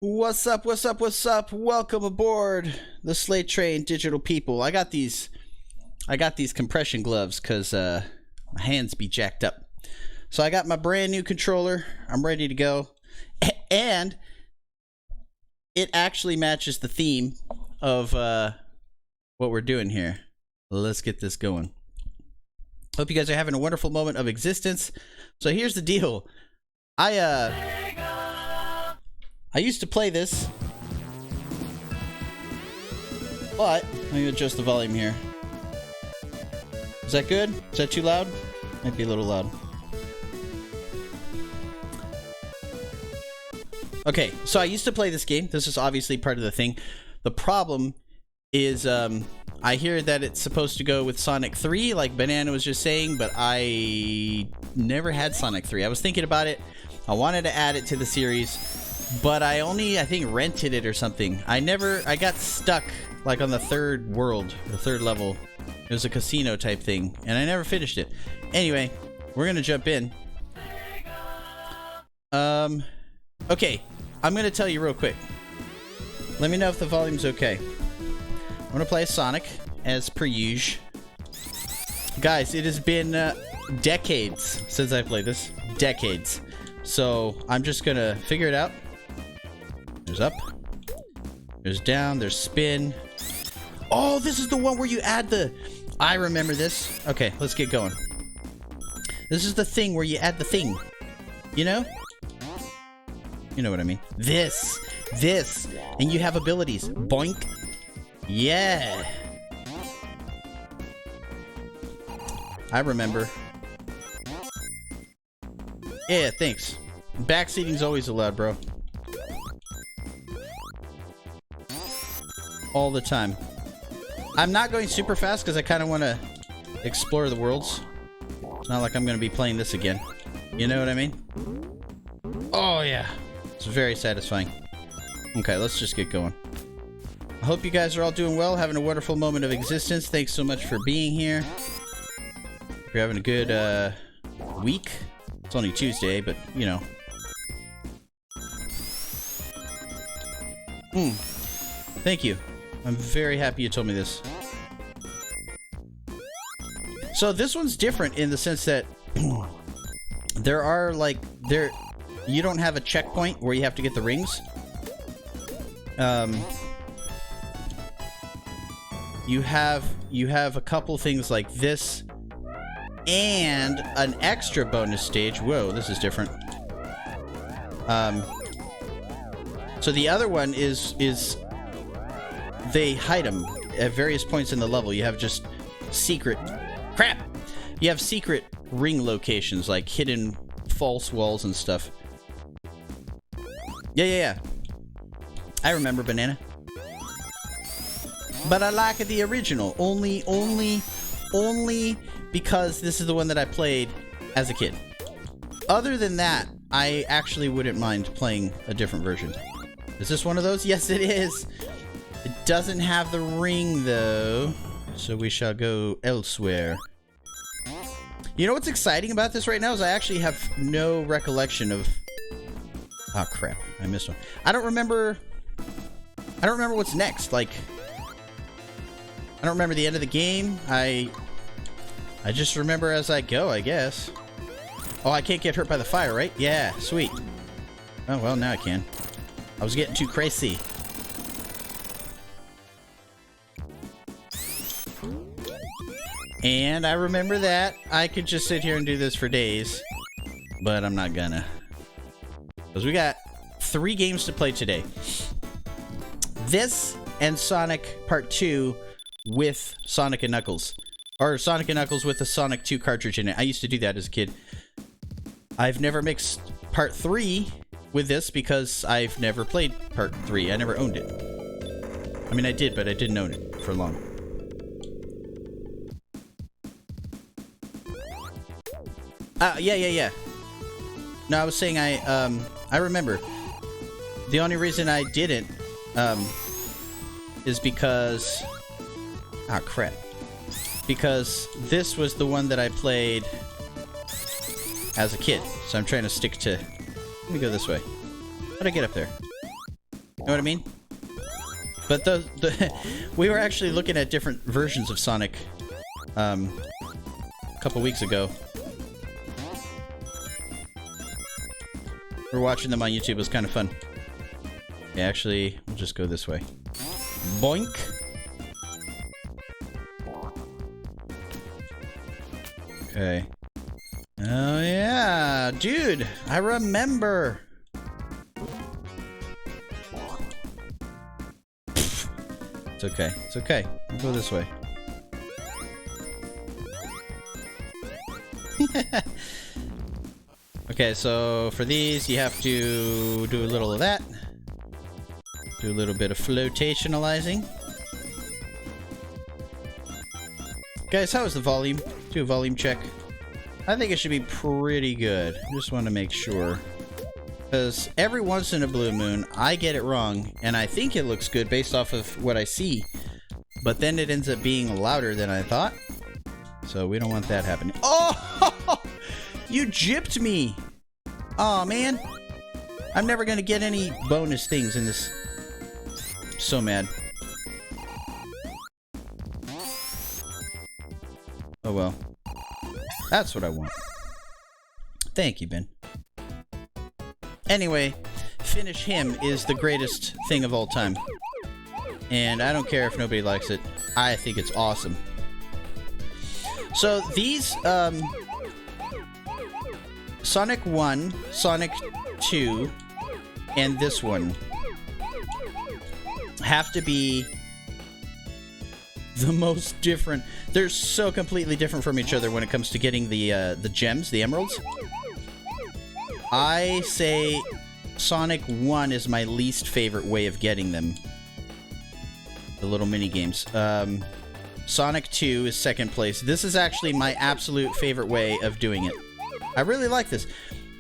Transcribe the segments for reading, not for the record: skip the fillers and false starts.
What's up, what's up, what's up? Welcome aboard the Sleight train, digital people. I got these compression gloves because my hands be jacked up. So I got my brand new controller. I'm ready to go. And it actually matches the theme of what we're doing here. Let's get this going. Hope you guys are having a wonderful moment of existence. So here's the deal. I used to play this, but let me adjust the volume here. Is that good? Is that too loud? Might be a little loud. Okay, so I used to play this game. This is obviously part of the thing. The problem is I hear that it's supposed to go with Sonic 3, like Banana was just saying, but I never had Sonic 3. I was thinking about it. I wanted to add it to the series, but I think, rented it or something. I got stuck, like, on the third world, the third level. It was a casino type thing, and I never finished it. Anyway, we're gonna jump in. Okay, I'm gonna tell you real quick. Let me know if the volume's okay. I'm gonna play Sonic, as per usual. Guys, it has been decades since I played this. Decades. So, I'm just gonna figure it out. There's up. There's down. There's spin. Oh, this is the one where you add the... I remember this. Okay, let's get going. This is the thing where you add the thing. You know? You know what I mean. This. And you have abilities. Boink. Yeah. I remember. Yeah, thanks. Backseating's always allowed, bro. All the time. I'm not going super fast because I kind of want to explore the worlds. It's not like I'm going to be playing this again. You know what I mean? Oh, yeah. It's very satisfying. Okay, let's just get going. I hope you guys are all doing well, having a wonderful moment of existence. Thanks so much for being here. Hope you're having a good week. It's only Tuesday, but, you know. Thank you. I'm very happy you told me this. So this one's different in the sense that there are you don't have a checkpoint where you have to get the rings. You have a couple things like this and an extra bonus stage. Whoa, this is different. So the other one is they hide them at various points in the level. You have just secret... Crap! You have secret ring locations, like hidden false walls and stuff. Yeah. I remember Banana. But I like the original. Only because this is the one that I played as a kid. Other than that, I actually wouldn't mind playing a different version. Is this one of those? Yes, it is! It doesn't have the ring, though, so we shall go elsewhere. You know what's exciting about this right now is I actually have no recollection of... Oh, crap. I missed one. I don't remember what's next. Like, I don't remember the end of the game. I just remember as I go, I guess. Oh, I can't get hurt by the fire, right? Yeah, sweet. Oh, well, now I can. I was getting too crazy. And I remember that. I could just sit here and do this for days. But I'm not gonna. Because we got 3 games to play today. This and Sonic Part 2 with Sonic and Knuckles. Or Sonic and Knuckles with the Sonic 2 cartridge in it. I used to do that as a kid. I've never mixed Part 3 with this because I've never played Part 3. I never owned it. I mean, I did, but I didn't own it for long. Yeah. No, I was saying I remember. The only reason I didn't, is because... Ah, crap. Because this was the one that I played as a kid. So I'm trying to stick to... Let me go this way. How'd I get up there? know what I mean? But we were actually looking at different versions of Sonic a couple weeks ago. We were watching them on YouTube. It was kind of fun. Yeah, actually, we'll just go this way. Boink. Okay. Oh, yeah. Dude, I remember. It's okay. It's okay. We'll go this way. Okay, so for these, you have to do a little of that. Do a little bit of flotationalizing. Guys, how is the volume? Do a volume check. I think it should be pretty good. Just want to make sure. Because every once in a blue moon, I get it wrong, and I think it looks good based off of what I see. But then it ends up being louder than I thought. So we don't want that happening. Oh! You gypped me! Aw, man. I'm never gonna get any bonus things in this. So mad. Oh well. That's what I want. Thank you, Ben. Anyway, Finish Him is the greatest thing of all time. And I don't care if nobody likes it. I think it's awesome. So these, Sonic 1, Sonic 2, and this one have to be the most different. They're so completely different from each other when it comes to getting the gems, the emeralds. I say Sonic 1 is my least favorite way of getting them. The little mini games. Sonic 2 is second place. This is actually my absolute favorite way of doing it. I really like this.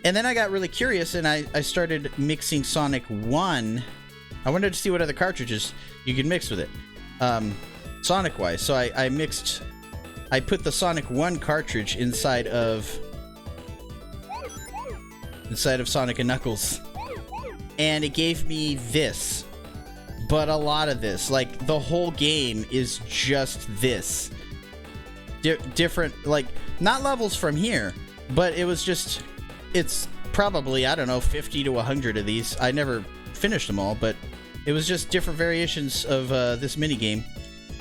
And then I got really curious and I started mixing Sonic 1. I wanted to see what other cartridges you could mix with it. Sonic-wise. So I put the Sonic 1 cartridge inside of Sonic and Knuckles. And it gave me this. But a lot of this. Like, the whole game is just this. Different, like, not levels from here. But it was just, it's probably, I don't know, 50 to 100 of these. I never finished them all, but it was just different variations of this minigame.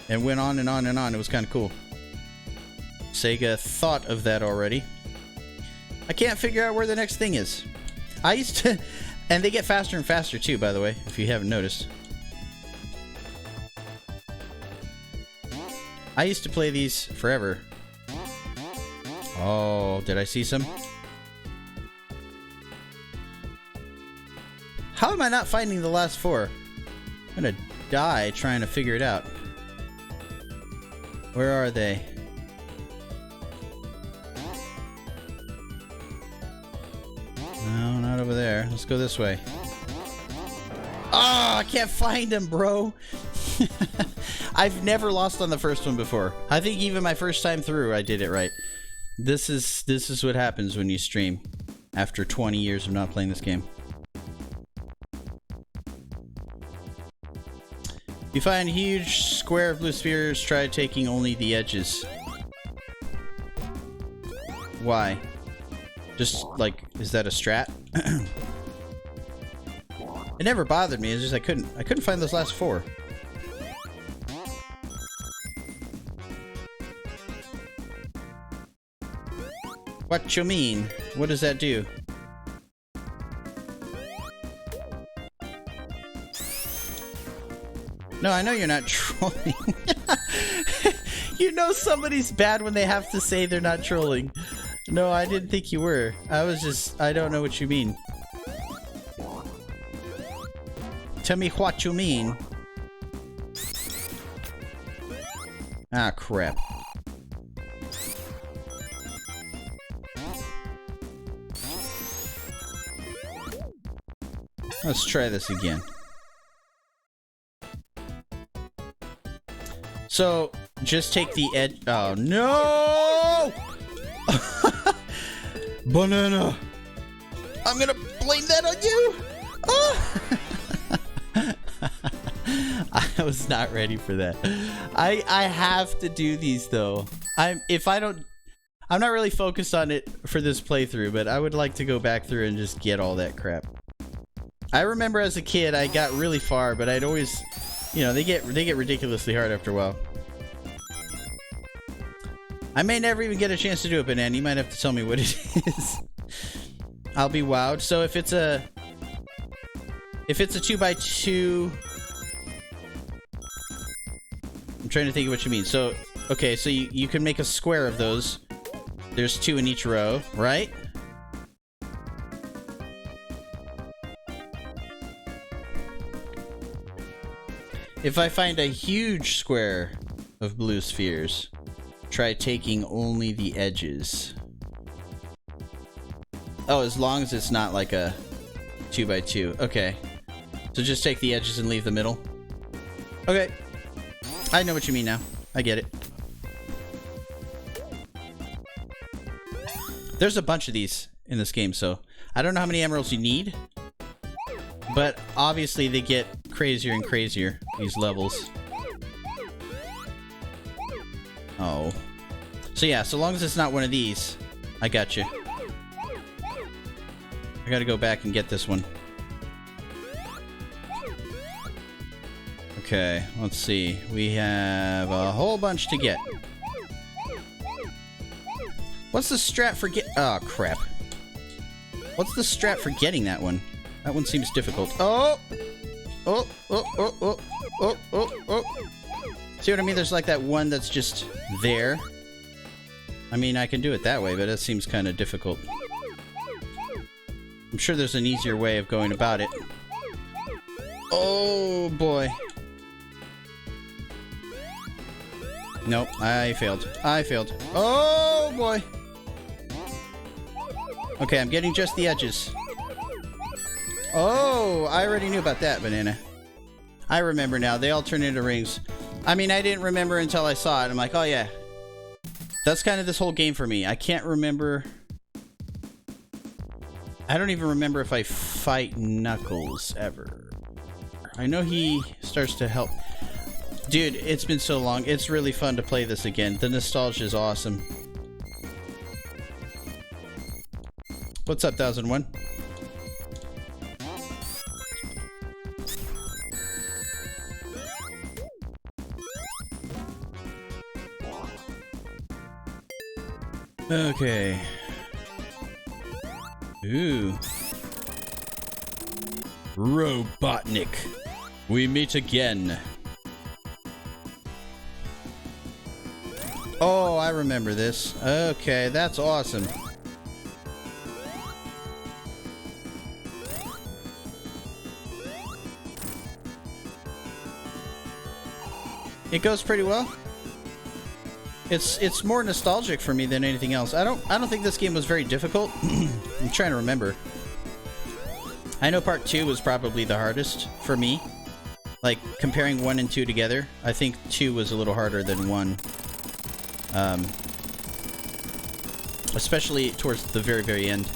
And went on and on and on. It was kind of cool. Sega thought of that already. I can't figure out where the next thing is. I used to... And they get faster and faster too, by the way, if you haven't noticed. I used to play these forever. Oh, did I see some? How am I not finding the last four? I'm gonna die trying to figure it out. Where are they? No, not over there. Let's go this way. Oh, I can't find them, bro. I've never lost on the first one before. I think even my first time through, I did it right. This is what happens when you stream after 20 years of not playing this game. If you find a huge square of blue spheres, try taking only the edges. Why? Just like, is that a strat? It never bothered me. It's just I couldn't find those last four. What you mean? What does that do? No, I know you're not trolling. You know somebody's bad when they have to say they're not trolling. No, I didn't think you were. I don't know what you mean. Tell me what you mean. Ah, crap. Let's try this again. So, just take the edge. Oh, no! Banana! I'm gonna blame that on you! Oh! I was not ready for that. I have to do these though. I'm not really focused on it for this playthrough, but I would like to go back through and just get all that crap. I remember as a kid I got really far, but I'd always, you know, they get ridiculously hard after a while. I may never even get a chance to do it, Banana. You might have to tell me what it is. I'll be wowed. So if it's a 2x2, I'm trying to think of what you mean. So, okay, so you can make a square of those. There's 2 in each row, right? If I find a huge square of blue spheres, try taking only the edges. Oh, as long as it's not like a 2x2. Okay. So just take the edges and leave the middle. Okay. I know what you mean now. I get it. There's a bunch of these in this game, so I don't know how many emeralds you need, but obviously they get crazier and crazier, these levels. Oh. So yeah, so long as it's not one of these, I got you. I gotta go back and get this one. Okay, let's see. We have a whole bunch to get. What's the strat for get- oh, crap. What's the strat for getting that one? That one seems difficult. Oh! Oh, oh, oh, oh, oh, oh, oh. See what I mean? There's like that one that's just there. I mean, I can do it that way, but that seems kind of difficult. I'm sure there's an easier way of going about it. Oh, boy. Nope, I failed. I failed. Oh, boy. Okay, I'm getting just the edges. Oh, I already knew about that, Banana. I remember now. They all turn into rings. I mean, I didn't remember until I saw it. I'm like, oh, yeah. That's kind of this whole game for me. I can't remember... I don't even remember if I fight Knuckles ever. I know he starts to help. Dude, it's been so long. It's really fun to play this again. The nostalgia is awesome. What's up, 1001? Okay. Ooh. Robotnik. We meet again. Oh, I remember this. Okay, that's awesome. It goes pretty well. It's more nostalgic for me than anything else. I don't think this game was very difficult. I'm trying to remember. I know part 2 was probably the hardest for me. Like comparing 1 and 2 together, I think 2 was a little harder than 1. Especially towards the very, very end.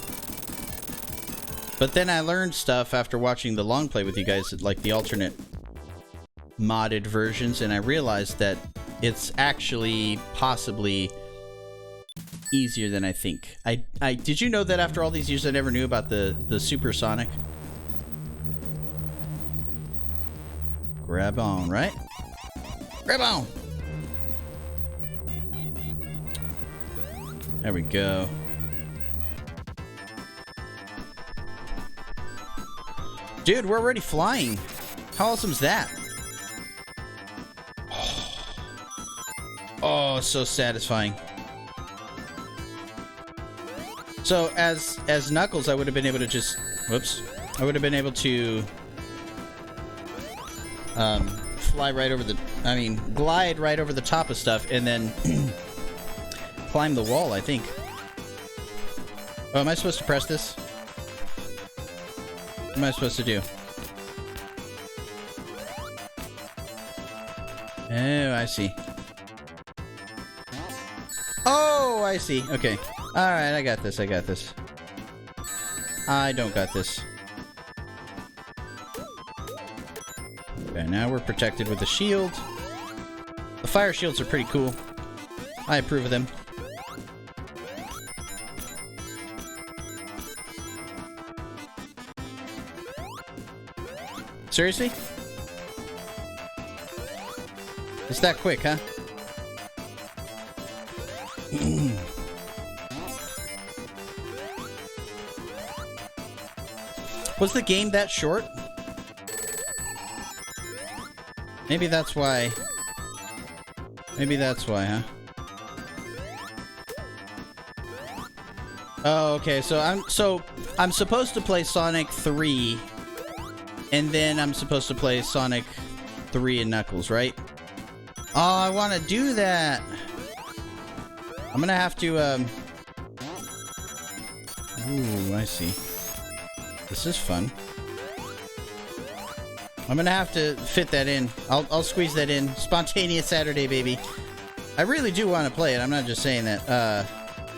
But then I learned stuff after watching the long play with you guys, like the alternate modded versions, and I realized that it's actually possibly easier than I think. Did you know that after all these years I never knew about the supersonic? Grab on, right? Grab on! There we go. Dude, we're already flying. How awesome is that? Oh, so satisfying. So as Knuckles, I would have been able to just, whoops, I would have been able to fly right over the, glide right over the top of stuff and then climb the wall, I think. Oh, am I supposed to press this? What am I supposed to do? Oh, I see. Oh, I see. Okay. Alright, I got this. I got this. I don't got this. Okay, now we're protected with a shield. The fire shields are pretty cool. I approve of them. Seriously? It's that quick, huh? Was the game that short? Maybe that's why. Maybe that's why, huh? Oh, okay. So I'm supposed to play Sonic 3, and then I'm supposed to play Sonic 3 and Knuckles, right? Oh, I want to do that. I'm gonna have to. Ooh, I see. This is fun. I'm gonna have to fit that in. I'll squeeze that in. Spontaneous Saturday, baby. I really do want to play it. I'm not just saying that.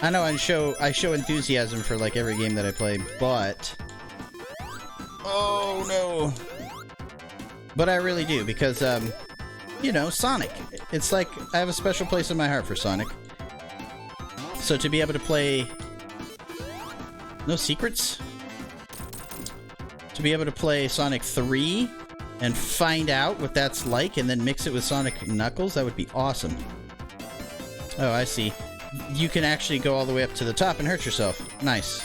I know I show enthusiasm for like every game that I play, but oh no. But I really do because you know, Sonic. It's like I have a special place in my heart for Sonic. So to be able to play no secrets? To be able to play Sonic 3 and find out what that's like and then mix it with Sonic Knuckles, that would be awesome. Oh, I see. You can actually go all the way up to the top and hurt yourself. Nice.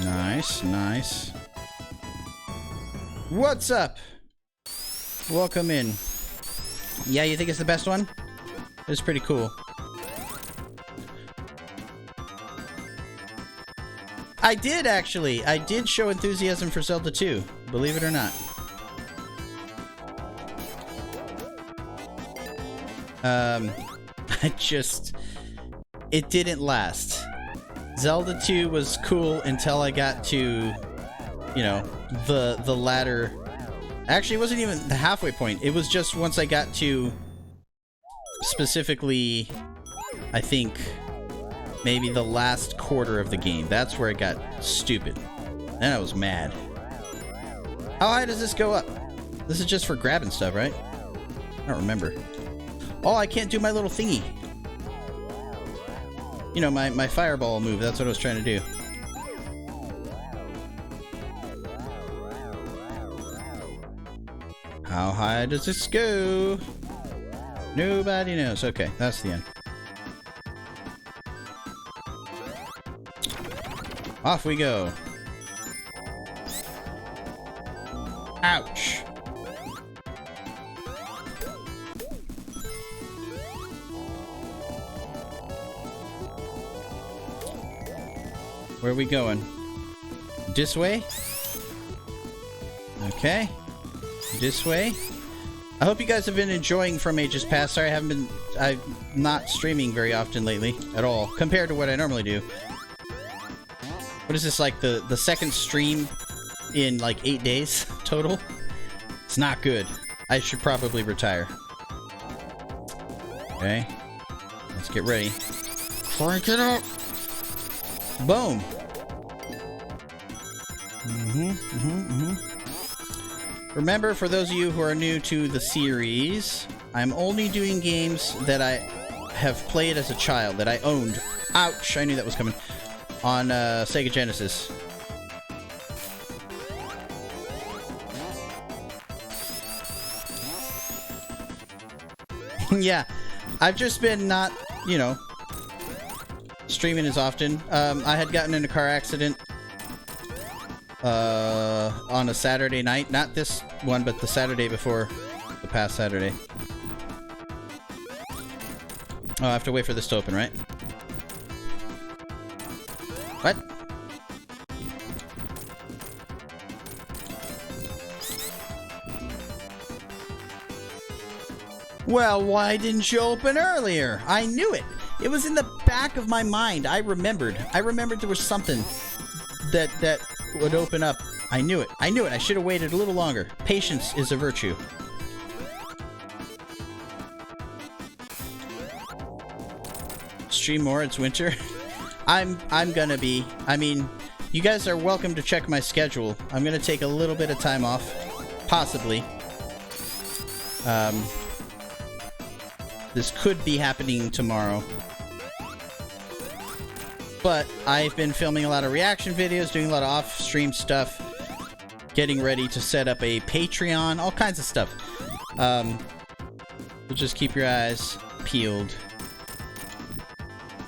Nice, nice. What's up? Welcome in. Yeah, you think it's the best one? It's pretty cool. I did, actually. I did show enthusiasm for Zelda 2, believe it or not. It didn't last. Zelda 2 was cool until I got to, you know, the latter. Actually, it wasn't even the halfway point. It was just once I got to specifically, I think, maybe the last quarter of the game. That's where it got stupid. Then I was mad. How high does this go up? This is just for grabbing stuff, right? I don't remember. Oh, I can't do my little thingy. You know, my fireball move. That's what I was trying to do. How high does this go? Nobody knows. Okay, that's the end. Off we go. Ouch. Where are we going? This way? Okay. This way? I hope you guys have been enjoying From Ages Past. Sorry, I'm not streaming very often lately at all, compared to what I normally do. What is this, like the second stream in like 8 days total? It's not good. I should probably retire. Okay. Let's get ready. Crank it up! Boom! Remember, for those of you who are new to the series, I'm only doing games that I have played as a child, that I owned. Ouch! I knew that was coming. On Sega Genesis. Yeah, I've just been not, you know, streaming as often. I had gotten in a car accident on a Saturday night. Not this one, but the Saturday before the past Saturday. Oh, I have to wait for this to open, right? What? Well, why didn't you open earlier? I knew it. It was in the back of my mind. I remembered there was something that would open up. I knew it. I should have waited a little longer. Patience is a virtue. Stream more, it's winter. I'm gonna be. I mean, you guys are welcome to check my schedule. I'm gonna take a little bit of time off, possibly. This could be happening tomorrow. But I've been filming a lot of reaction videos, doing a lot of off-stream stuff, getting ready to set up a Patreon, all kinds of stuff. So just keep your eyes peeled.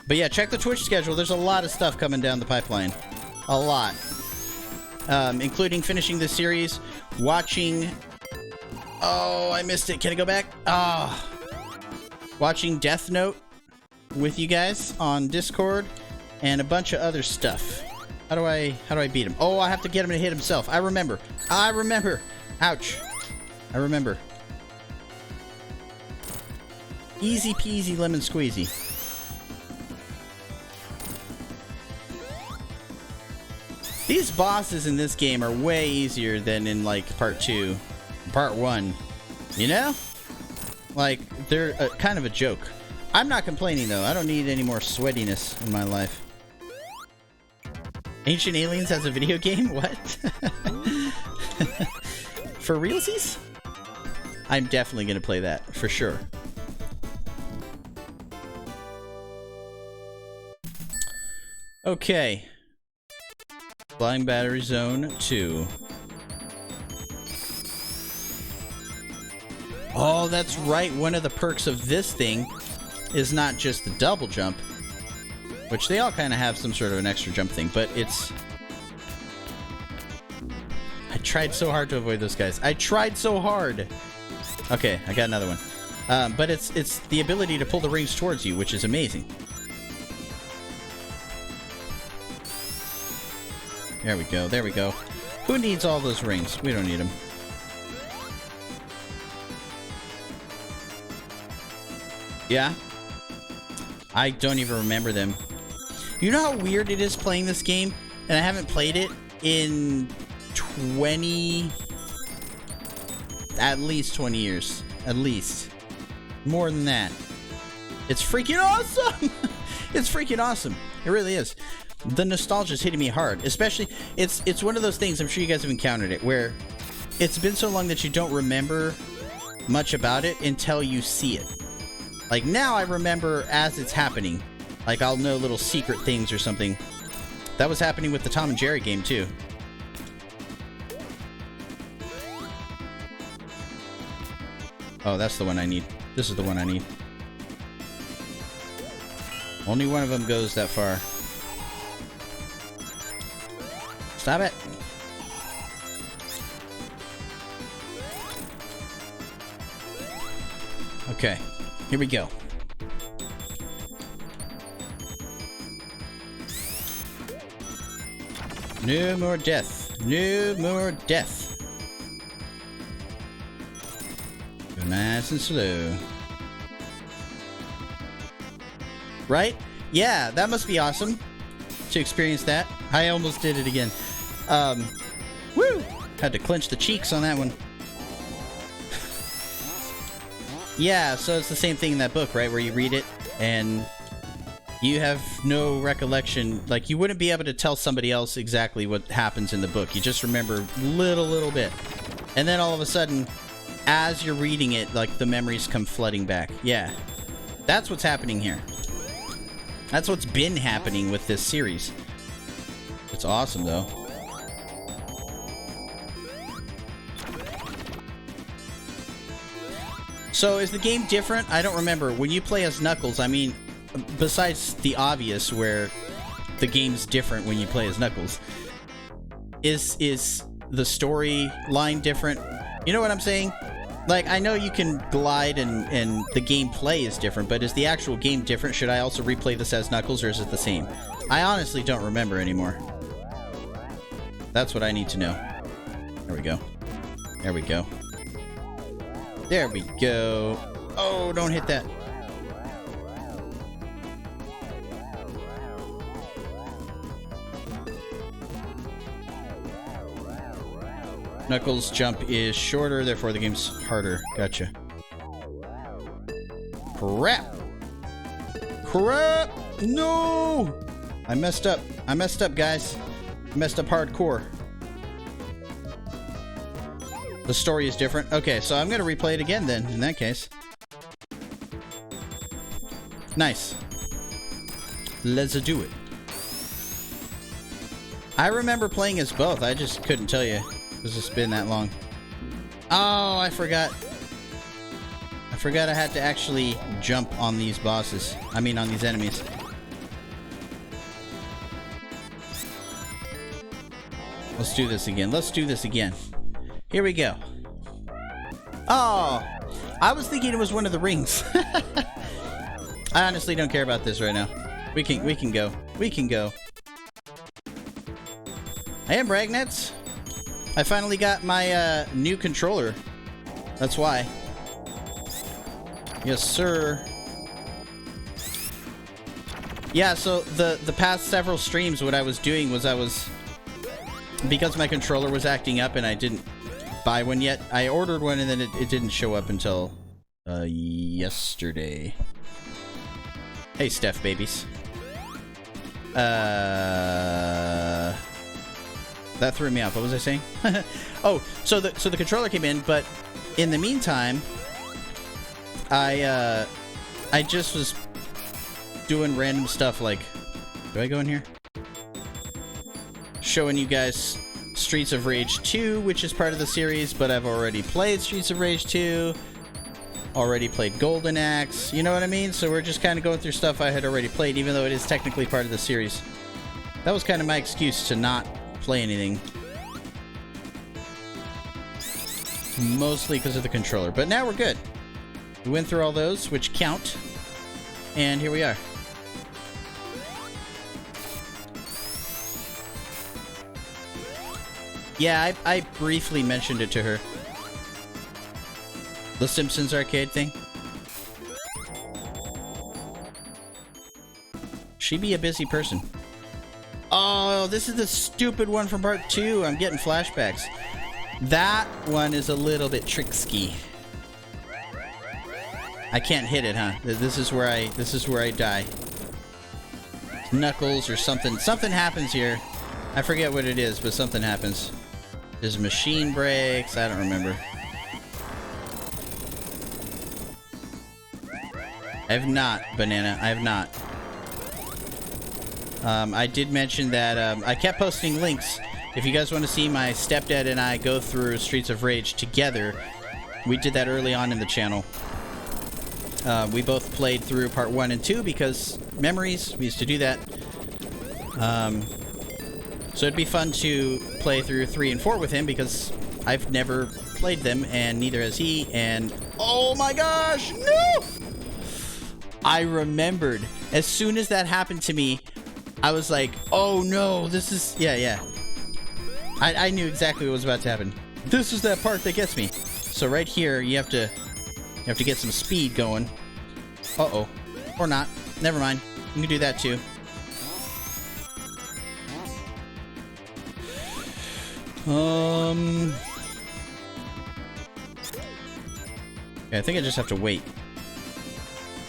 But yeah, check the Twitch schedule. There's a lot of stuff coming down the pipeline. A lot. Including finishing this series, watching... Oh, I missed it. Can I go back? Ah. Watching Death Note with you guys on Discord, and a bunch of other stuff. How do I beat him? Oh, I have to get him to hit himself. I remember. Ouch. I remember. Easy peasy lemon squeezy. These bosses in this game are way easier than in, like, part 2. Part 1. You know? Like, they're kind of a joke. I'm not complaining, though. I don't need any more sweatiness in my life. Ancient Aliens has a video game? What? For realsies? I'm definitely gonna play that, for sure. Okay. Flying Battery Zone 2. Oh, that's right. One of the perks of this thing is not just the double jump, which they all kind of have some sort of an extra jump thing, but it's... I tried so hard to avoid those guys. I tried so hard! Okay, I got another one. But it's the ability to pull the rings towards you, which is amazing. There we go, there we go. Who needs all those rings? We don't need them. Yeah? I don't even remember them. You know how weird it is playing this game? And I haven't played it in 20... At least 20 years. At least. More than that. It's freaking awesome! It's freaking awesome. It really is. The nostalgia's hitting me hard. Especially, it's one of those things, I'm sure you guys have encountered it, where it's been so long that you don't remember much about it until you see it. Like, now I remember as it's happening. Like, I'll know little secret things or something. That was happening with the Tom and Jerry game, too. Oh, that's the one I need. This is the one I need. Only one of them goes that far. Stop it! Okay. Here we go. No more death. No more death. Go nice and slow. Right? Yeah, that must be awesome to experience that. I almost did it again. Woo! Had to clench the cheeks on that one. Yeah, so it's the same thing in that book, right? Where you read it, and you have no recollection. Like, you wouldn't be able to tell somebody else exactly what happens in the book. You just remember little bit. And then all of a sudden, as you're reading it, like, the memories come flooding back. Yeah. That's what's happening here. That's what's been happening with this series. It's awesome, though. So, is the game different? I don't remember. When you play as Knuckles, I mean, besides the obvious where the game's different when you play as Knuckles, is the storyline different? You know what I'm saying? Like, I know you can glide and the gameplay is different, but is the actual game different? Should I also replay this as Knuckles, or is it the same? I honestly don't remember anymore. That's what I need to know. There we go. There we go. There we go. Oh, don't hit that. Knuckles' jump is shorter, therefore the game's harder. Gotcha. Crap! Crap! No! I messed up. I messed up, guys. I messed up hardcore. The story is different. Okay, so I'm gonna replay it again then, in that case. Nice. Let's do it. I remember playing as both. I just couldn't tell you because it's been that long. Oh, I forgot. I forgot I had to actually jump on these bosses. I mean, on these enemies. Let's do this again. Let's do this again. Here we go. Oh, I was thinking it was one of the rings. I honestly don't care about this right now. We can go. We can go. Hey, Bragnets. I finally got my new controller. That's why. Yes, sir. Yeah, so the past several streams, what I was doing was because my controller was acting up and I didn't buy one yet, I ordered one and then it didn't show up until yesterday. Hey, Steph babies. That threw me off. What was I saying? Oh, so the controller came in, but in the meantime, I just was doing random stuff like, do I go in here? Showing you guys Streets of Rage 2, which is part of the series, but I've already played Streets of Rage 2, already played Golden Axe, you know what I mean? So we're just kind of going through stuff I had already played, even though it is technically part of the series. That was kind of my excuse to not play anything. Mostly because of the controller, but now we're good. We went through all those, which count, and here we are. Yeah, I briefly mentioned it to her. The Simpsons arcade thing. She be a busy person. Oh, this is the stupid one from part 2. I'm getting flashbacks. That one is a little bit tricksy. I can't hit it, huh? This is where I die. Knuckles or something. Something happens here. I forget what it is, but something happens. There's machine breaks. I don't remember. I have not, Banana. I have not. I did mention that I kept posting links. If you guys want to see my stepdad and I go through Streets of Rage together, we did that early on in the channel. We both played through part 1 and 2 because memories. We used to do that. So it'd be fun to play through 3 and 4 with him because I've never played them and neither has he. And oh my gosh, no! I remembered as soon as that happened to me, I was like, oh no, this is, yeah. I knew exactly what was about to happen. This is that part that gets me. So right here, you have to get some speed going. Uh-oh. Or not. Never mind. You can do that too. Okay, I think I just have to wait.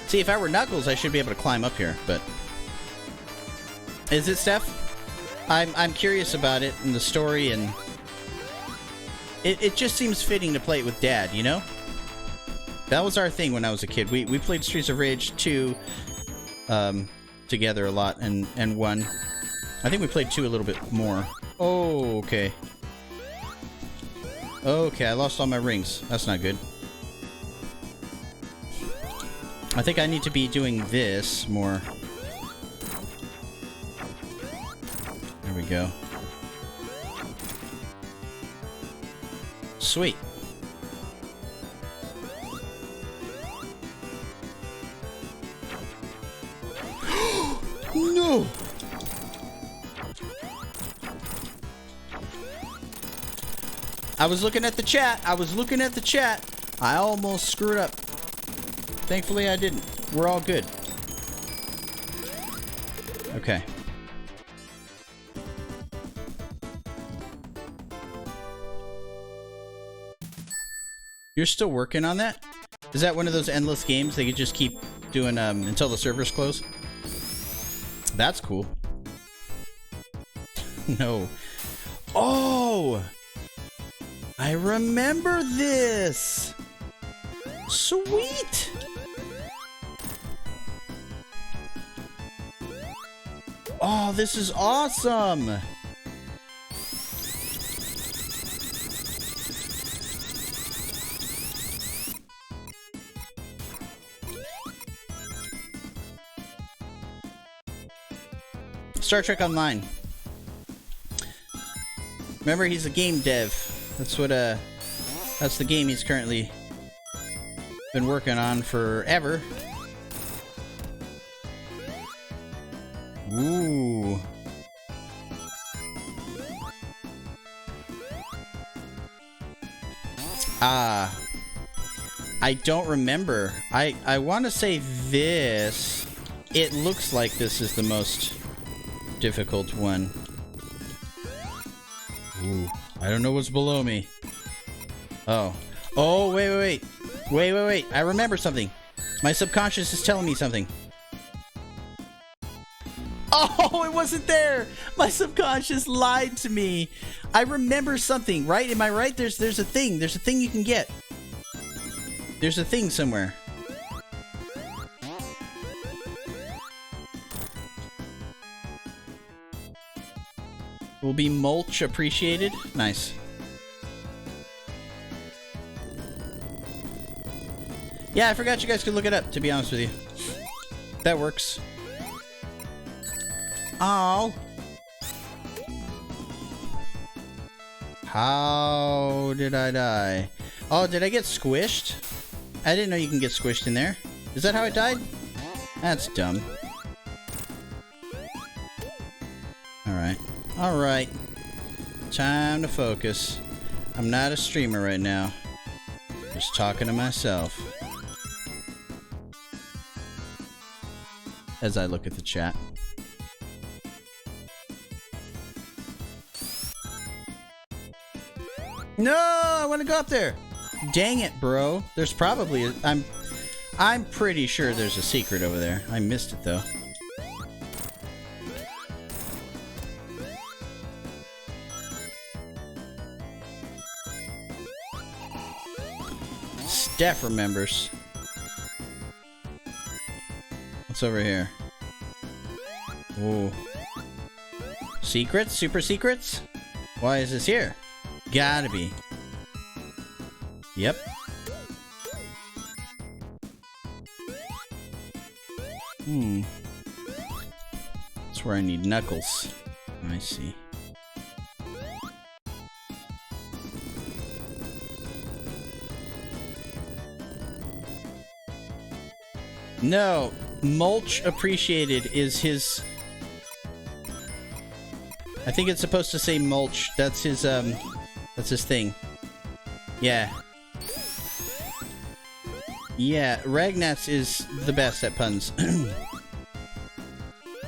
See, if I were Knuckles, I should be able to climb up here, but... Is it, Steph? I'm curious about it and the story, and... It just seems fitting to play it with Dad, you know? That was our thing when I was a kid. We played Streets of Rage 2 together a lot, and 1. I think we played 2 a little bit more. Oh, okay. Okay, I lost all my rings. That's not good. I think I need to be doing this more. There we go. Sweet. No! I was looking at the chat. I almost screwed up. Thankfully, I didn't. We're all good. Okay. You're still working on that? Is that one of those endless games they could just keep doing until the servers close? That's cool. No. Oh! I remember this! Sweet! Oh, this is awesome! Star Trek Online. Remember, he's a game dev. That's the game he's currently been working on forever. Ooh. I don't remember. I want to say this. It looks like this is the most difficult one. Ooh. I don't know what's below me. Oh. Oh, wait. I remember something. My subconscious is telling me something. Oh, it wasn't there. My subconscious lied to me. I remember something, right? Am I right? There's a thing. There's a thing you can get. There's a thing somewhere. Will be mulch appreciated. Nice. Yeah, I forgot you guys could look it up, to be honest with you. That works. Oh. How did I die? Oh, did I get squished? I didn't know you can get squished in there. Is that how I died? That's dumb. Alright. Time to focus. I'm not a streamer right now. Just talking to myself. As I look at the chat. No, I want to go up there. Dang it, bro. There's probably I'm pretty sure there's a secret over there. I missed it though. Steph remembers. What's over here? Ooh. Secrets? Super secrets? Why is this here? Gotta be. Yep. That's where I need Knuckles. I see. No, mulch appreciated is his. I think it's supposed to say mulch. That's his thing. Yeah. Yeah, Ragnats is the best at puns.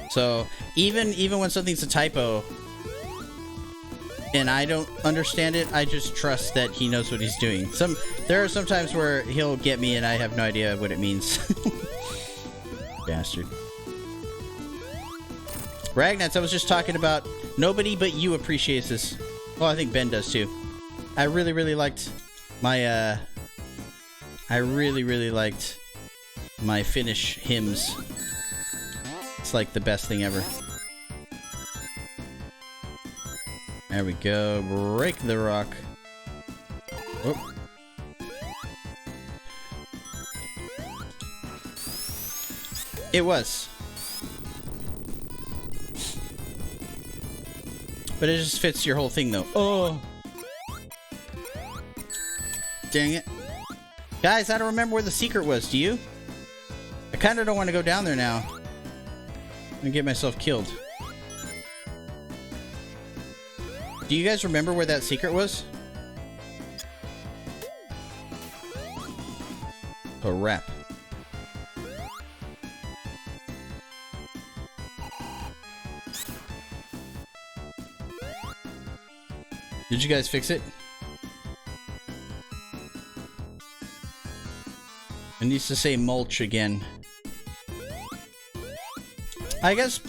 So, even when something's a typo and I don't understand it, I just trust that he knows what he's doing. There are some times where he'll get me and I have no idea what it means. Bastard. Ragnats, I was just talking about. Nobody but you appreciates this. Well, I think Ben does too. I really liked my I really liked my Finnish hymns. It's like the best thing ever. There we go. Break the rock. Oh. It was. But it just fits your whole thing though. Oh. Dang it. Guys, I don't remember where the secret was. Do you? I kind of don't want to go down there now and get myself killed. Do you guys remember where that secret was? A wrap. Did you guys fix it? It needs to say mulch again. I guess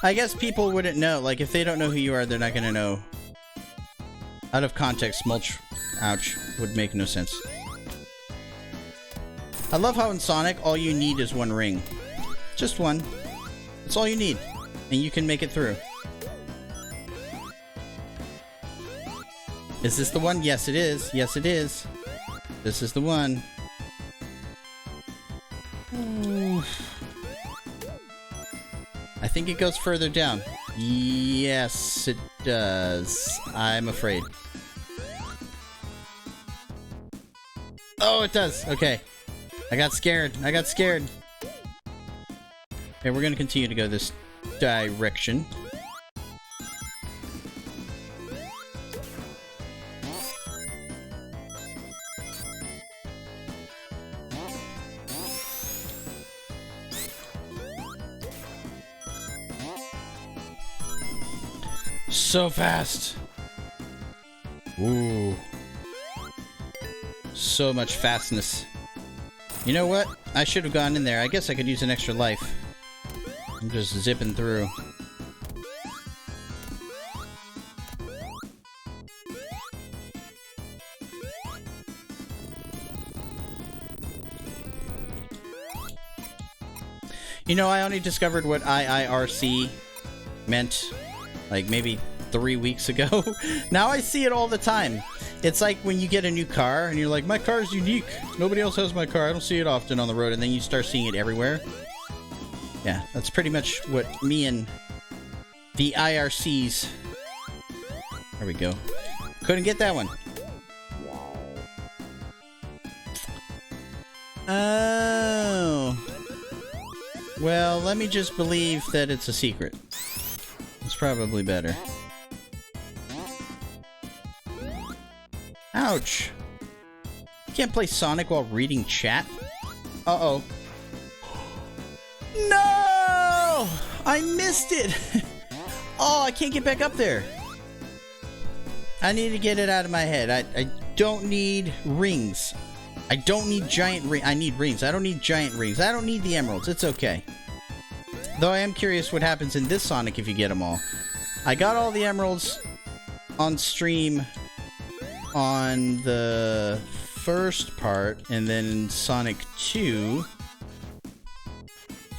I guess people wouldn't know. Like, if they don't know who you are, they're not gonna know. Out of context, mulch, ouch, would make no sense. I love how in Sonic, all you need is one ring. Just one. That's all you need. And you can make it through. Is this the one? Yes, it is. Yes, it is. This is the one. I think it goes further down. Yes, it does. I'm afraid. Oh, it does. Okay. I got scared. I got scared. Okay, we're gonna continue to go this direction. So fast. Ooh. So much fastness. You know what? I should have gone in there. I guess I could use an extra life. I'm just zipping through. You know, I only discovered what IIRC meant, like, maybe 3 weeks ago. Now I see it all the time. It's like when you get a new car and you're like, my car is unique. Nobody else has my car. I don't see it often on the road. And then you start seeing it everywhere. Yeah, that's pretty much what me and the IRCs... There we go. Couldn't get that one. Oh. Well, let me just believe that it's a secret. It's probably better. Ouch. You can't play Sonic while reading chat? Uh-oh. No! I missed it! Oh, I can't get back up there. I need to get it out of my head. I don't need rings. I don't need giant rings. I need rings. I don't need giant rings. I don't need the emeralds. It's okay. Though I am curious what happens in this Sonic if you get them all. I got all the emeralds on stream on the first part, and then in Sonic 2,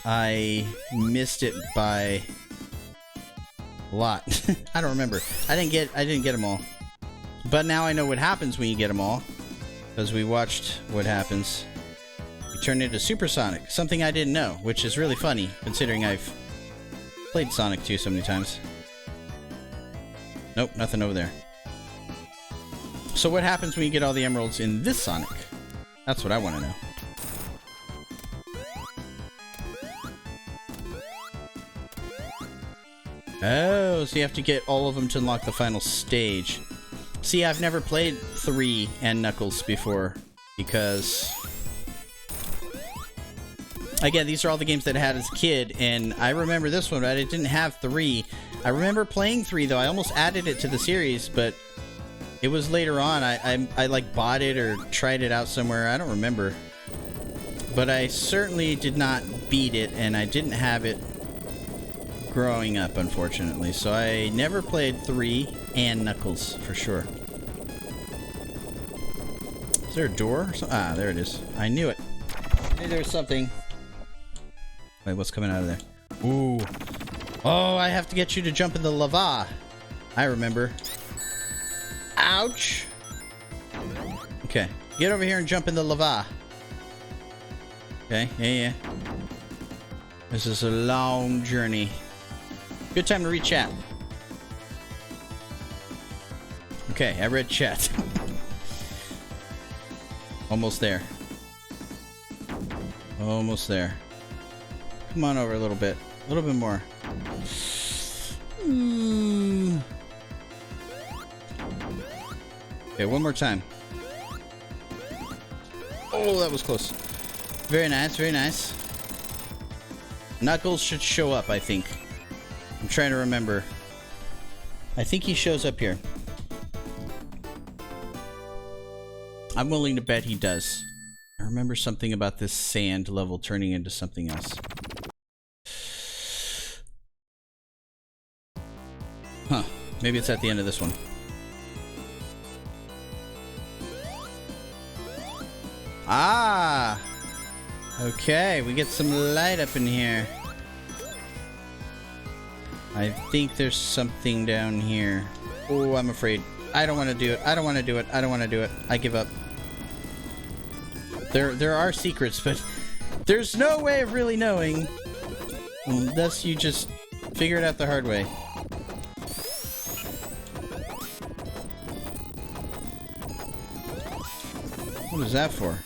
I missed it by a lot. I don't remember. I didn't get them all. But now I know what happens when you get them all, because we watched what happens. You turn into Super Sonic, something I didn't know, which is really funny, considering I've played Sonic 2 so many times. Nope, nothing over there. So what happens when you get all the emeralds in this Sonic? That's what I want to know. Oh, so you have to get all of them to unlock the final stage. See, I've never played 3 and Knuckles before, because... Again, these are all the games that I had as a kid, and I remember this one, but I didn't have 3. I remember playing 3, though. I almost added it to the series, but it was later on. I like bought it or tried it out somewhere. I don't remember. But I certainly did not beat it, and I didn't have it growing up, unfortunately. So I never played 3 and Knuckles, for sure. Is there a door? Ah, there it is. I knew it. Hey, there's something. Wait, what's coming out of there? Ooh. Oh, I have to get you to jump in the lava. I remember. Ouch. Okay. Get over here and jump in the lava. Okay, yeah. This is a long journey. Good time to read chat. Okay, I read chat. Almost there. Almost there. Come on over a little bit. A little bit more. Okay, one more time. Oh, that was close. Very nice, very nice. Knuckles should show up, I think. I'm trying to remember. I think he shows up here. I'm willing to bet he does. I remember something about this sand level turning into something else. Huh. Maybe it's at the end of this one. Ah! Okay, we get some light up in here. I think there's something down here. Oh, I'm afraid. I don't want to do it. I don't want to do it. I don't want to do it. I give up. There are secrets, but there's no way of really knowing unless you just figure it out the hard way. What is that for?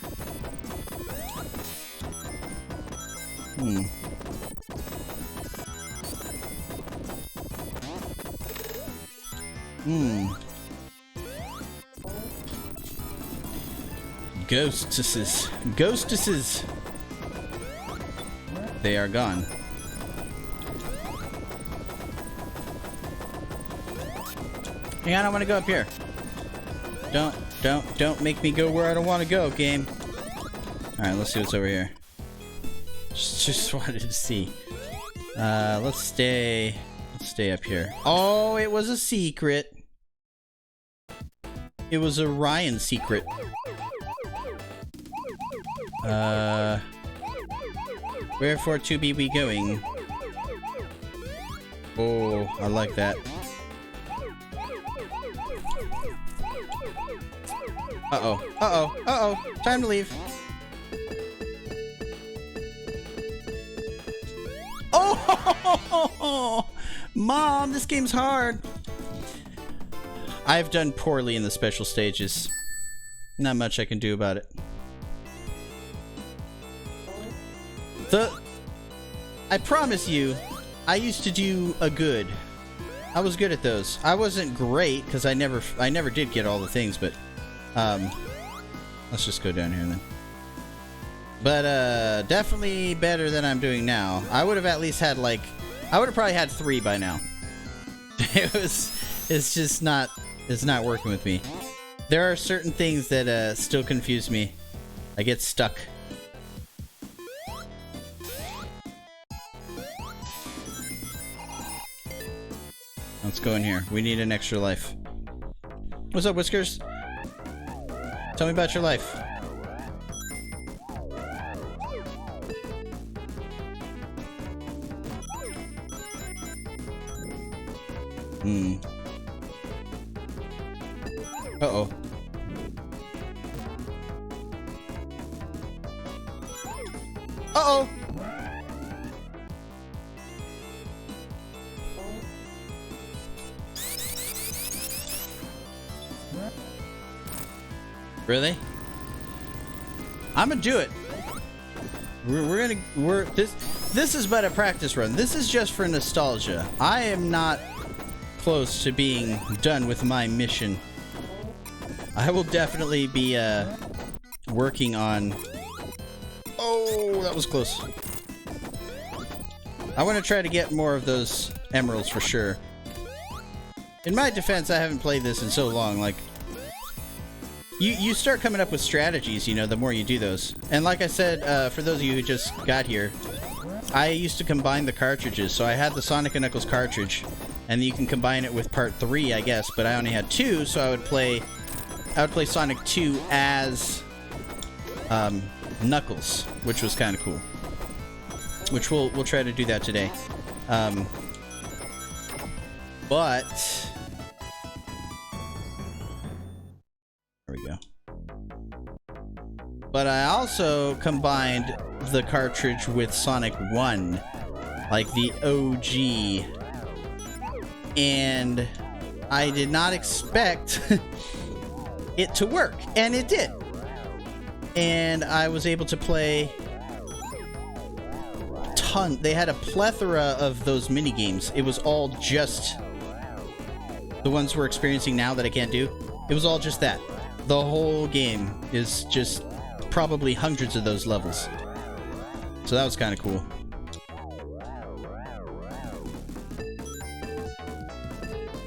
Ghostesses. Ghostesses. They are gone. Hang on, I want to go up here. Don't make me go where I don't want to go, game. Alright, let's see what's over here. Just wanted to see. Let's stay up here. Oh, it was a secret. It was a Ryan secret. Wherefore to be we going? Oh, I like that. Uh-oh. Uh-oh. Uh-oh. Time to leave. Oh! Mom, this game's hard. I've done poorly in the special stages. Not much I can do about it. I promise you, I used to do a good. I was good at those. I wasn't great because I never did get all the things, but let's just go down here then. But definitely better than I'm doing now. I would have at least had like, I would have probably had 3 by now. It's just not, it's not working with me. There are certain things that still confuse me. I get stuck. Let's go in here. We need an extra life. What's up, Whiskers? Tell me about your life. Uh-oh. Uh-oh! Really? I'm gonna do it. This is but a practice run. This is just for nostalgia. I am not close to being done with my mission. I will definitely be working on... Oh, that was close. I want to try to get more of those emeralds for sure. In my defense, I haven't played this in so long. Like, you start coming up with strategies, you know, the more you do those. And like I said, for those of you who just got here, I used to combine the cartridges. So I had the Sonic & Knuckles cartridge, and you can combine it with part 3, I guess, but I only had 2, so I would play Sonic 2 as Knuckles, which was kind of cool. Which we'll try to do that today. But there we go. But I also combined the cartridge with Sonic 1, like the OG. And I did not expect it to work, and it did. And I was able to play they had a plethora of those minigames. It was all just the ones we're experiencing now that I can't do. It was all just that. The whole game is just probably hundreds of those levels. So that was kind of cool.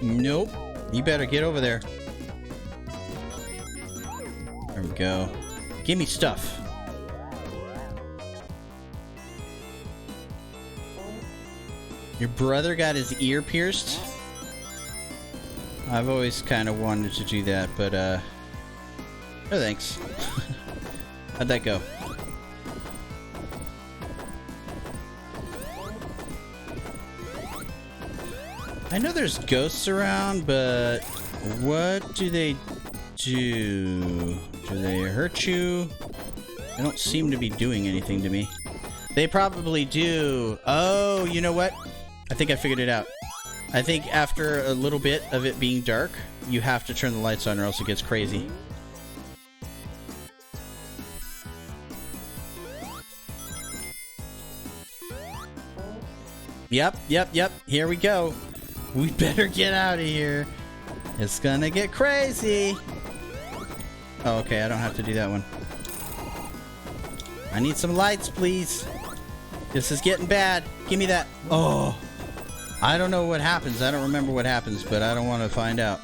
Nope. You better get over there. There we go. Give me stuff. Your brother got his ear pierced? I've always kind of wanted to do that, but, no thanks. How'd that go? I know there's ghosts around, but what do they do? Do they hurt you? They don't seem to be doing anything to me. They probably do. Oh, you know what? I think I figured it out. I think after a little bit of it being dark, you have to turn the lights on or else it gets crazy. Yep. Here we go. We better get out of here. It's gonna get crazy. Oh, okay, I don't have to do that one. I need some lights, please. This is getting bad. Give me that. Oh. I don't know what happens. I don't remember what happens, but I don't want to find out.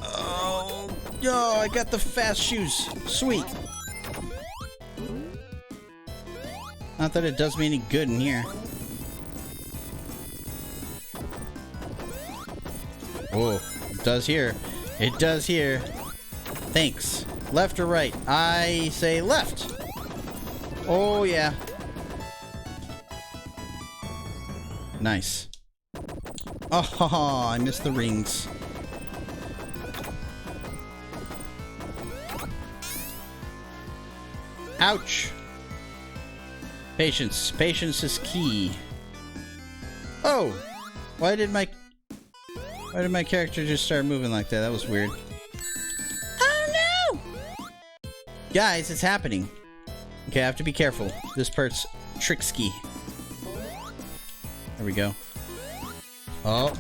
Oh, no, I got the fast shoes. Sweet. Not that it does me any good in here. Oh, it does here. It does here. Thanks. Left or right? I say left. Oh, yeah. Nice. Oh, I missed the rings. Ouch. Patience. Patience is key. Oh! Why did my character just start moving like that? That was weird. Oh no! Guys, it's happening. Okay, I have to be careful. This part's tricksky. There we go. Oh.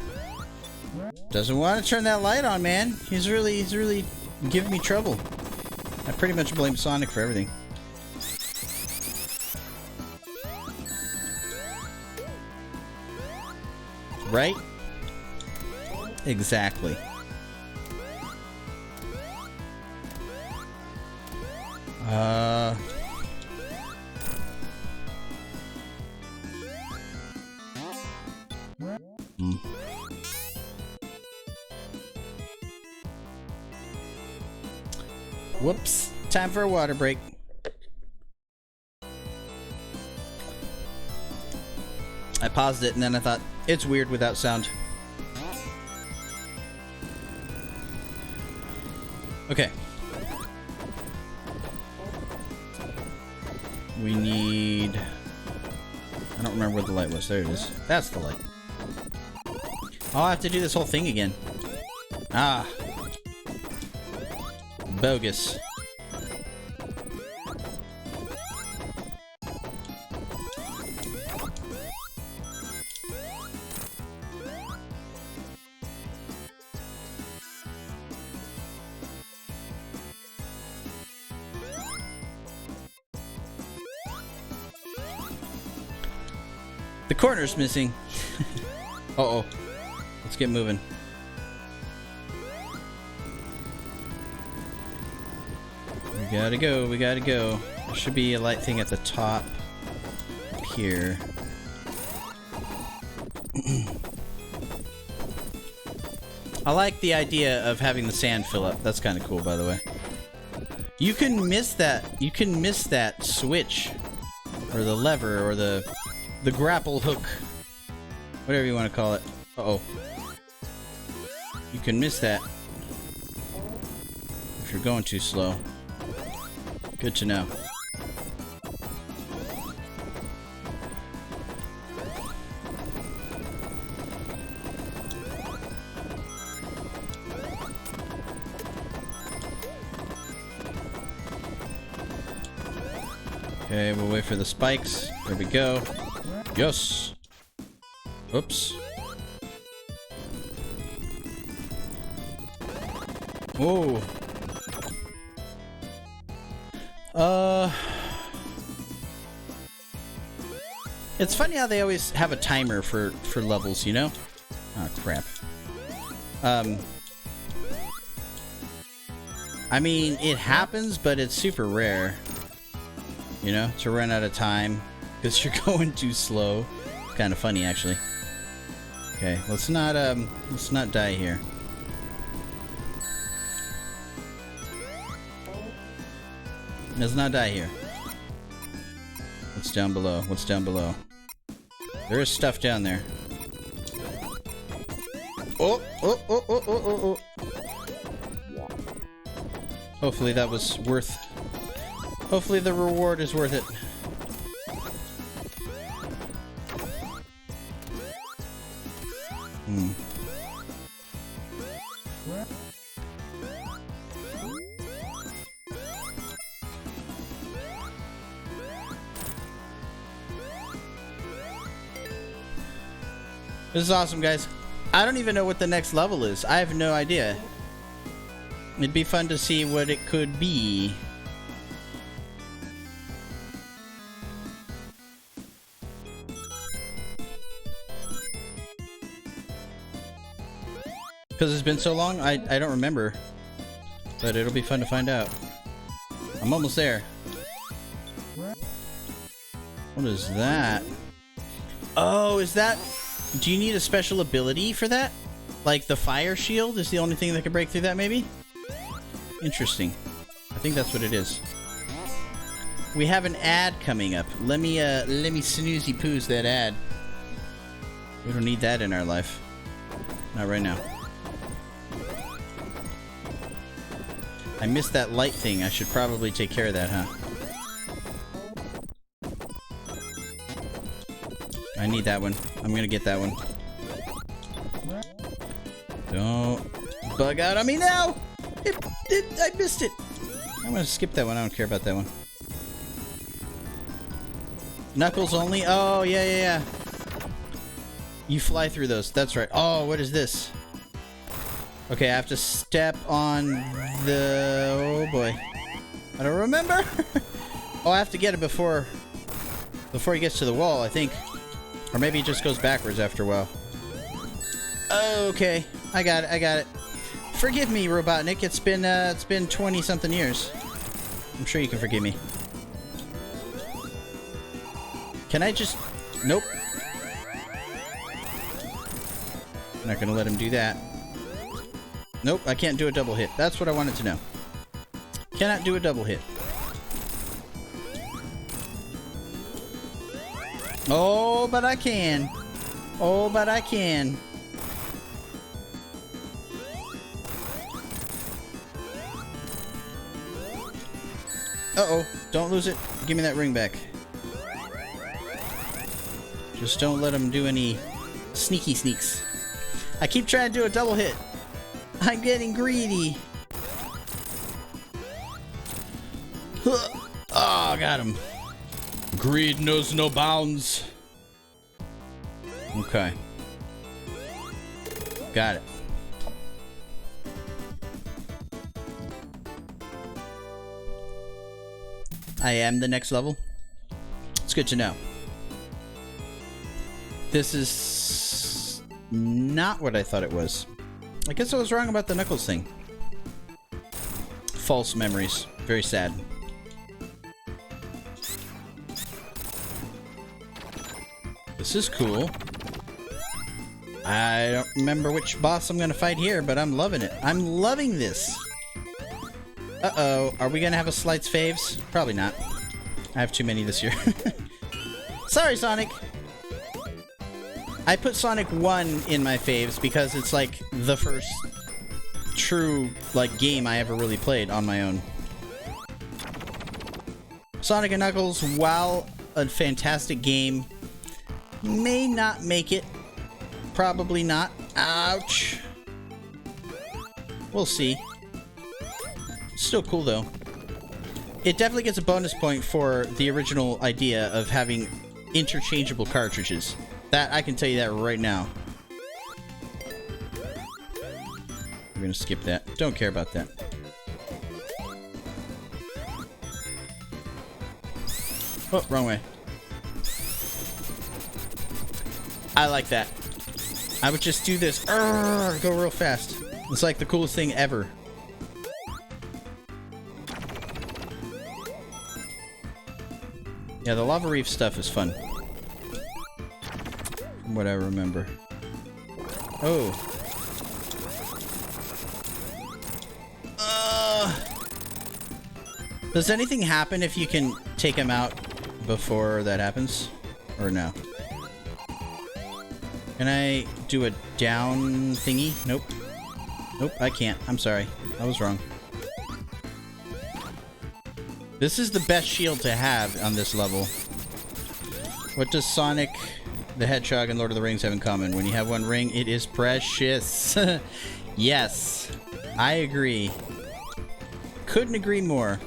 Doesn't want to turn that light on, man. He's really giving me trouble. I pretty much blame Sonic for everything. Right? Exactly. Whoops. Time for a water break. I paused it and then I thought, it's weird without sound. Okay. We need... I don't remember where the light was. There it is. That's the light. Oh, I have to do this whole thing again. Ah. Bogus. The corner's missing. Uh-oh. Let's get moving. We gotta go, we gotta go. There should be a light thing at the top here. I like the idea of having the sand fill up. That's kind of cool, by the way. You can miss that. You can miss that switch, or the lever, or the grapple hook, whatever you want to call it. Uh-oh. You can miss that if you're going too slow. Good to know. Okay, we'll wait for the spikes. There we go. Yes. Oops. Whoa. It's funny how they always have a timer for levels, you know? Oh, crap. I mean, it happens, but it's super rare. You know, to run out of time because you're going too slow. Kind of funny, actually. Okay, let's not die here. Let's not die here. What's down below? What's down below? There is stuff down there. Oh, oh, oh, oh, oh, oh, oh. Hopefully that was worth... Hopefully the reward is worth it. This is awesome, guys. I don't even know what the next level is. I have no idea. It'd be fun to see what it could be. Because it's been so long, I don't remember. But it'll be fun to find out. I'm almost there. What is that? Oh, is that... Do you need a special ability for that? Like the fire shield is the only thing that can break through that, maybe? Interesting. I think that's what it is. We have an ad coming up. Let me snoozy poos that ad. We don't need that in our life. Not right now. I missed that light thing. I should probably take care of that, huh? I need that one. I'm gonna get that one. Don't bug out on me now! I missed it! I'm gonna skip that one. I don't care about that one. Knuckles only? Oh, yeah. You fly through those. That's right. Oh, what is this? Okay, I have to step on the... Oh, boy. I don't remember! Oh, I have to get it before he gets to the wall, I think. Or maybe it just goes backwards after a while. Okay, I got it. Forgive me, Robotnik. It's been 20-something years. I'm sure you can forgive me. Can I just... Nope. I'm not gonna let him do that. Nope, I can't do a double hit. That's what I wanted to know. Cannot do a double hit. Oh, but I can. Oh, but I can. Uh-oh. Don't lose it. Give me that ring back. Just don't let him do any sneaky sneaks. I keep trying to do a double hit. I'm getting greedy. Oh, got him. Greed knows no bounds. Okay. Got it. I am the next level. It's good to know. This is not what I thought it was. I guess I was wrong about the Knuckles thing. False memories. Very sad. This is cool. I don't remember which boss I'm gonna fight here, but I'm loving it. I'm loving this. Uh-oh. Are we gonna have a Slight's faves? Probably not. I have too many this year. Sorry, Sonic. I put Sonic 1 in my faves because it's like the first true like game I ever really played on my own. Sonic and Knuckles, while a fantastic game, may not make it. Probably not. Ouch. We'll see. Still cool though. It definitely gets a bonus point for the original idea of having interchangeable cartridges. That, I can tell you that right now. We're gonna skip that. Don't care about that. Oh, wrong way. I like that. I would just do this. Go real fast. It's like the coolest thing ever. Yeah, the Lava Reef stuff is fun. From what I remember. Oh. Does anything happen if you can take him out before that happens? Or no? Can I do a down thingy? Nope. Nope, I can't. I'm sorry. I was wrong. This is the best shield to have on this level. What does Sonic the Hedgehog and Lord of the Rings have in common? When you have one ring, it is precious. Yes, I agree. Couldn't agree more.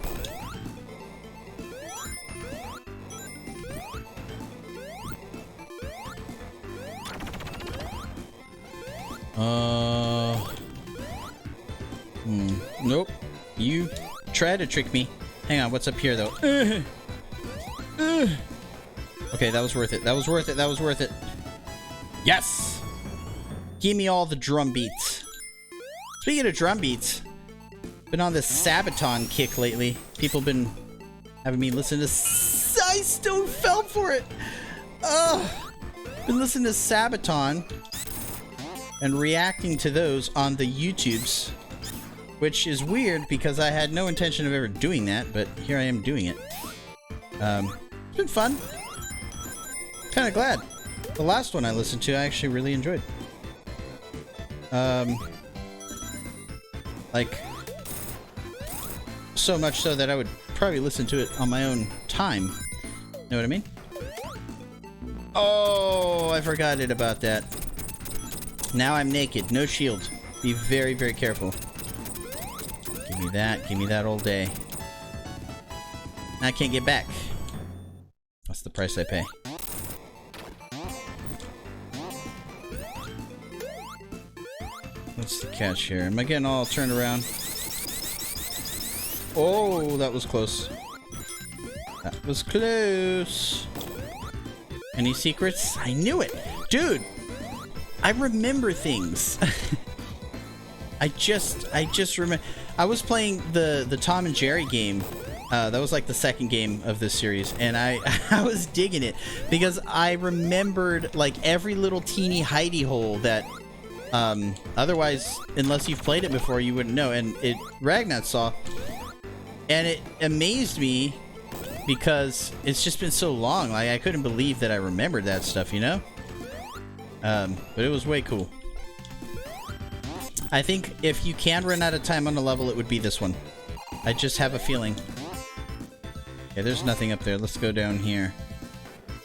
Nope. You tried to trick me. Hang on, what's up here, though? Okay, that was worth it. That was worth it. That was worth it. Yes! Give me all the drum beats. Speaking of drum beats, been on this Sabaton kick lately. People been having me listen to... I still fell for it! Ugh! Been listening to Sabaton and reacting to those on the YouTubes. Which is weird because I had no intention of ever doing that, but here I am doing it. It's been fun. Kind of glad. The last one I listened to I actually really enjoyed. Like, so much so that I would probably listen to it on my own time. Know what I mean? Oh, I forgot it about that. Now I'm naked. No shield. Be very, very careful. Give me that. Give me that all day. I can't get back. That's the price I pay. What's the catch here? Am I getting all turned around? Oh, that was close. That was close. Any secrets? I knew it! Dude! I remember things. I just remember. I was playing the Tom and Jerry game. That was like the second game of this series, and I was digging it because I remembered like every little teeny hidey hole that otherwise, unless you've played it before, you wouldn't know. And Ragnar saw, and it amazed me because it's just been so long. Like I couldn't believe that I remembered that stuff, you know. But it was way cool. I think if you can run out of time on a level, it would be this one. I just have a feeling. Okay, there's nothing up there. Let's go down here.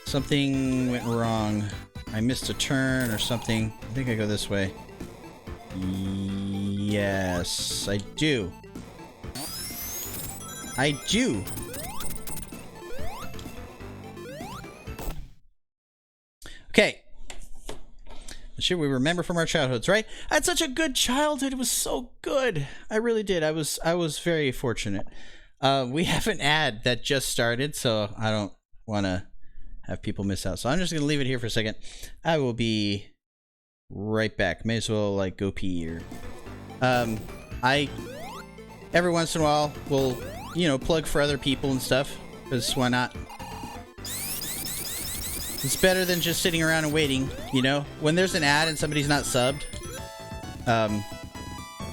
Something went wrong. I missed a turn or something. I think I go this way. Yes, I do. I do. Okay. Sure, we remember from our childhoods, right? I had such a good childhood. It was so good. I really did. I was very fortunate. We have an ad that just started, so I don't want to have people miss out. So I'm just going to leave it here for a second. I will be right back. May as well like go pee or I every once in a while will, you know, plug for other people and stuff, because why not? It's better than just sitting around and waiting, you know? When there's an ad and somebody's not subbed,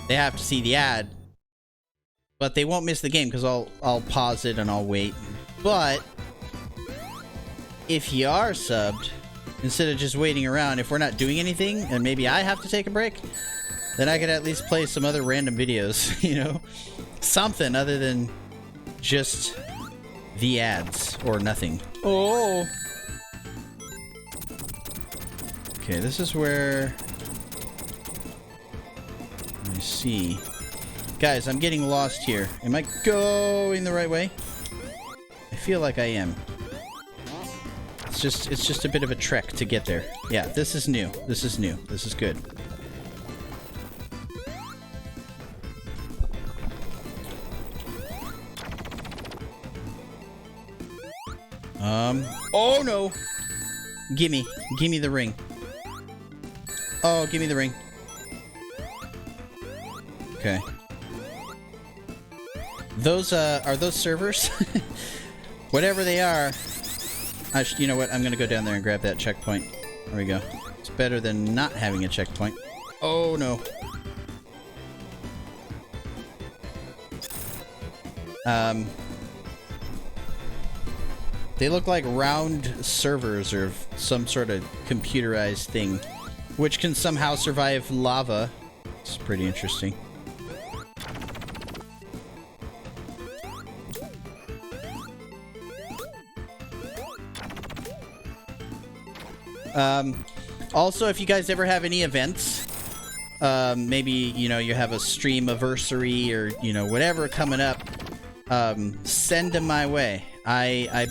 they have to see the ad. But they won't miss the game because I'll pause it and I'll wait. But if you are subbed, instead of just waiting around, if we're not doing anything and maybe I have to take a break, then I could at least play some other random videos, you know? Something other than just the ads or nothing. Oh! Okay, this is where... Let me see. Guys, I'm getting lost here. Am I going the right way? I feel like I am. It's just a bit of a trek to get there. Yeah, this is new. This is new. This is good. Oh no! Gimme the ring. Oh, give me the ring. Okay. Those, are those servers? Whatever they are. You know what? I'm gonna go down there and grab that checkpoint. There we go. Let's It's better than not having a checkpoint. Oh no. They look like round servers or some sort of computerized thing, which can somehow survive lava. It's pretty interesting. Also, if you guys ever have any events, maybe, you know, you have a stream anniversary or, you know, whatever coming up, send them my way. I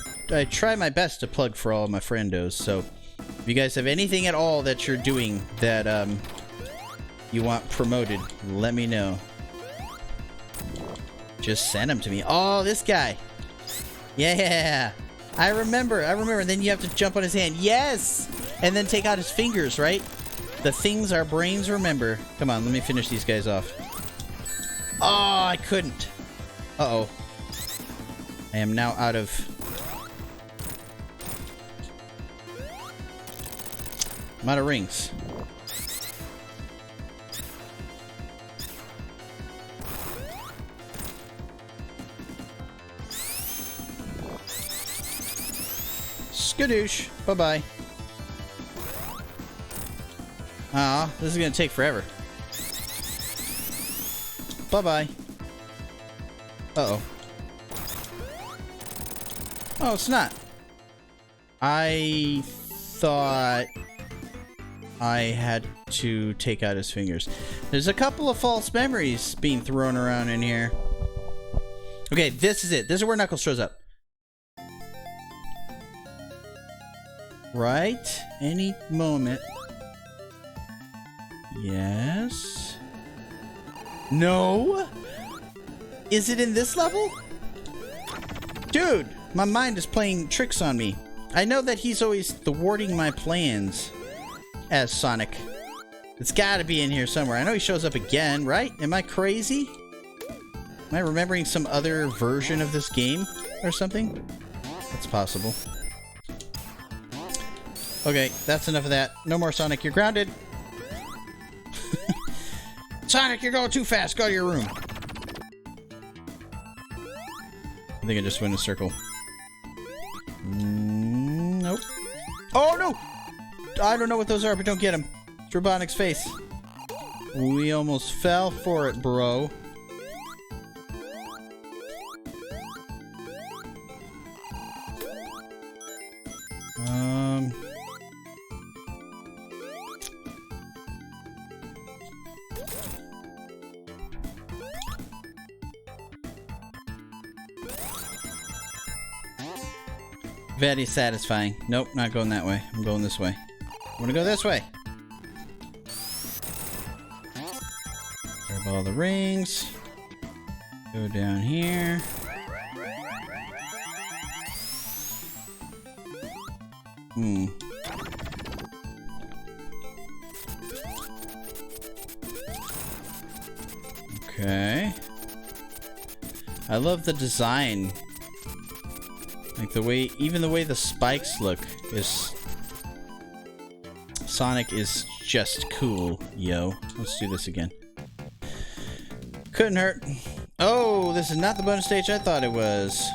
try my best to plug for all of my friendos, so if you guys have anything at all that you're doing that, you want promoted, let me know. Just send them to me. Oh, this guy. Yeah. I remember. Then you have to jump on his hand. Yes! And then take out his fingers, right? The things our brains remember. Come on, let me finish these guys off. Oh, I couldn't. Uh-oh. I am now out of... I'm out of rings. Skadoosh. Bye-bye. Aw, this is gonna take forever. Bye-bye. Uh-oh. Oh, it's not. I thought I had to take out his fingers. There's a couple of false memories being thrown around in here. Okay, this is it. This is where Knuckles shows up. Right? Any moment. Yes. No? Is it in this level? Dude, my mind is playing tricks on me. I know that he's always thwarting my plans as Sonic. It's gotta be in here somewhere. I know he shows up again, right? Am I crazy? Am I remembering some other version of this game or something? That's possible. Okay, that's enough of that. No more Sonic, you're grounded. Sonic, you're going too fast. Go to your room. I think I just went in a circle. Nope. Oh, no! I don't know what those are, but don't get them. It's Robotnik's face. We almost fell for it, bro. Very satisfying. Nope, not going that way. I'm going this way. I'm gonna go this way. Grab all the rings. Go down here. Okay. I love the design. Like the way, even the way the spikes look is... Sonic is just cool, yo. Let's do this again. Couldn't hurt. Oh, this is not the bonus stage I thought it was.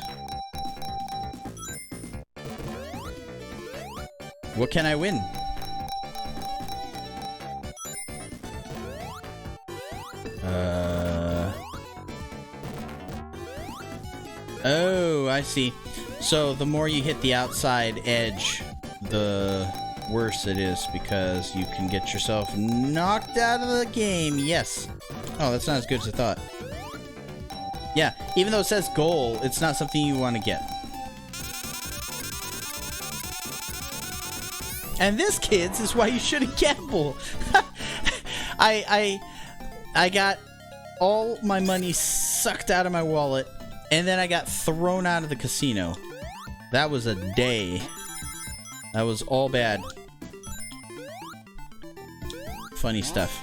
What can I win? Oh, I see. So the more you hit the outside edge, the worse it is, because you can get yourself knocked out of the game. Yes. Oh, that's not as good as I thought. Yeah, even though it says goal, it's not something you want to get. And this, kids, is why you shouldn't gamble. I got all my money sucked out of my wallet, and then I got thrown out of the casino. That was a day. That was all bad. Funny stuff.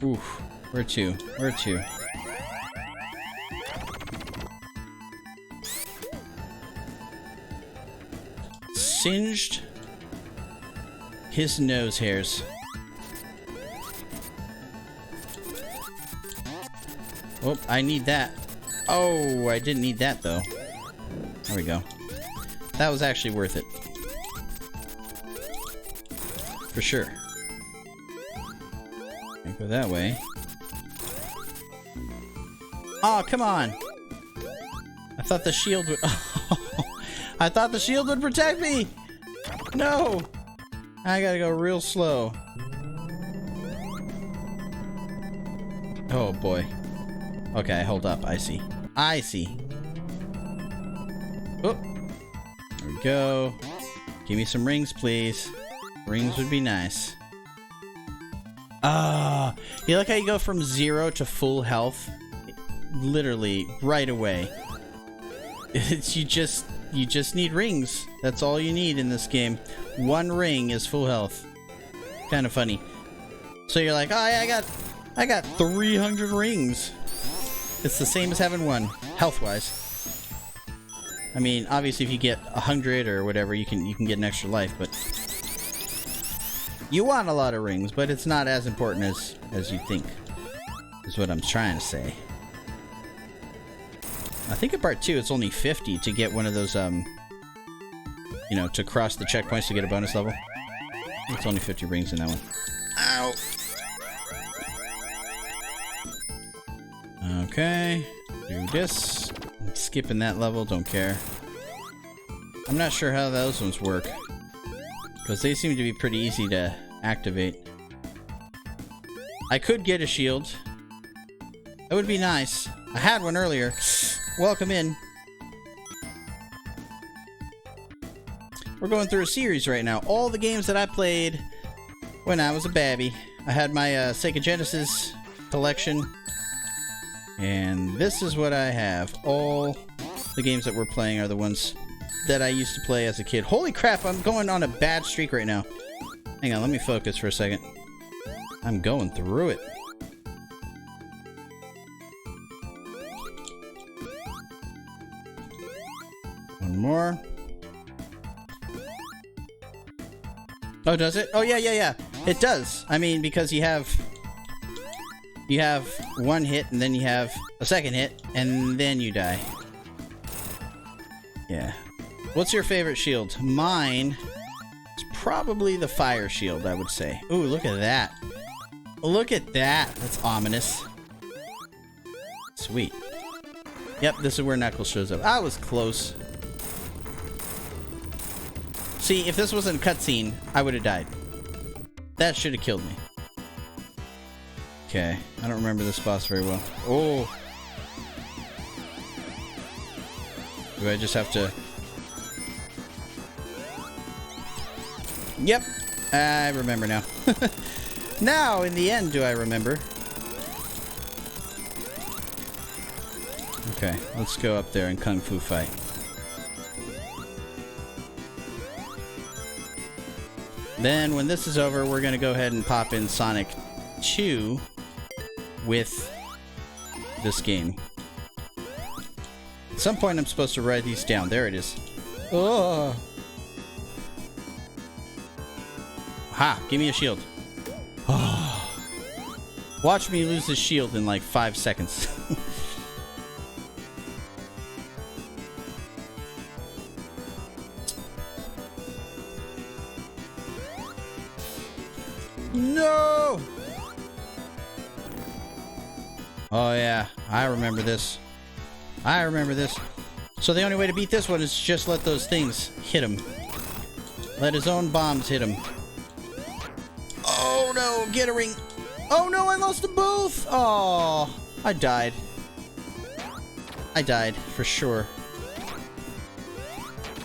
Oof. Where to? Where to? Singed his nose hairs. Oh, I need that. Oh, I didn't need that though. There we go. That was actually worth it. For sure. Can't go that way. Oh, come on! I thought the shield would... I thought the shield would protect me! No! I gotta go real slow. Oh boy. Okay, hold up. I see. I see. Oh. There we go. Give me some rings, please. Rings would be nice. Ah, you like how you go from 0 to full health? Literally, right away. You just need rings. That's all you need in this game. One ring is full health. Kind of funny. So you're like, oh yeah, I got 300 rings. It's the same as having one, health-wise. I mean, obviously if you get 100 or whatever, you can get an extra life, but you want a lot of rings, but it's not as important as you think. Is what I'm trying to say. I think in part 2 it's only 50 to get one of those you know, to cross the checkpoints to get a bonus level. I think it's only 50 rings in that one. Ow! Okay, do this. I'm skipping that level, don't care. I'm not sure how those ones work, because they seem to be pretty easy to activate. I could get a shield. That would be nice. I had one earlier. Welcome in. We're going through a series right now. All the games that I played when I was a babby. I had my Sega Genesis collection. And this is what I have. All the games that we're playing are the ones that I used to play as a kid. Holy crap, I'm going on a bad streak right now. Hang on, let me focus for a second. I'm going through it. One more. Oh, does it? Oh, yeah. It does. I mean, because you have one hit, and then you have a second hit, and then you die. Yeah. What's your favorite shield? Mine is probably the fire shield, I would say. Ooh, look at that. Look at that. That's ominous. Sweet. Yep, this is where Knuckle shows up. I was close. See, if this wasn't a cutscene, I would have died. That should have killed me. Okay, I don't remember this boss very well. Oh! Do I just have to... Yep! I remember now. Now, in the end, do I remember? Okay, let's go up there and kung fu fight. Then, when this is over, we're gonna go ahead and pop in Sonic 2 with this game. At some point, I'm supposed to write these down. There it is. Oh! Ha! Give me a shield. Oh. Watch me lose this shield in like 5 seconds. No! Oh yeah, I remember this. I remember this. So the only way to beat this one is just let those things hit him. Let his own bombs hit him. Oh no, get a ring. Oh no, I lost them both! Oh, I died. I died, for sure.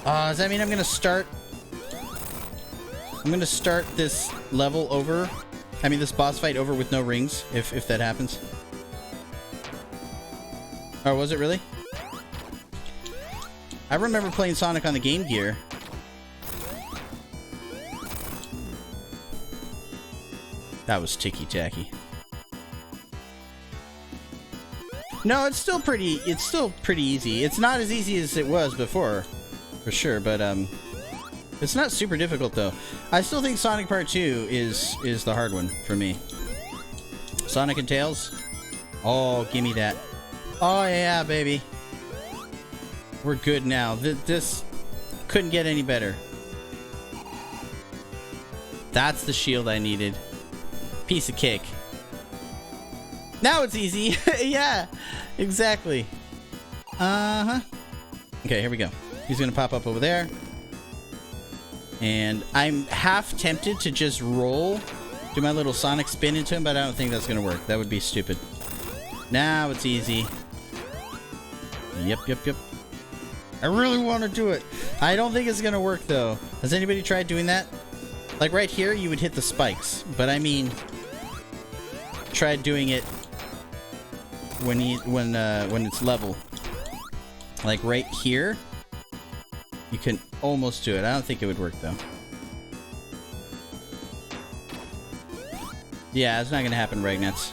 Does that mean I'm gonna start... I'm gonna start this level over... I mean, this boss fight over with no rings, if that happens. Oh, was it really? I remember playing Sonic on the Game Gear. That was ticky-tacky. No, it's still pretty easy. It's not as easy as it was before, for sure, but it's not super difficult though. I still think Sonic Part 2 is the hard one for me. Sonic and Tails? Oh, gimme that. Oh yeah, baby. We're good now. This couldn't get any better. That's the shield I needed. Piece of cake. Now it's easy. Yeah, exactly. Uh-huh. Okay, here we go. He's gonna pop up over there. And I'm half tempted to just roll, do my little Sonic spin into him, but I don't think that's gonna work. That would be stupid. Now it's easy. Yep. I really want to do it. I don't think it's gonna work though. Has anybody tried doing that? Like right here, you would hit the spikes, but I mean, try doing it when it's level. Like right here, you can almost do it. I don't think it would work though. Yeah, it's not gonna happen, Regnets.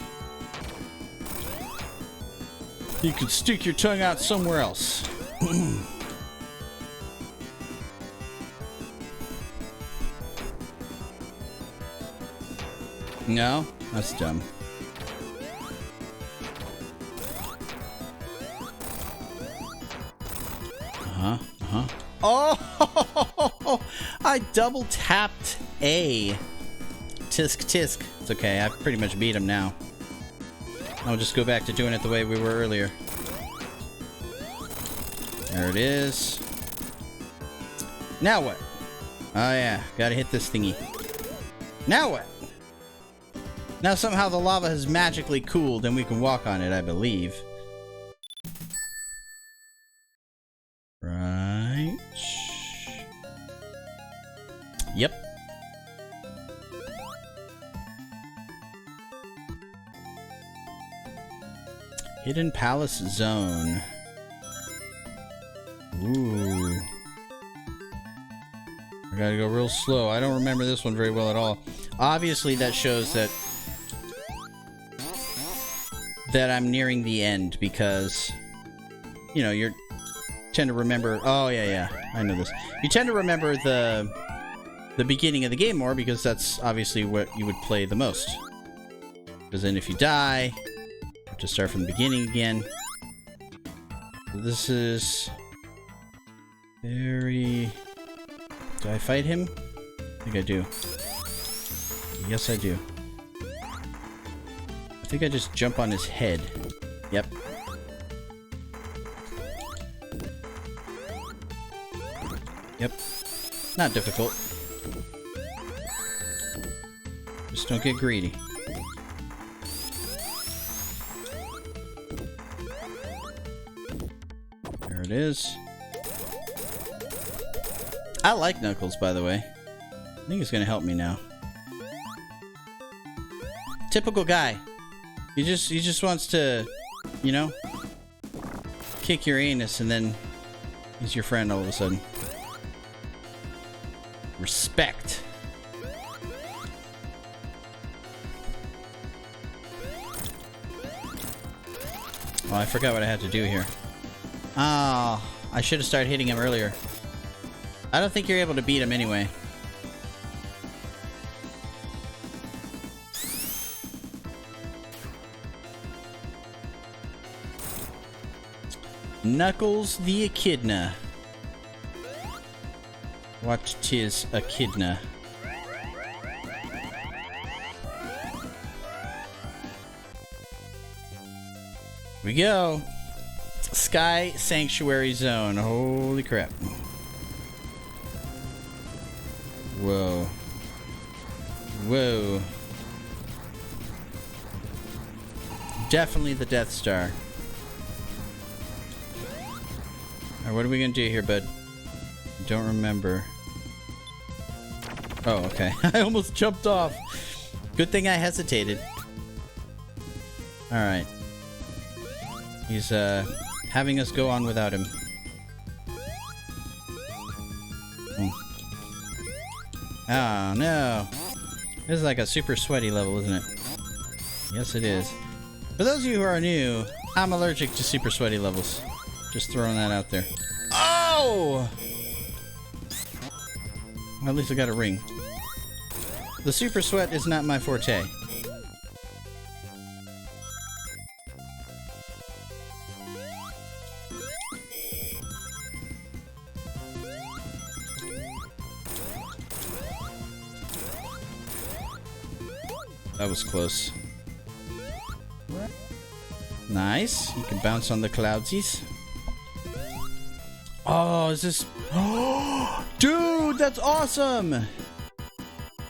You could stick your tongue out somewhere else. No? That's dumb. Oh! I double tapped A. Tisk tisk. It's okay, I pretty much beat him now. I'll just go back to doing it the way we were earlier. There it is. Now what? Oh yeah, gotta hit this thingy. Now what? Now somehow the lava has magically cooled and we can walk on it, I believe. Right. Yep. Hidden Palace Zone. Ooh. I gotta go real slow. I don't remember this one very well at all. Obviously that shows that I'm nearing the end because, you know, you tend to remember. Oh yeah, I know this. You tend to remember the beginning of the game more because that's obviously what you would play the most. Because then if you die, you have to start from the beginning again. So this is very. Do I fight him? I think I do. Yes, I do. I think I just jump on his head. Yep. Yep. Not difficult. Just don't get greedy. There it is. I like Knuckles, by the way. I think he's gonna help me now. Typical guy. He just wants to, you know, kick your anus and then he's your friend all of a sudden. Respect. Oh, I forgot what I had to do here. Oh, I should have started hitting him earlier. I don't think you're able to beat him anyway. Knuckles the Echidna. What 'tis Echidna? We go. Sky Sanctuary Zone. Holy crap. Whoa. Whoa. Definitely the Death Star. Alright, what are we gonna do here, bud? Don't remember. Oh, okay. I almost jumped off. Good thing I hesitated. Alright. He's, having us go on without him. Oh, no. This is like a super sweaty level, isn't it? Yes, it is. For those of you who are new, I'm allergic to super sweaty levels. Just throwing that out there. Oh! Well, at least I got a ring. The super sweat is not my forte. That was close. Nice. You can bounce on the cloudsies. Oh, is this... Oh, dude, that's awesome!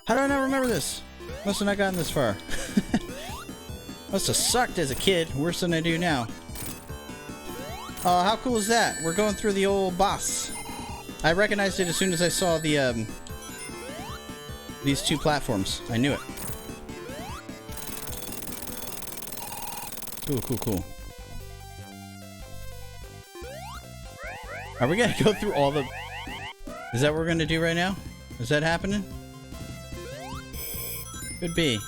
How do I not remember this? Must have not gotten this far. Must have sucked as a kid. Worse than I do now. Oh, how cool is that? We're going through the old boss. I recognized it as soon as I saw the, these two platforms. I knew it. Cool, cool, cool. Are we gonna go through all the... Is that what we're gonna do right now? Is that happening? Could be.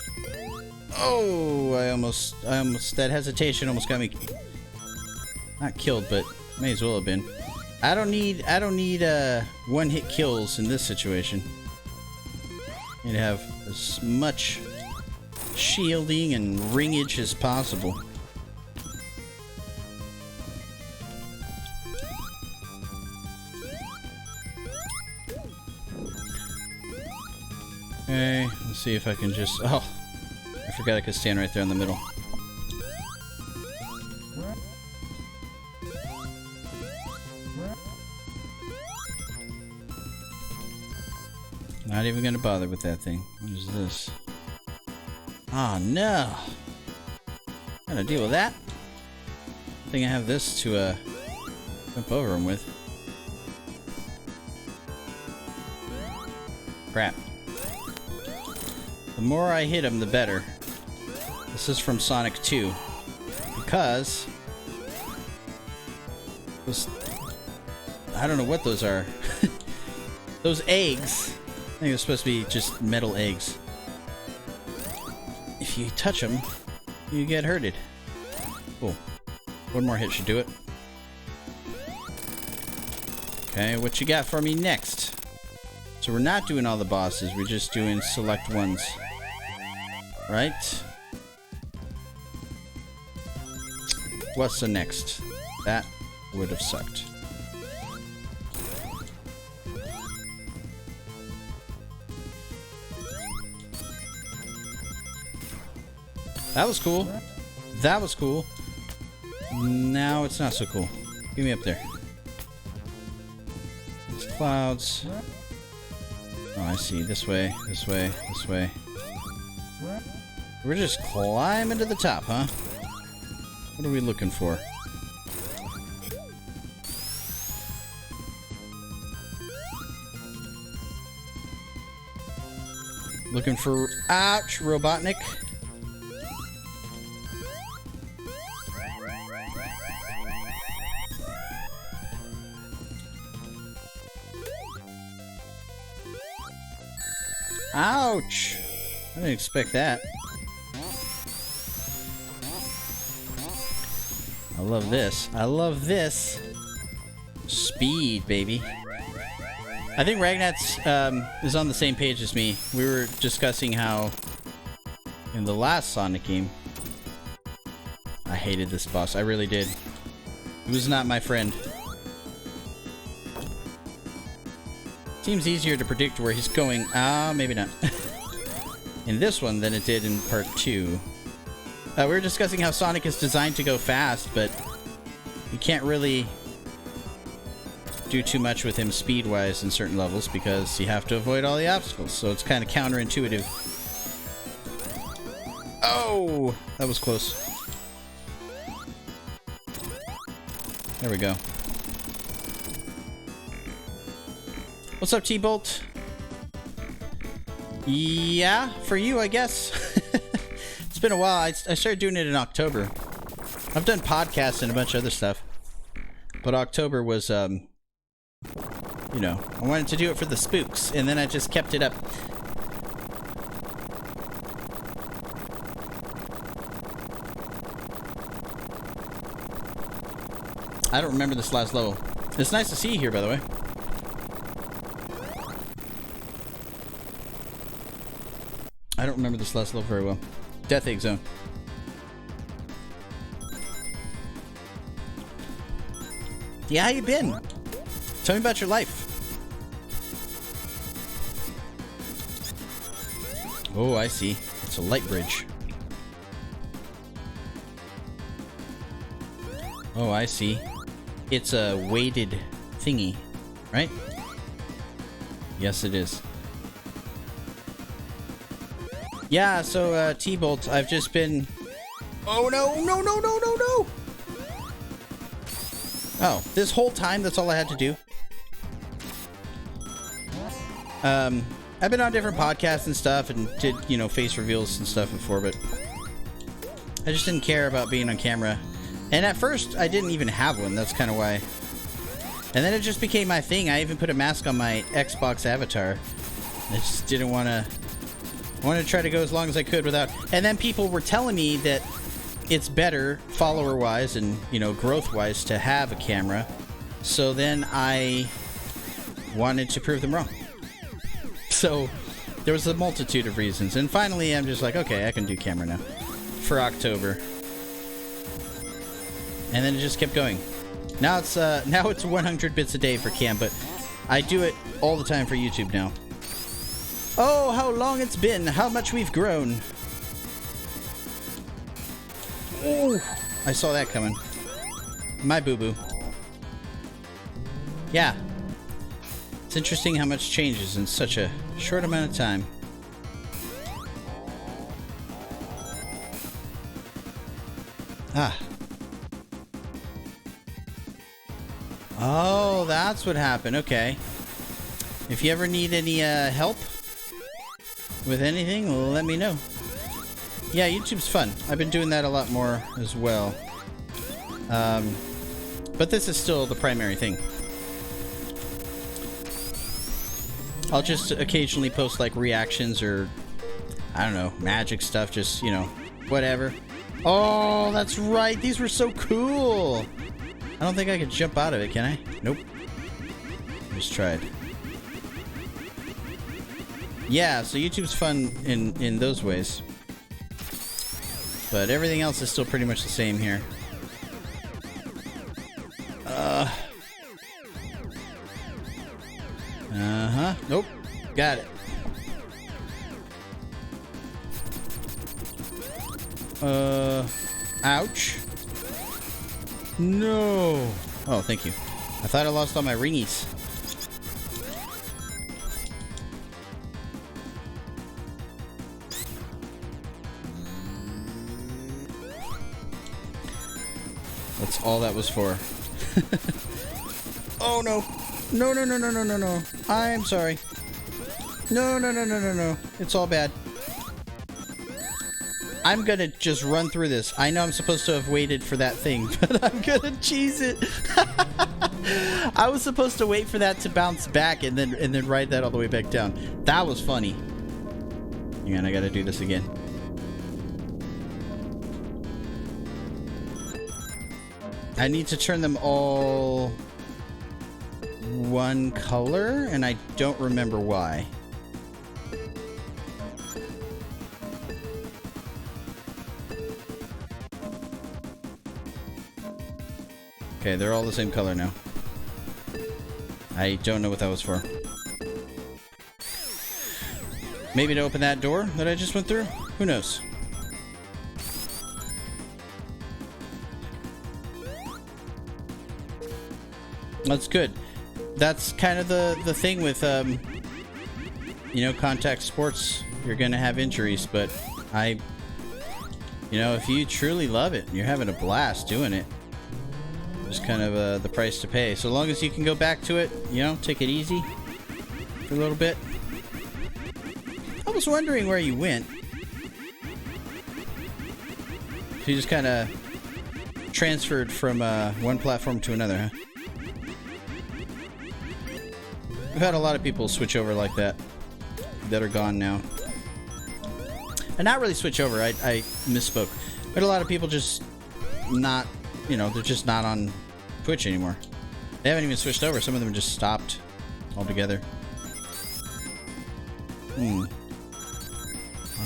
Oh, I almost, that hesitation almost got me... Not killed, but may as well have been. I don't need, one-hit kills in this situation. Need to have as much shielding and ringage as possible. Okay, let's see if I can just... Oh! I forgot I could stand right there in the middle. Not even gonna bother with that thing. What is this? Oh no! Gotta deal with that. I think I have this to jump over him with. Crap. The more I hit him, the better. This is from Sonic 2. Because... those... I don't know what those are. Those eggs. I think they're supposed to be just metal eggs. If you touch them, you get hurted. Cool. One more hit should do it. Okay, what you got for me next? So we're not doing all the bosses, we're just doing select ones. Right? What's the next? That would have sucked. That was cool. That was cool. Now it's not so cool. Get me up there. These clouds. Oh, I see. This way, this way, this way. We're just climbing to the top, huh? What are we looking for? Looking for... Ouch! Robotnik. Ouch! I didn't expect that. I love this. I love this. Speed, baby. I think Ragnat's is on the same page as me. We were discussing how in the last Sonic game, I hated this boss. I really did. He was not my friend. Seems easier to predict where he's going. Maybe not. In this one than it did in part 2. We were discussing how Sonic is designed to go fast, but you can't really do too much with him speed-wise in certain levels because you have to avoid all the obstacles, so it's kind of counterintuitive. Oh! That was close. There we go. What's up, T-Bolt? Yeah, for you, I guess. It's been a while. I started doing it in October. I've done podcasts and a bunch of other stuff. But October was, you know, I wanted to do it for the spooks, and then I just kept it up. I don't remember this last level. It's nice to see you here, by the way. I don't remember this last level very well. Death Egg Zone. Yeah, how you been? Tell me about your life. Oh, I see. It's a light bridge. Oh, I see. It's a weighted thingy, right? Yes, it is. Yeah, so, T-Bolt, I've just been... Oh, no, no, no, no, no, no! Oh, this whole time, that's all I had to do? I've been on different podcasts and stuff and did, you know, face reveals and stuff before, but I just didn't care about being on camera. And at first, I didn't even have one. That's kind of why. And then it just became my thing. I even put a mask on my Xbox avatar. I just didn't want to... I wanted to try to go as long as I could without... And then people were telling me that it's better, follower-wise and, you know, growth-wise, to have a camera. So then I wanted to prove them wrong. So there was a multitude of reasons. And finally, I'm just like, okay, I can do camera now. For October. And then it just kept going. Now it's 100 bits a day for cam, but I do it all the time for YouTube now. Oh, how long it's been! How much we've grown! Oh, I saw that coming. My boo-boo. Yeah. It's interesting how much changes in such a short amount of time. Ah. Oh, that's what happened. Okay. If you ever need any help with anything, let me know. Yeah, YouTube's fun. I've been doing that a lot more as well. But this is still the primary thing. I'll just occasionally post like reactions or, I don't know, magic stuff, just, you know, whatever. Oh, that's right. These were so cool. I don't think I could jump out of it, can I? Nope. Just tried. Yeah, so YouTube's fun in those ways. But everything else is still pretty much the same here. Uh-huh. Nope. Got it. Ouch. No. Oh, thank you. I thought I lost all my ringies. That's all that was for. Oh no. No, no, no, no, no, no, no. I'm sorry. No, no, no, no, no, no. It's all bad. I'm gonna just run through this. I know I'm supposed to have waited for that thing, but I'm gonna cheese it. I was supposed to wait for that to bounce back and then ride that all the way back down. That was funny. Hang on, I gotta do this again. I need to turn them all one color, and I don't remember why. Okay, they're all the same color now. I don't know what that was for. Maybe to open that door that I just went through? Who knows? That's good. That's kind of the thing with, you know, contact sports. You're gonna have injuries, but you know, if you truly love it, you're having a blast doing it. It's kind of the price to pay. So long as you can go back to it, you know, take it easy for a little bit. I was wondering where you went. So you just kind of transferred from one platform to another, huh? We've had a lot of people switch over like that are gone now. And not really switch over, I misspoke. But a lot of people just not, you know, they're just not on Twitch anymore. They haven't even switched over. Some of them just stopped altogether.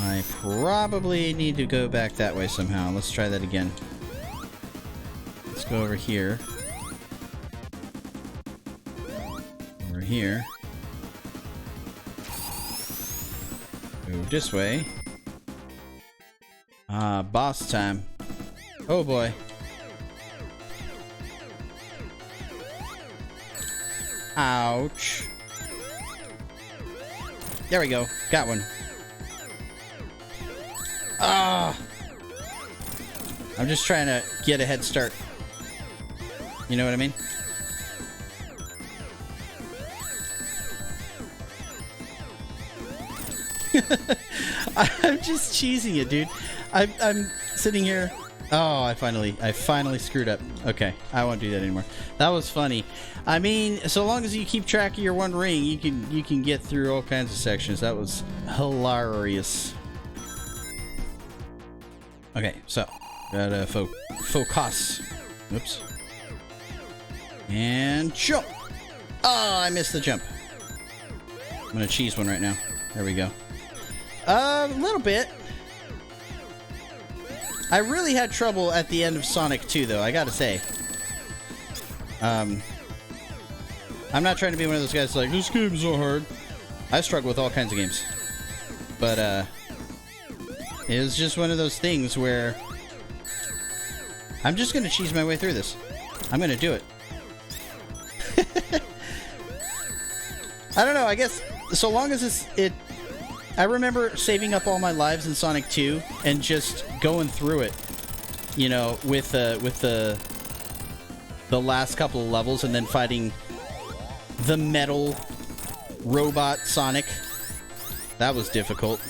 I probably need to go back that way somehow. Let's try that again. Let's go over here. Over here. Go this way. Boss time. Oh boy. Ouch. There we go. Got one. Ah! I'm just trying to get a head start. You know what I mean? I'm just cheesing it, dude. I'm sitting here. Oh, I finally screwed up. Okay, I won't do that anymore. That was funny. I mean, so long as you keep track of your one ring, you can get through all kinds of sections. That was hilarious. Okay, so gotta focus. Oops. And jump. Oh, I missed the jump. I'm gonna cheese one right now. There we go. A little bit. I really had trouble at the end of Sonic 2, though, I gotta say. I'm not trying to be one of those guys like, this game's so hard. I struggle with all kinds of games. But, it was just one of those things where I'm just gonna cheese my way through this. I'm gonna do it. I don't know, I guess, so long as I remember saving up all my lives in Sonic 2 and just going through it, you know, with the last couple of levels and then fighting the metal robot Sonic. That was difficult.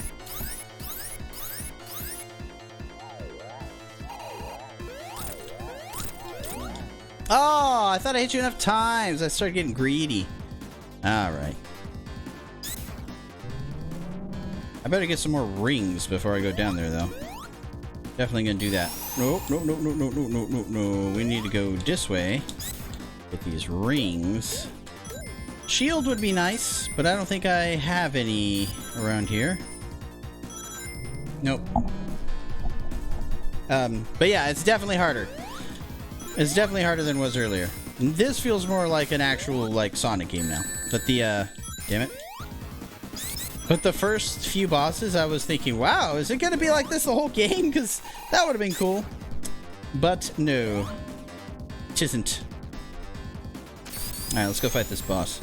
Oh, I thought I hit you enough times. I started getting greedy. All right. I better get some more rings before I go down there, though. Definitely gonna do that. Nope, no, no, no, no, no, no, no, no. We need to go this way. Get these rings. Shield would be nice, but I don't think I have any around here. Nope. But yeah, it's definitely harder. It's definitely harder than it was earlier. And this feels more like an actual, like, Sonic game now. But the, damn it. But the first few bosses, I was thinking, wow, is it gonna be like this the whole game? Because that would have been cool. But no. It isn't. Alright, let's go fight this boss.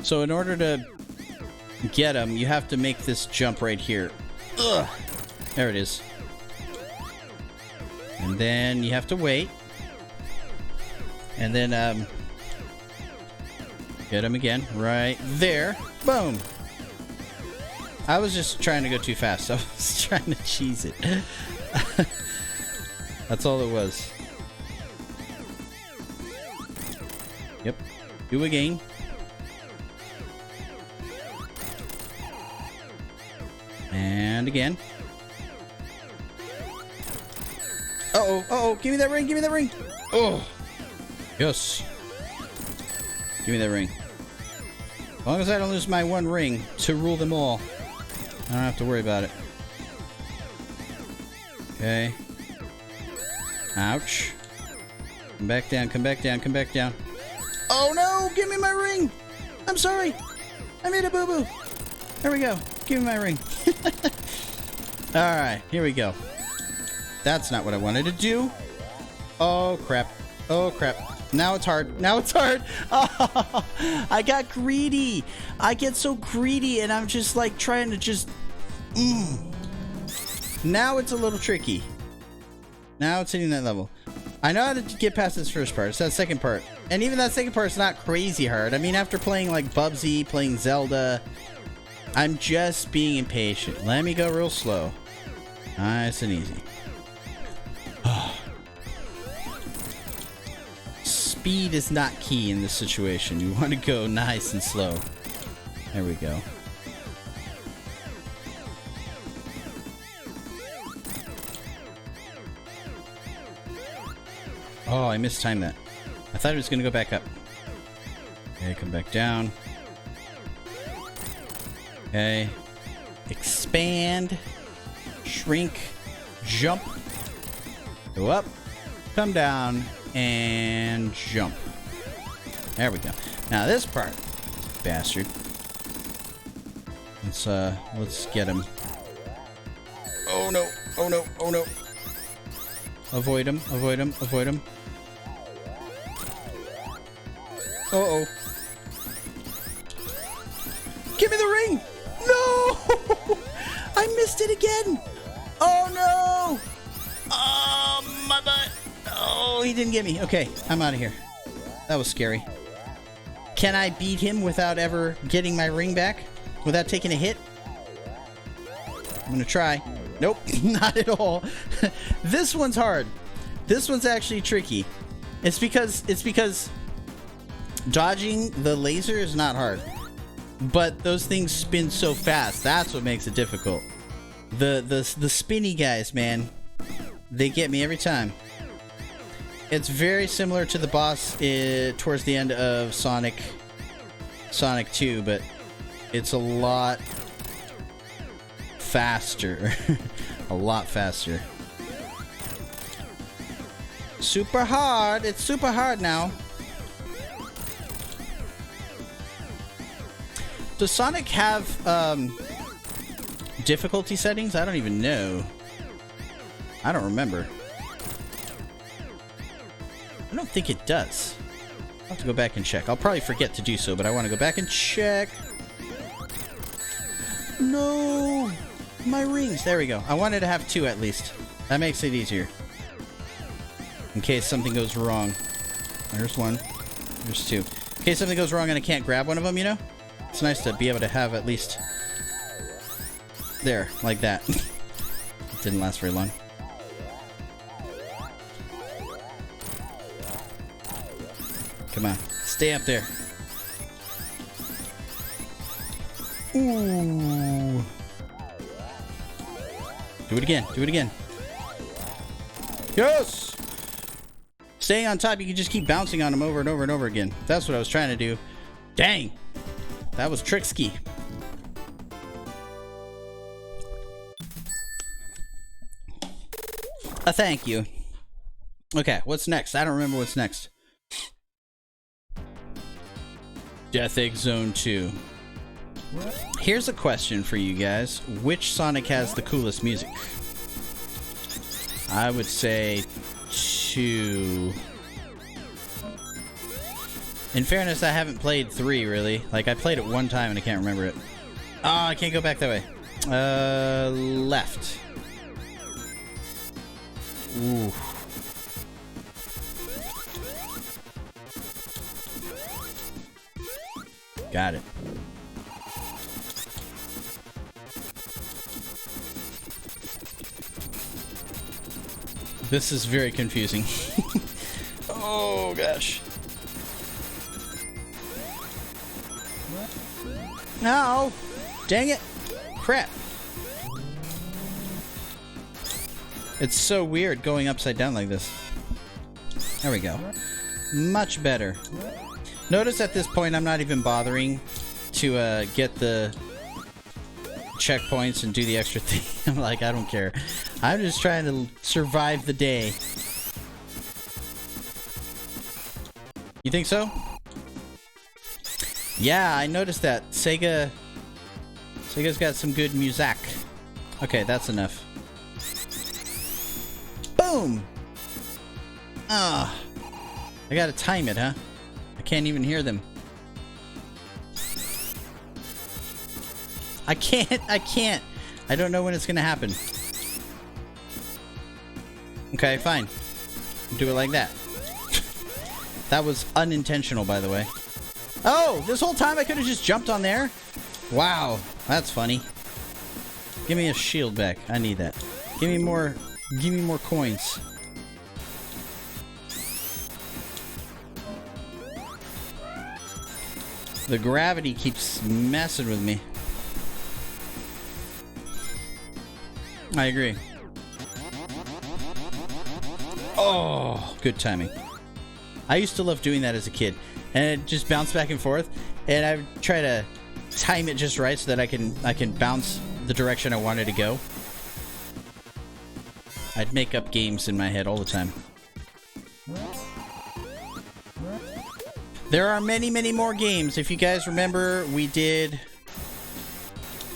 So in order to get him, you have to make this jump right here. Ugh! There it is. And then you have to wait. And then, get him again. Right there. Boom! I was just trying to go too fast. I was trying to cheese it. That's all it was. Yep. Do again. And again. Uh-oh, uh-oh, give me that ring, give me that ring! Oh! Yes. Give me that ring. As long as I don't lose my one ring to rule them all, I don't have to worry about it. Okay. Ouch. Come back down, come back down, come back down. Oh no! Give me my ring! I'm sorry! I made a boo-boo! There we go. Give me my ring. Alright, here we go. That's not what I wanted to do. Oh crap. Oh crap. Now it's hard. Now it's hard. Oh, I got greedy. I get so greedy and I'm just like trying to just... Now it's a little tricky. Now it's hitting that level. I know how to get past this first part. It's that second part. And even that second part's not crazy hard. I mean, after playing like Bubsy, playing Zelda, I'm just being impatient. Let me go real slow. Nice and easy. Speed is not key in this situation. You want to go nice and slow. There we go. Oh, I mistimed that. I thought it was gonna go back up. Okay, come back down. Okay. Expand. Shrink. Jump. Go up. Come down. And jump. There we go. Now this part. Bastard. Let's get him. Oh no. Oh no. Oh no. Avoid him. Avoid him. Avoid him. Uh-oh. Give me the ring! No! I missed it again! Oh no! Oh, my butt! Oh, he didn't get me. Okay, I'm out of here. That was scary. Can I beat him without ever getting my ring back? Without taking a hit? I'm gonna try. Nope, not at all. This one's hard. This one's actually tricky. It's because dodging the laser is not hard. But those things spin so fast. That's what makes it difficult. The spinny guys, man. They get me every time. It's very similar to the boss towards the end of Sonic 2, but it's a lot faster. A lot faster. Super hard. It's super hard now. Does Sonic have difficulty settings? I don't even know. I don't remember. I don't think it does. I'll have to go back and check. I'll probably forget to do so, but I want to go back and check. No! My rings! There we go. I wanted to have 2 at least. That makes it easier. In case something goes wrong. There's 1. There's 2. In case something goes wrong and I can't grab one of them, you know? It's nice to be able to have at least... There, like that. It didn't last very long. Come on. Stay up there. Ooh. Do it again. Do it again. Yes! Staying on top, you can just keep bouncing on them over and over and over again. That's what I was trying to do. Dang! That was tricksky. Thank you. Okay, what's next? I don't remember what's next. Death Egg Zone 2. Here's a question for you guys. Which Sonic has the coolest music? I would say 2. In fairness, I haven't played 3, really. Like, I played it one time and I can't remember it. Oh, I can't go back that way. Left. Ooh. Got it. This is very confusing. Oh, gosh. No! Dang it! Crap. It's so weird going upside down like this. There we go. Much better. Notice at this point I'm not even bothering to get the checkpoints and do the extra thing. I'm like, I don't care. I'm just trying to survive the day. You think so? Yeah, I noticed that. Sega's got some good music. Okay, that's enough. Boom! Ah, I gotta time it, huh? I can't even hear them. I can't. I don't know when it's gonna happen. Okay, fine. Do it like that. That was unintentional, by the way. Oh, this whole time I could have just jumped on there? Wow, that's funny. Give me a shield back. I need that. Give me more coins. The gravity keeps messing with me. I agree. Oh, good timing. I used to love doing that as a kid, and it just bounced back and forth, and I would try to time it just right so that I can bounce the direction I wanted to go. I'd make up games in my head all the time. There are many, many more games. If you guys remember, we did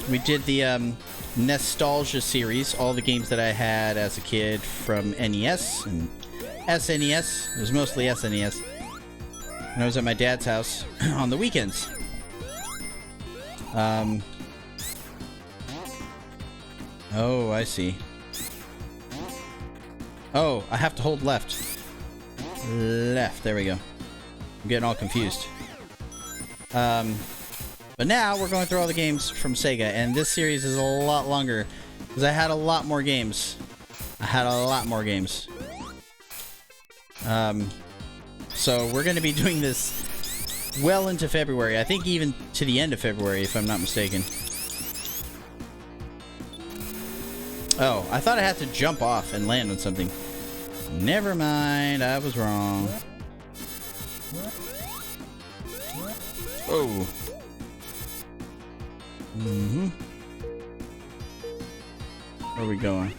the Nostalgia series, all the games that I had as a kid from NES and SNES. It was mostly SNES. And I was at my dad's house on the weekends. Oh, I see. Oh, I have to hold left. Left, there we go. I'm getting all confused. But now we're going through all the games from Sega, and this series is a lot longer because I had a lot more games. So we're going to be doing this well into February. I think even to the end of February, if I'm not mistaken. Oh, I thought I had to jump off and land on something. Never mind, I was wrong. Oh. Where are we going?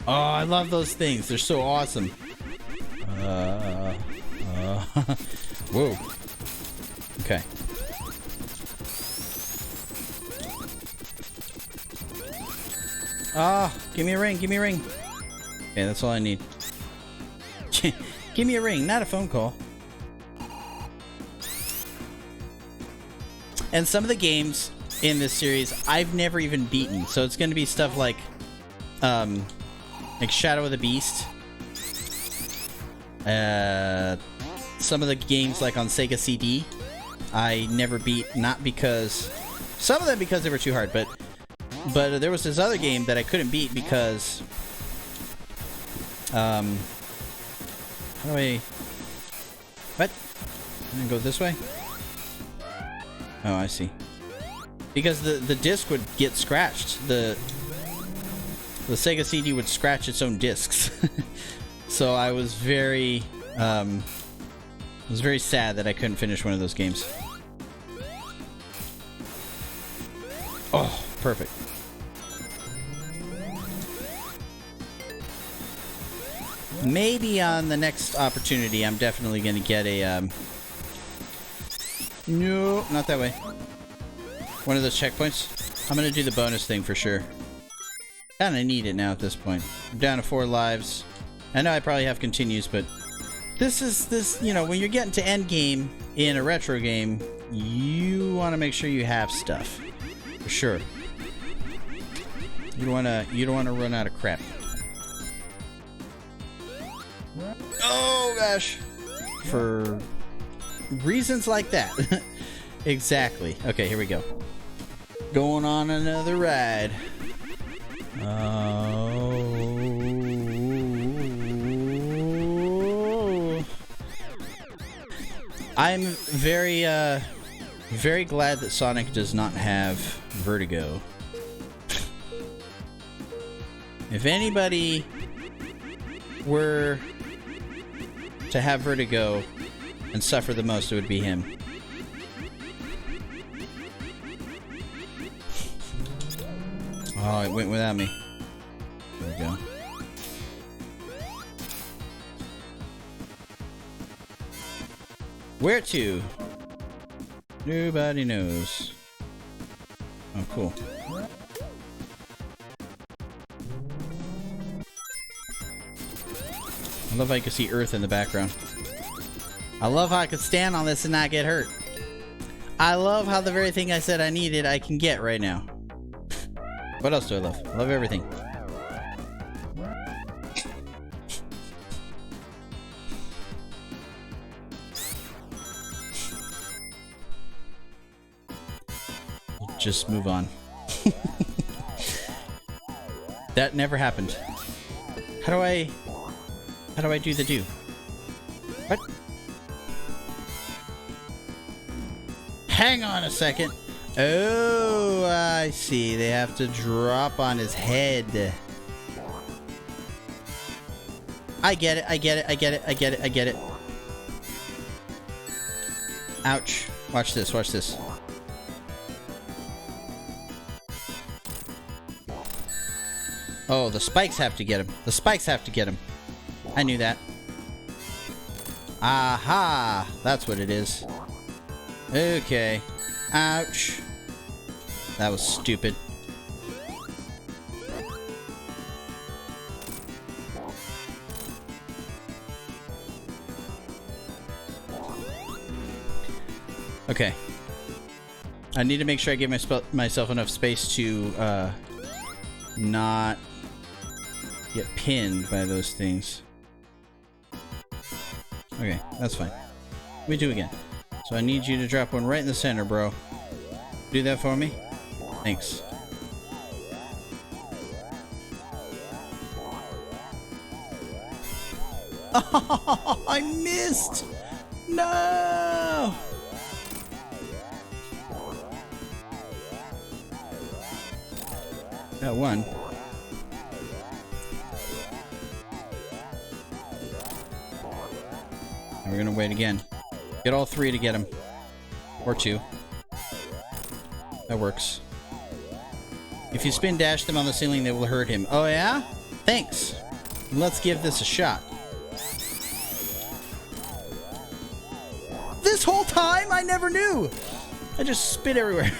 Oh, I love those things. They're so awesome. Whoa. Okay. Ah, give me a ring, give me a ring. Okay, that's all I need. Give me a ring, not a phone call. And some of the games in this series I've never even beaten, so it's going to be stuff like Shadow of the Beast. Some of the games like on Sega CD I never beat, not because some of them because they were too hard, but there was this other game that I couldn't beat because how do I what? I'm gonna go this way. Oh, I see. Because the disc would get scratched. The Sega CD would scratch its own discs. So I was very sad that I couldn't finish one of those games. Oh, perfect. Maybe on the next opportunity, I'm definitely going to get a no, not that way. One of those checkpoints. I'm going to do the bonus thing for sure. Kind of need it now at this point. I'm down to 4 lives. I know I probably have continues, but this, you know, when you're getting to end game in a retro game, you want to make sure you have stuff. For sure. You don't want to run out of crap. Oh gosh. For reasons like that. Exactly. Okay, here we go. Going on another ride. Oh. I'm very glad that Sonic does not have vertigo. If anybody were to have vertigo and suffer the most, it would be him. Oh, it went without me. There we go. Where to? Nobody knows. Oh, cool. I love how you can see Earth in the background. I love how I could stand on this and not get hurt. I love how the very thing I said I needed, I can get right now. What else do I love? I love everything. We'll just move on. That never happened. How do I do the do? What? Hang on a second. Oh, I see. They have to drop on his head. I get it. I get it. I get it. I get it. I get it. Ouch. Watch this. Watch this. Oh, the spikes have to get him. The spikes have to get him. I knew that. Aha! That's what it is. Okay. Ouch. That was stupid. Okay. I need to make sure I give myself enough space to not get pinned by those things. Okay, that's fine. Let me do again. So I need you to drop one right in the center, bro. Do that for me? Thanks. Oh, I missed! No! Got one. And we're gonna wait again. Get all three to get him. Or two. That works. If you spin dash them on the ceiling, they will hurt him. Oh yeah? Thanks. Let's give this a shot. This whole time? I never knew! I just spit everywhere.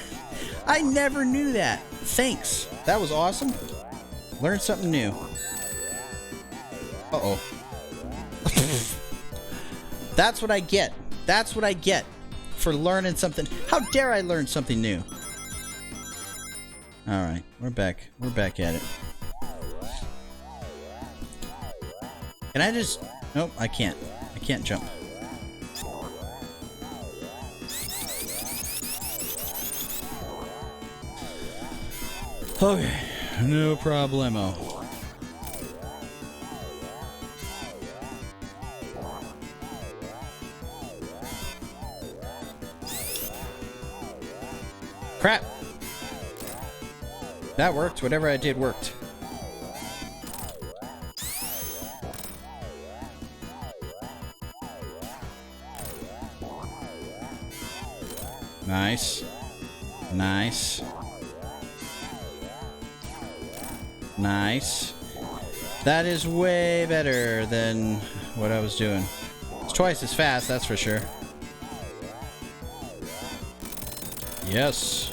I never knew that. Thanks. That was awesome. Learned something new. Uh-oh. That's what I get. That's what I get for learning something. How dare I learn something new? Alright, we're back. We're back at it. Can I just... Nope, I can't. I can't jump. Okay, no problemo. Crap! That worked. Whatever I did worked. Nice. Nice. Nice. That is way better than what I was doing. It's twice as fast, that's for sure. Yes.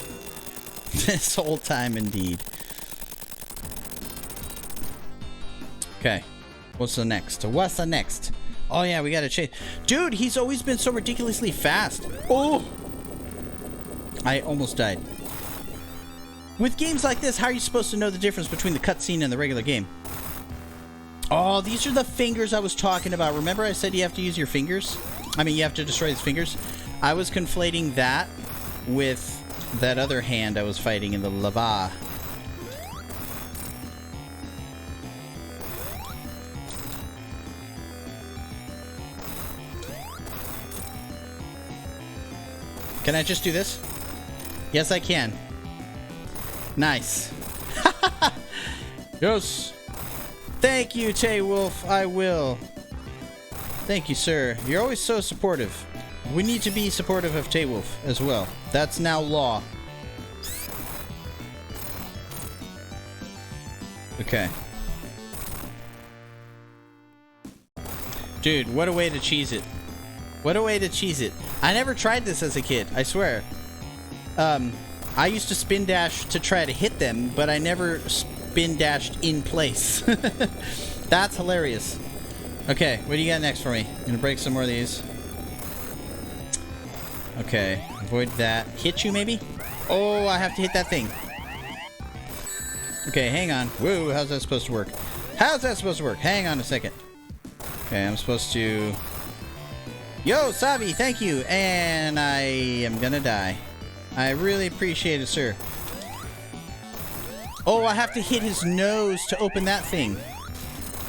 This whole time, indeed. Okay. What's the next? What's the next? Oh yeah, we gotta chase. Dude, he's always been so ridiculously fast. Oh! I almost died. With games like this, how are you supposed to know the difference between the cutscene and the regular game? Oh, these are the fingers I was talking about. Remember I said you have to use your fingers? I mean, you have to destroy his fingers? I was conflating that with that other hand I was fighting in the lava. Can I just do this? Yes, I can. Nice. Yes. Thank you, Tay Wolf. I will. Thank you, sir. You're always so supportive. We need to be supportive of Tay Wolf as well. That's now law. Okay. Dude, what a way to cheese it. What a way to cheese it. I never tried this as a kid, I swear. I used to spin dash to try to hit them, but I never spin dashed in place. That's hilarious. Okay, what do you got next for me? Gonna break some more of these. Okay, avoid that. Hit you, maybe? Oh, I have to hit that thing. Okay, hang on. Whoa, how's that supposed to work? How's that supposed to work? Hang on a second. Okay, I'm supposed to... Yo, Savi, thank you! And I am gonna die. I really appreciate it, sir. Oh, I have to hit his nose to open that thing.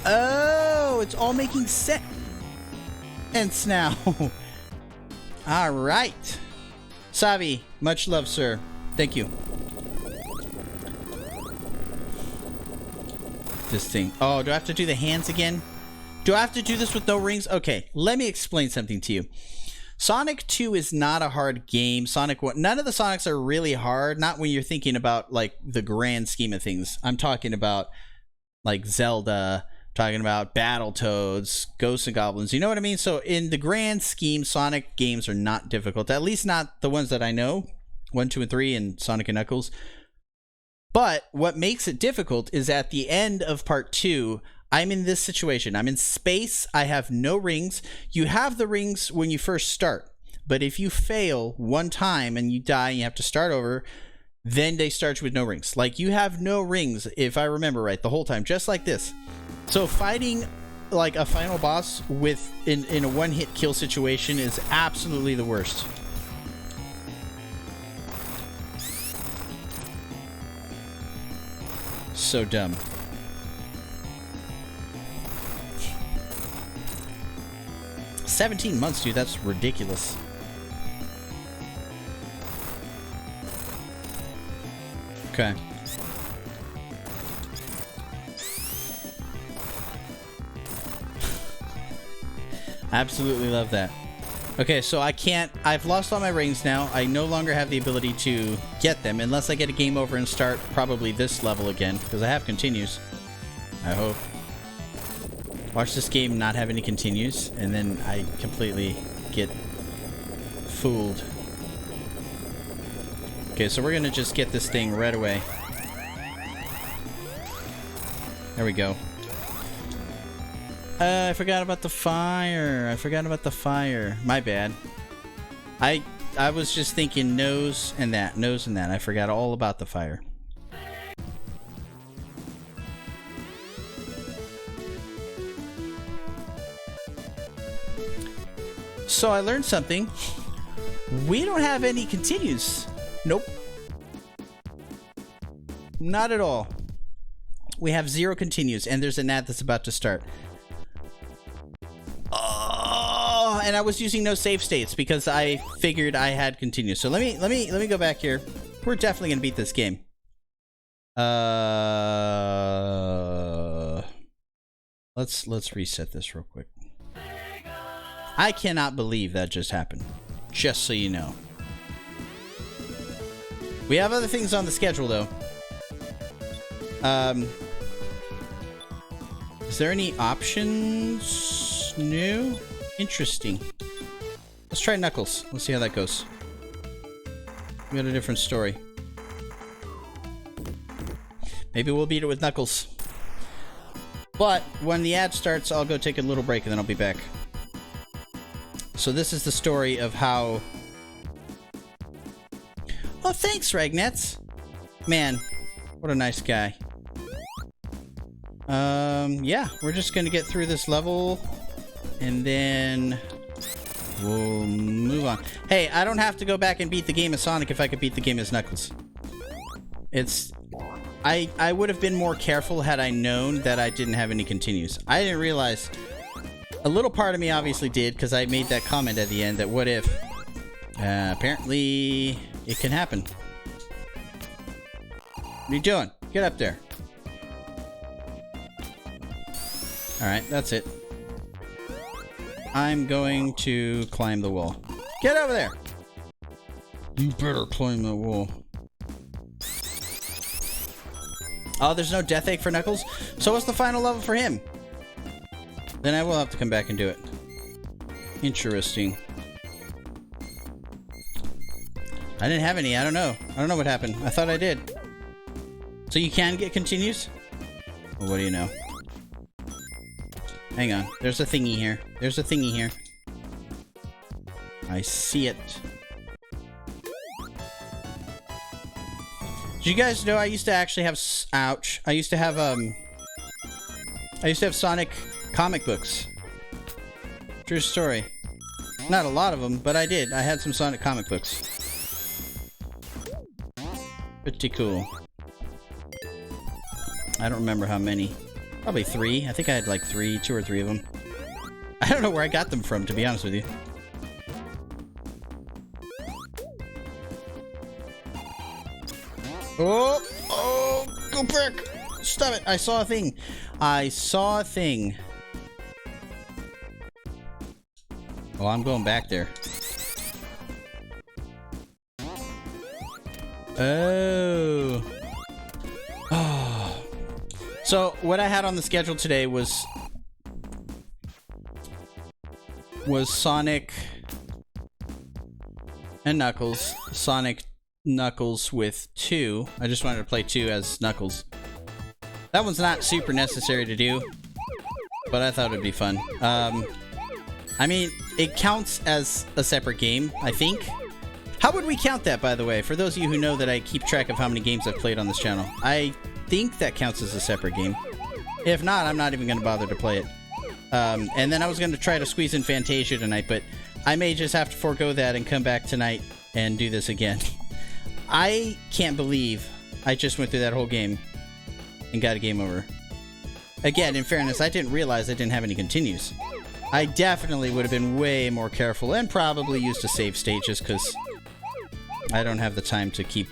Oh, it's all making sense now. All right. Savi, much love, sir. Thank you. This thing. Oh, do I have to do the hands again? Do I have to do this with no rings? Okay, let me explain something to you. Sonic 2 is not a hard game. Sonic 1, none of the Sonics are really hard. Not when you're thinking about like the grand scheme of things. I'm talking about like Zelda, talking about Battletoads, Ghosts and Goblins. You know what I mean? So in the grand scheme, Sonic games are not difficult. At least not the ones that I know. 1, 2, and 3 and Sonic and Knuckles. But what makes it difficult is at the end of part 2, I'm in this situation. I'm in space. I have no rings. You have the rings when you first start. But if you fail one time and you die and you have to start over, then they start you with no rings. Like, you have no rings, if I remember right, the whole time. Just like this. So fighting like a final boss with in a one-hit kill situation is absolutely the worst. So dumb. $17 dude, that's ridiculous. Okay. Absolutely love that. Okay, so I've lost all my rings now. I no longer have the ability to get them unless I get a game over and start probably this level again, because I have continues. I hope. Watch this game not have any continues, and then I completely get fooled. Okay, so we're gonna just get this thing right away. There we go. I forgot about the fire. I forgot about the fire. My bad. I was just thinking nose and that. Nose and that. I forgot all about the fire. So I learned something. We don't have any continues. Nope. Not at all. We have 0 continues, and there's an ad that's about to start. Oh, and I was using no save states because I figured I had continues. So let me go back here. We're definitely gonna beat this game. Let's reset this real quick. I cannot believe that just happened. Just so you know. We have other things on the schedule though. Is there any options? New? Interesting. Let's try Knuckles. Let's see how that goes. We got a different story. Maybe we'll beat it with Knuckles. But when the ad starts, I'll go take a little break and then I'll be back. So this is the story of how... Oh, thanks, Ragnets. Man, what a nice guy. Yeah, we're just gonna get through this level and then we'll move on. Hey, I don't have to go back and beat the game as Sonic if I could beat the game as Knuckles. It's... I would have been more careful had I known that I didn't have any continues. I didn't realize... A little part of me obviously did, because I made that comment at the end that what if... apparently, it can happen. What are you doing? Get up there. Alright, that's it. I'm going to climb the wall. Get over there! You better climb the wall. Oh, there's no death egg for Knuckles? So what's the final level for him? Then I will have to come back and do it. Interesting. I didn't have any. I don't know. I don't know what happened. I thought I did. So you can get continues? Well, what do you know? Hang on. There's a thingy here. There's a thingy here. I see it. Did you guys know I used to actually have... Ouch. I used to have Sonic comic books. True story. Not a lot of them, but I did. I had some Sonic comic books. Pretty cool. I don't remember how many. Probably 3. I think I had like 2 or 3 of them. I don't know where I got them from, to be honest with you. Oh! Oh! Go back! Stop it! I saw a thing. I saw a thing. Well, I'm going back there. Oh. Oh. So what I had on the schedule today was Sonic and Knuckles. Sonic Knuckles with 2. I just wanted to play 2 as Knuckles. That one's not super necessary to do, but I thought it'd be fun. I mean, it counts as a separate game, I think. How would we count that, by the way? For those of you who know that I keep track of how many games I've played on this channel, I think that counts as a separate game. If not, I'm not even going to bother to play it. And then I was going to try to squeeze in Fantasia tonight, but I may just have to forego that and come back tonight and do this again. I can't believe I just went through that whole game and got a game over. Again, in fairness, I didn't realize I didn't have any continues. I definitely would have been way more careful and probably used to save stages because I don't have the time to keep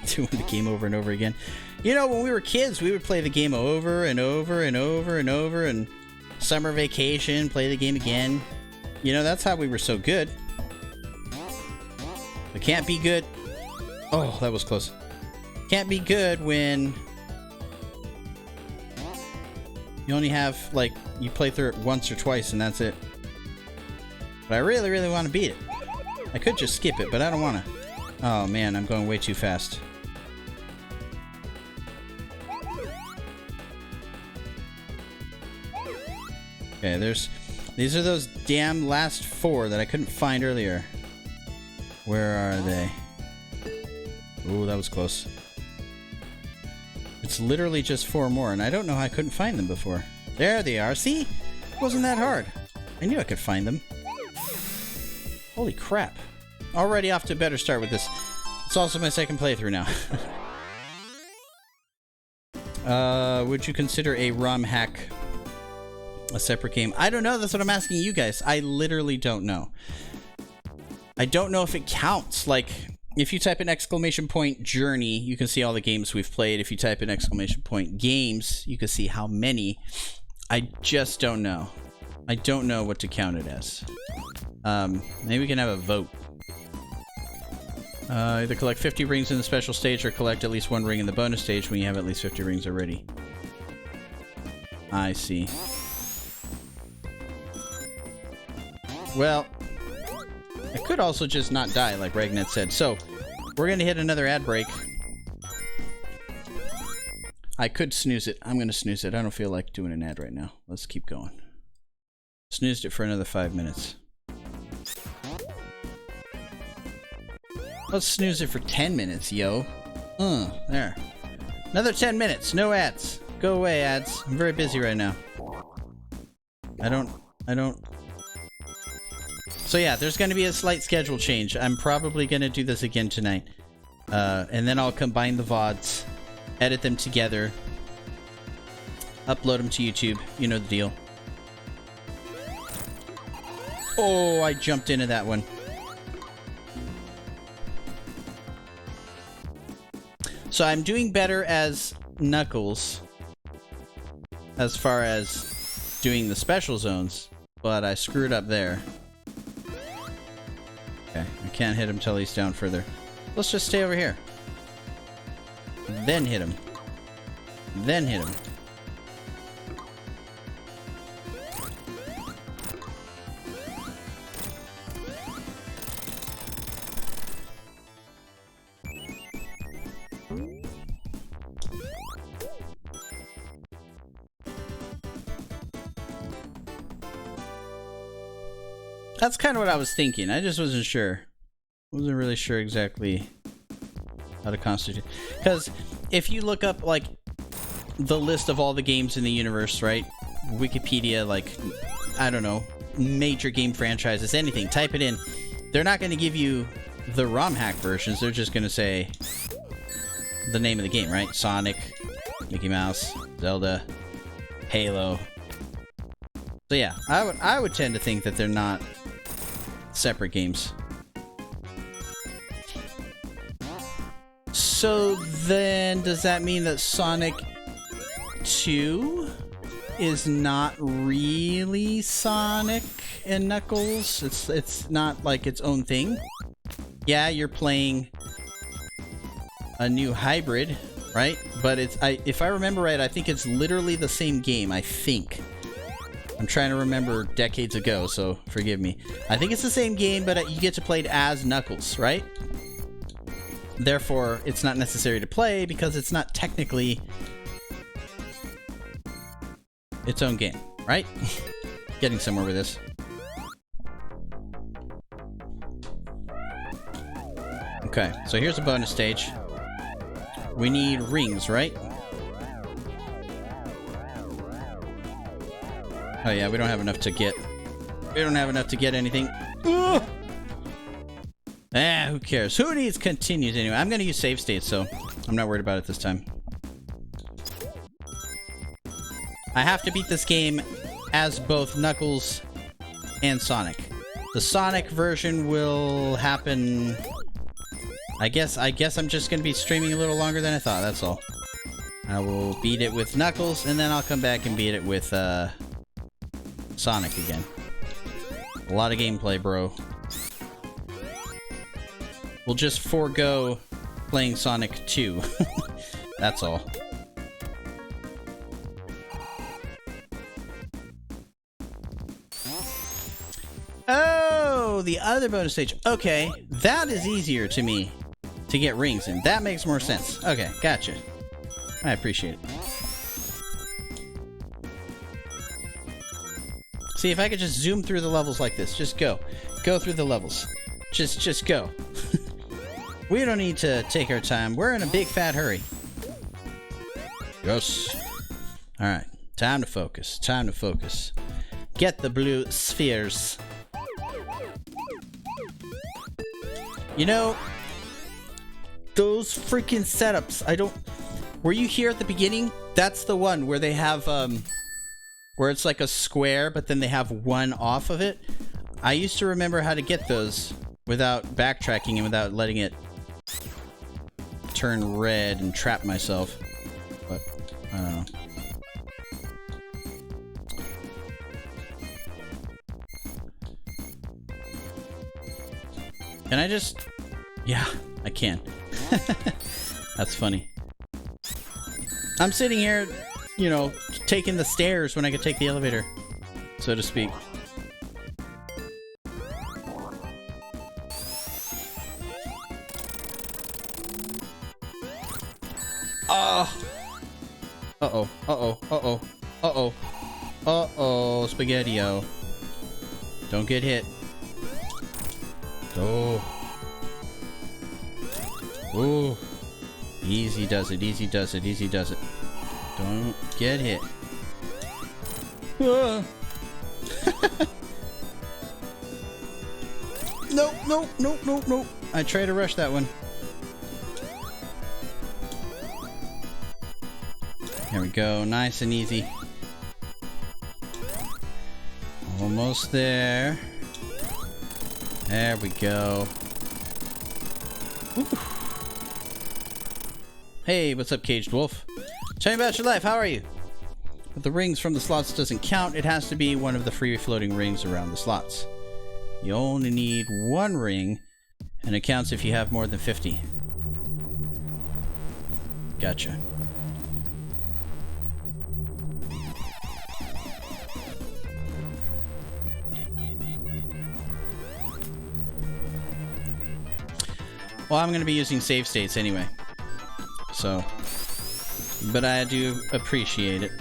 doing the game over and over again. You know, when we were kids, we would play the game over and over and over and over, and summer vacation, play the game again. You know, that's how we were so good. It can't be good. Oh, that was close. Can't be good when you only have, like, you play through it once or twice and that's it. But I really, really want to beat it. I could just skip it, but I don't want to. Oh man, I'm going way too fast. Okay, these are those damn last 4 that I couldn't find earlier. Where are they? Ooh, that was close. It's literally just 4 more, and I don't know how I couldn't find them before. There they are. See? It wasn't that hard. I knew I could find them. Holy crap. Already off to a better start with this. It's also my second playthrough now. Would you consider a ROM hack a separate game? I don't know. That's what I'm asking you guys. I literally don't know. I don't know if it counts. Like, if you type in ! journey, you can see all the games we've played. If you type in ! games, you can see how many. I just don't know. I don't know what to count it as. Maybe we can have a vote. Either collect 50 rings in the special stage or collect at least 1 ring in the bonus stage when you have at least 50 rings already. I see. Well, I could also just not die, like Ragnet said. So, we're going to hit another ad break. I could snooze it. I'm going to snooze it. I don't feel like doing an ad right now. Let's keep going. Snoozed it for another 5 minutes. Let's snooze it for 10 minutes, yo. There. Another 10 minutes. No ads. Go away, ads. I'm very busy right now. I don't... So yeah, there's going to be a slight schedule change. I'm probably going to do this again tonight. And then I'll combine the VODs, edit them together, upload them to YouTube. You know the deal. Oh, I jumped into that one. So I'm doing better as Knuckles as far as doing the special zones, but I screwed up there. Okay, I can't hit him till he's down further. Let's just stay over here. Then hit him. Then hit him. That's kind of what I was thinking. I just wasn't sure. Wasn't really sure exactly how to constitute. Because if you look up, like, the list of all the games in the universe, right? Wikipedia, like, I don't know, major game franchises, anything, type it in. They're not going to give you the ROM hack versions. They're just going to say the name of the game, right? Sonic, Mickey Mouse, Zelda, Halo. So yeah, I would tend to think that they're not separate games. So then, does that mean that Sonic 2 is not really Sonic and Knuckles. It's not like its own thing. Yeah, you're playing a new hybrid, right? But if I remember right, I think it's literally the same game, I think. I'm trying to remember decades ago, so forgive me. I think it's the same game, but you get to play it as Knuckles, right? Therefore, it's not necessary to play because it's not technically its own game, right? Getting somewhere with this. Okay, so here's a bonus stage. We need rings, right? Oh yeah, we don't have enough to get. We don't have enough to get anything. Ugh! Ah, who cares? Who needs continues anyway? I'm gonna use save states, so I'm not worried about it this time. I have to beat this game as both Knuckles and Sonic. The Sonic version will happen... I guess I'm just gonna be streaming a little longer than I thought, that's all. I will beat it with Knuckles, and then I'll come back and beat it with, Sonic again. A lot of gameplay, bro. We'll just forego playing Sonic 2. That's all. Oh, the other bonus stage. Okay, that is easier to me to get rings in. That makes more sense. Okay, gotcha. I appreciate it. See, if I could just zoom through the levels like this. Just go. Go through the levels. Just go. We don't need to take our time. We're in a big fat hurry. Yes. Alright. Time to focus. Time to focus. Get the blue spheres. You know, those freaking setups, I don't... Were you here at the beginning? That's the one where they have, where it's like a square, but then they have one off of it. I used to remember how to get those without backtracking and without letting it turn red and trap myself. But, I don't know. Can I just... Yeah, I can. That's funny. I'm sitting here, you know, taking the stairs when I could take the elevator, so to speak. Oh! Uh-oh, uh-oh, uh-oh, uh-oh. Uh-oh, Spaghetti-O. Don't get hit. Oh. Oh. Easy does it, easy does it, easy does it. Don't get hit. Ah. Nope, nope, nope, nope, nope. I tried to rush that one. There we go, nice and easy. Almost there. There we go. Woo. Hey, what's up, Caged Wolf? Tell me about your life, how are you? If the rings from the slots doesn't count, it has to be one of the free floating rings around the slots. You only need one ring, and it counts if you have more than 50. Gotcha. Well, I'm going to be using save states anyway. So, but I do appreciate it.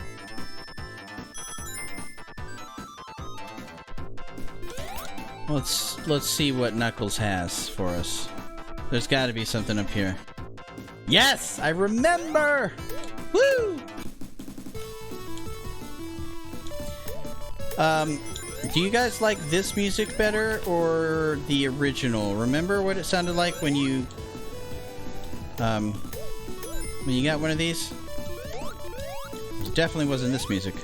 Let's see what Knuckles has for us. There's got to be something up here. Yes, I remember. Woo! Do you guys like this music better or the original? Remember what it sounded like when you got one of these? It definitely wasn't this music.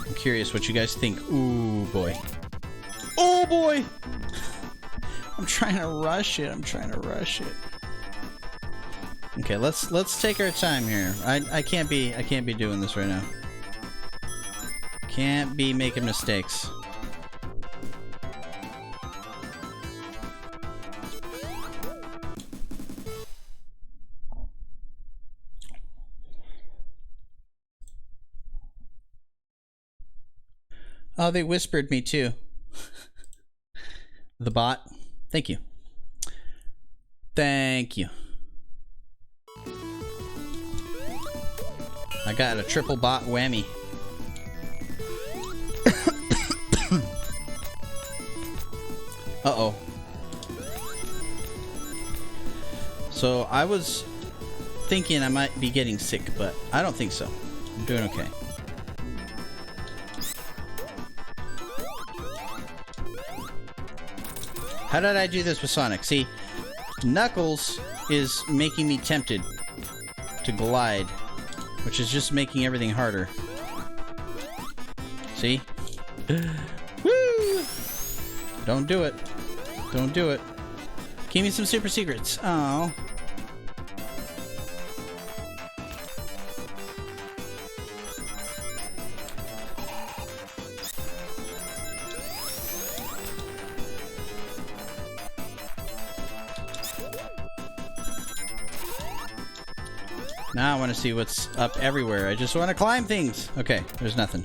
I'm curious what you guys think. Ooh, boy. Oh, boy! I'm trying to rush it. I'm trying to rush it. Okay, let's take our time here. I can't be doing this right now. Can't be making mistakes. Oh, they whispered me too. The bot. Thank you. Thank you. I got a triple bot whammy. Uh-oh. So I was thinking I might be getting sick, but I don't think so. I'm doing okay. How did I do this with Sonic? See, Knuckles is making me tempted to glide, which is just making everything harder. See? Woo! Don't do it. Don't do it. Give me some super secrets. Oh. Now I want to see what's up everywhere. I just want to climb things. Okay, there's nothing.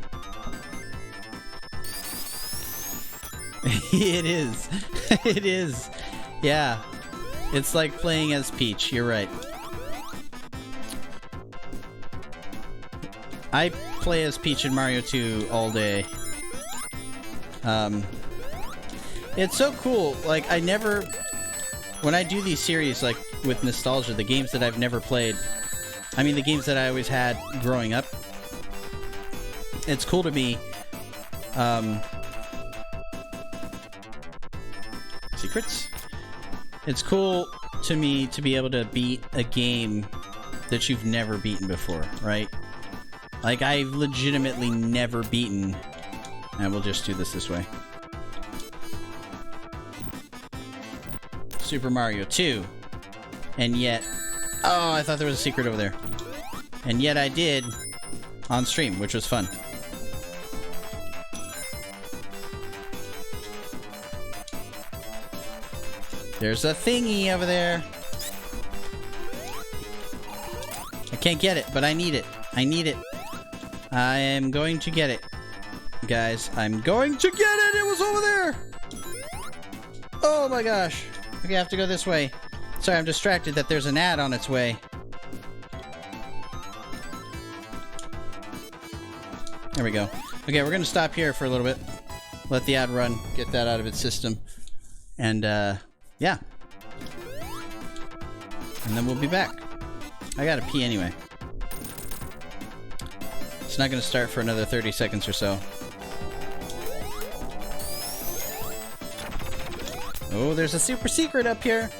It is. It is. Yeah. It's like playing as Peach. You're right. I play as Peach in Mario 2 all day. It's so cool. Like, I never... When I do these series, like, with nostalgia, the games that I've never played... I mean, the games that I always had growing up. It's cool to me. Secrets? It's cool to me to be able to beat a game that you've never beaten before, right? Like, I've legitimately never beaten... And we'll just do this way. Super Mario 2. And yet... Oh, I thought there was a secret over there. And yet I did on stream, which was fun. There's a thingy over there. I can't get it, but I need it. I need it. I am going to get it. Guys, I'm going to get it! It was over there! Oh my gosh. Okay, I have to go this way. Sorry, I'm distracted that there's an ad on its way. There we go. Okay, we're gonna stop here for a little bit. Let the ad run, get that out of its system. And, yeah. And then we'll be back. I gotta pee anyway. It's not gonna start for another 30 seconds or so. Oh, there's a super secret up here.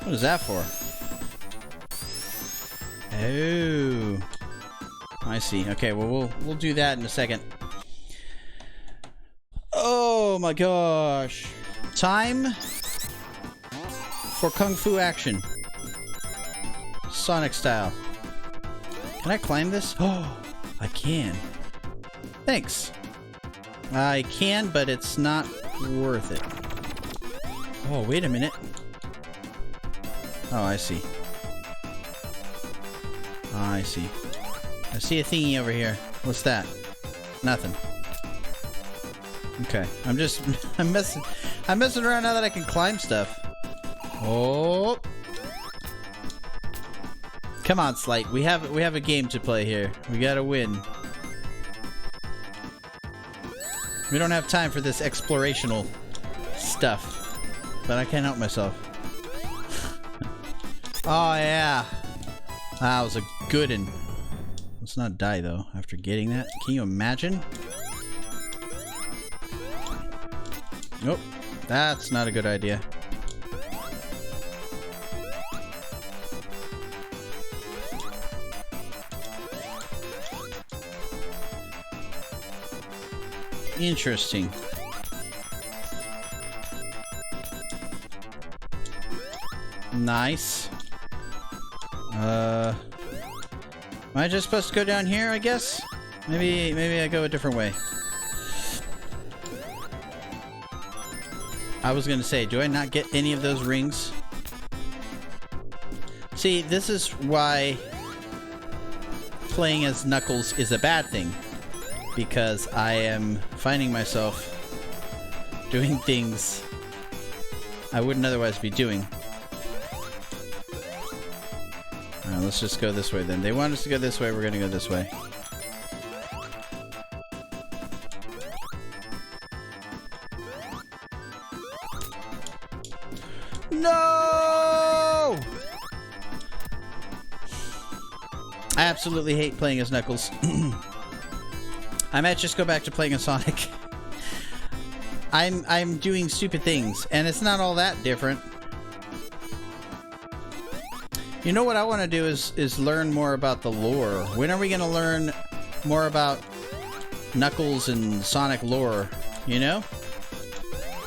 What is that for? Oh, I see. Okay, well we'll do that in a second. Oh my gosh! Time for kung fu action, Sonic style. Can I climb this? Oh, I can. Thanks. I can, but it's not worth it. Oh, wait a minute. Oh, I see. I see. I see a thingy over here. What's that? Nothing. Okay. I'm messing around now that I can climb stuff. Oh. Come on, Sleight. We have a game to play here. We gotta win. We don't have time for this explorational stuff. But I can't help myself. Oh, yeah. That was a good one. Let's not die, though, after getting that. Can you imagine? Nope. That's not a good idea. Interesting. Nice. Am I just supposed to go down here, I guess? Maybe I go a different way. I was gonna say, do I not get any of those rings? See, this is why playing as Knuckles is a bad thing. Because I am finding myself doing things I wouldn't otherwise be doing. Alright, let's just go this way then. They want us to go this way, we're gonna go this way. No! I absolutely hate playing as Knuckles. I might just go back to playing as Sonic. I'm doing stupid things, and it's not all that different. You know what I want to do is learn more about the lore. When are we going to learn more about Knuckles and Sonic lore? You know?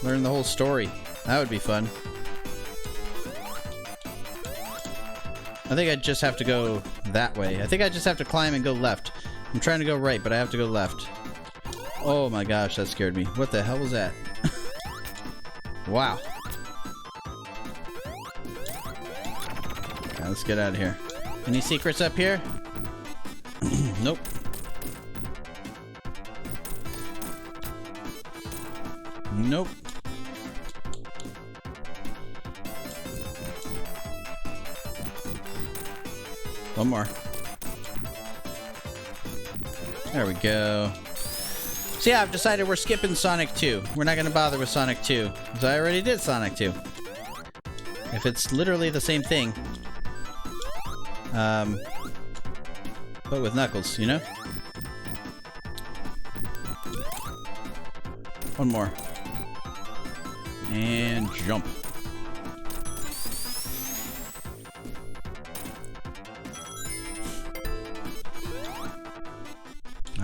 Learn the whole story. That would be fun. I think I just have to go that way. I think I just have to climb and go left. I'm trying to go right, but I have to go left. Oh my gosh, that scared me. What the hell was that? Wow. Right, let's get out of here. Any secrets up here? Nope. Nope. One more. There we go. So yeah, I've decided we're skipping Sonic 2. We're not going to bother with Sonic 2, because I already did Sonic 2. If it's literally the same thing. But with Knuckles, you know? One more. And jump.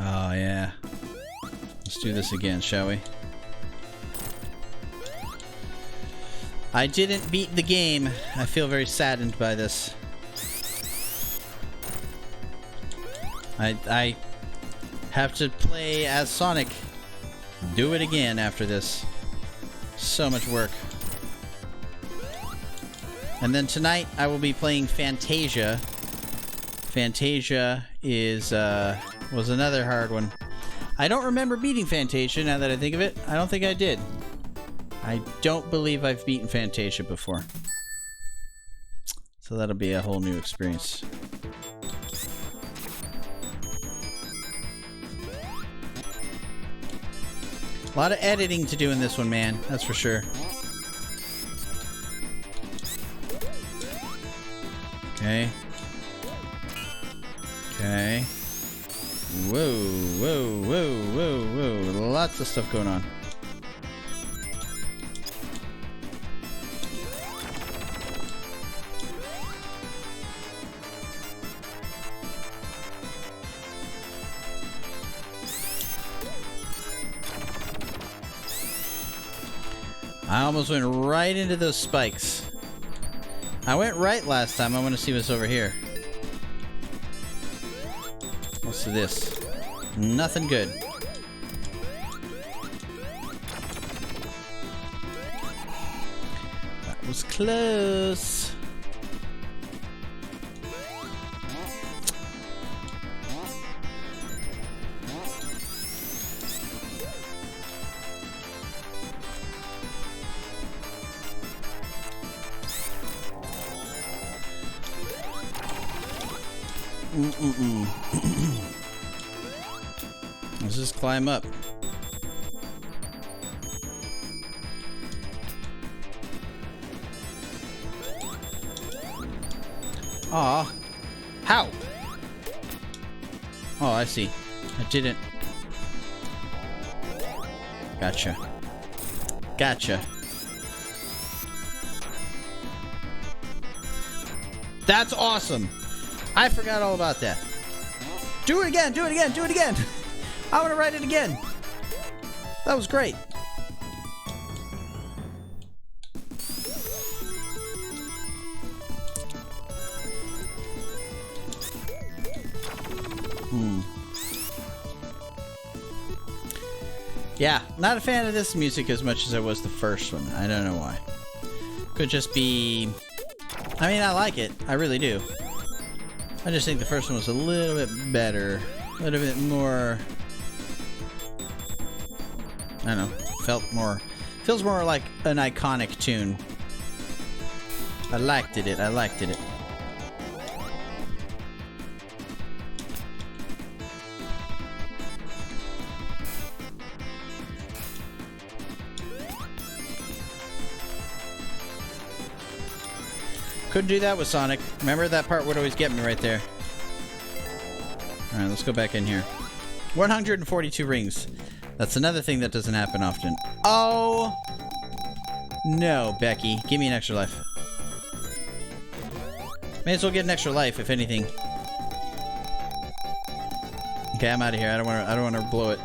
Oh, yeah. Let's do this again, shall we? I didn't beat the game. I feel very saddened by this. I have to play as Sonic. Do it again after this. So much work. And then tonight I will be playing Fantasia. Fantasia is was another hard one. I don't remember beating Fantasia now that I think of it. I don't think I did. I don't believe I've beaten Fantasia before. So that'll be a whole new experience. A lot of editing to do in this one, man. That's for sure. Okay. Okay. Whoa, whoa, whoa, whoa, whoa. Lots of stuff going on. I almost went right into those spikes. I went right last time. I want to see what's over here. What's this? Nothing good. That was close. Let's just climb up. Aw. How? Oh, I see. I didn't. Gotcha. Gotcha. That's awesome! I forgot all about that. Do it again! Do it again! Do it again! I want to write it again! That was great. Yeah, not a fan of this music as much as I was the first one. I don't know why. Could just be... I mean, I like it. I really do. I just think the first one was a little bit better. A little bit more... I don't know. Felt more... Feels more like an iconic tune. I liked it. I liked it. Couldn't do that with Sonic. Remember, that part would always get me right there. Alright, let's go back in here. 142 rings. That's another thing that doesn't happen often. Oh! No, Becky. Give me an extra life. May as well get an extra life, if anything. Okay, I'm out of here. I don't want to blow it.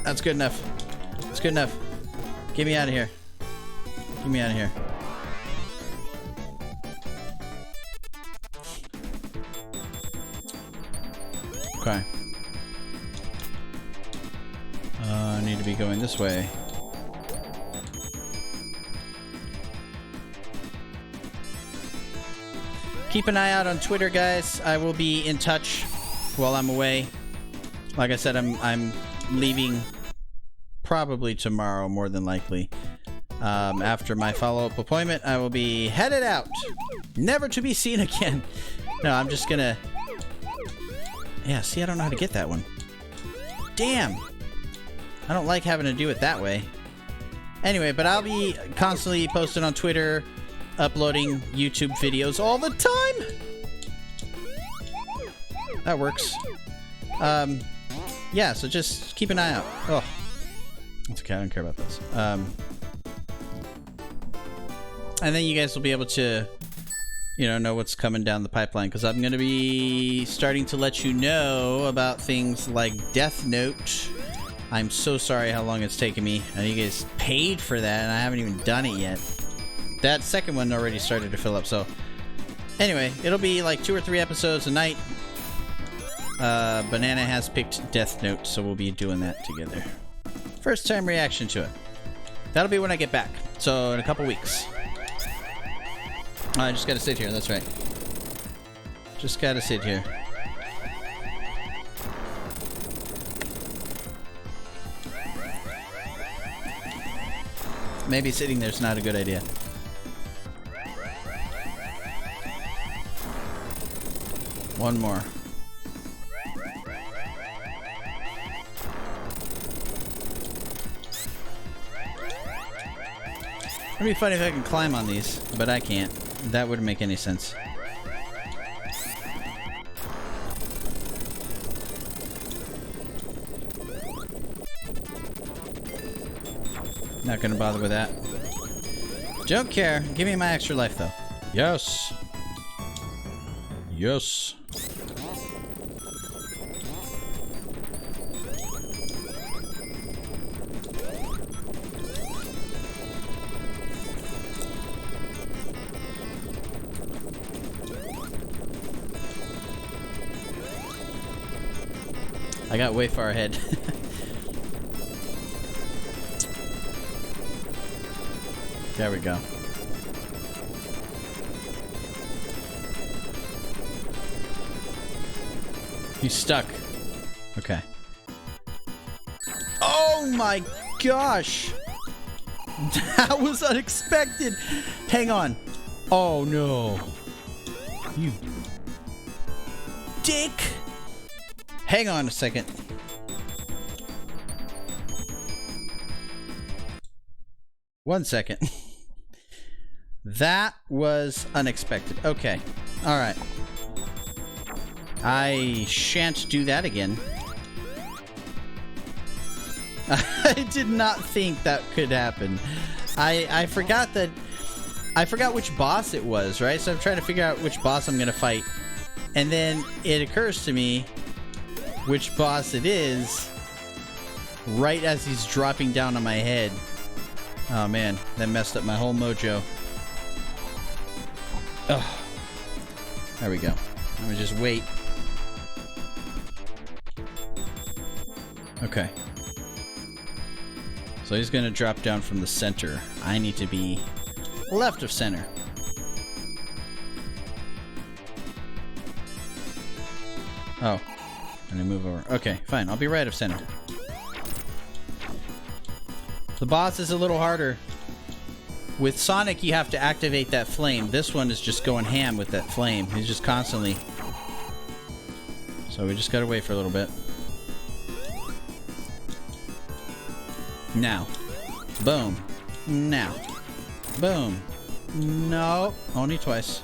That's good enough. That's good enough. Get me out of here. Get me out of here. Okay. I need to be going this way. Keep an eye out on Twitter, guys. I will be in touch while I'm away. Like I said, I'm leaving probably tomorrow, more than likely. After my follow-up appointment, I will be headed out. Never to be seen again. No, I'm just gonna... Yeah, see, I don't know how to get that one. Damn! I don't like having to do it that way. Anyway, but I'll be constantly posting on Twitter, uploading YouTube videos all the time! That works. Yeah, so just keep an eye out. Oh. That's okay, I don't care about this. And then you guys will be able to... you know what's coming down the pipeline, because I'm going to be starting to let you know about things like Death Note. I'm so sorry how long it's taken me. I know you guys paid for that, and I haven't even done it yet. That second one already started to fill up, so... Anyway, it'll be like 2 or 3 episodes a night. Banana has picked Death Note, so we'll be doing that together. First time reaction to it. That'll be when I get back, so in a couple weeks. I just gotta sit here, that's right. Just gotta sit here. Maybe sitting there's not a good idea. One more. It'd be funny if I can climb on these, but I can't. That wouldn't make any sense. Not gonna bother with that. Don't care. Give me my extra life, though. Yes. Yes. I got way far ahead. There we go. He's stuck. Okay. Oh my gosh! That was unexpected! Hang on. Oh no. You dick! Hang on a second. One second. That was unexpected. Okay. Alright. I shan't do that again. I did not think that could happen. I forgot that... I forgot which boss it was, right? So I'm trying to figure out which boss I'm gonna fight. And then it occurs to me which boss it is right as he's dropping down on my head. Oh man, that messed up my whole mojo. Ugh. There we go. I'm gonna just wait. Okay. So he's gonna drop down from the center. I need to be left of center. Oh. And I move over. Okay, fine. I'll be right of center. The boss is a little harder. With Sonic, you have to activate that flame. This one is just going ham with that flame. He's just constantly... So we just gotta wait for a little bit. Now. Boom. Now. Boom. No. Only twice.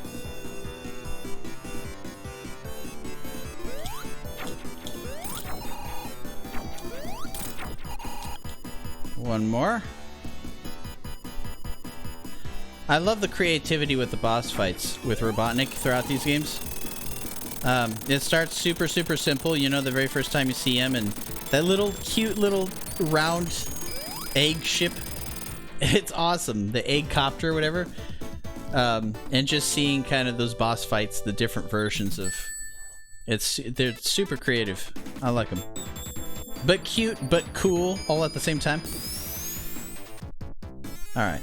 One more. I love the creativity with the boss fights with Robotnik throughout these games. It starts super simple, you know, the very first time you see him, and that little cute little round egg ship. It's awesome. The egg copter, whatever. And just seeing kind of those boss fights, the different versions of... They're super creative. I like them. But cute, but cool, all at the same time. Alright.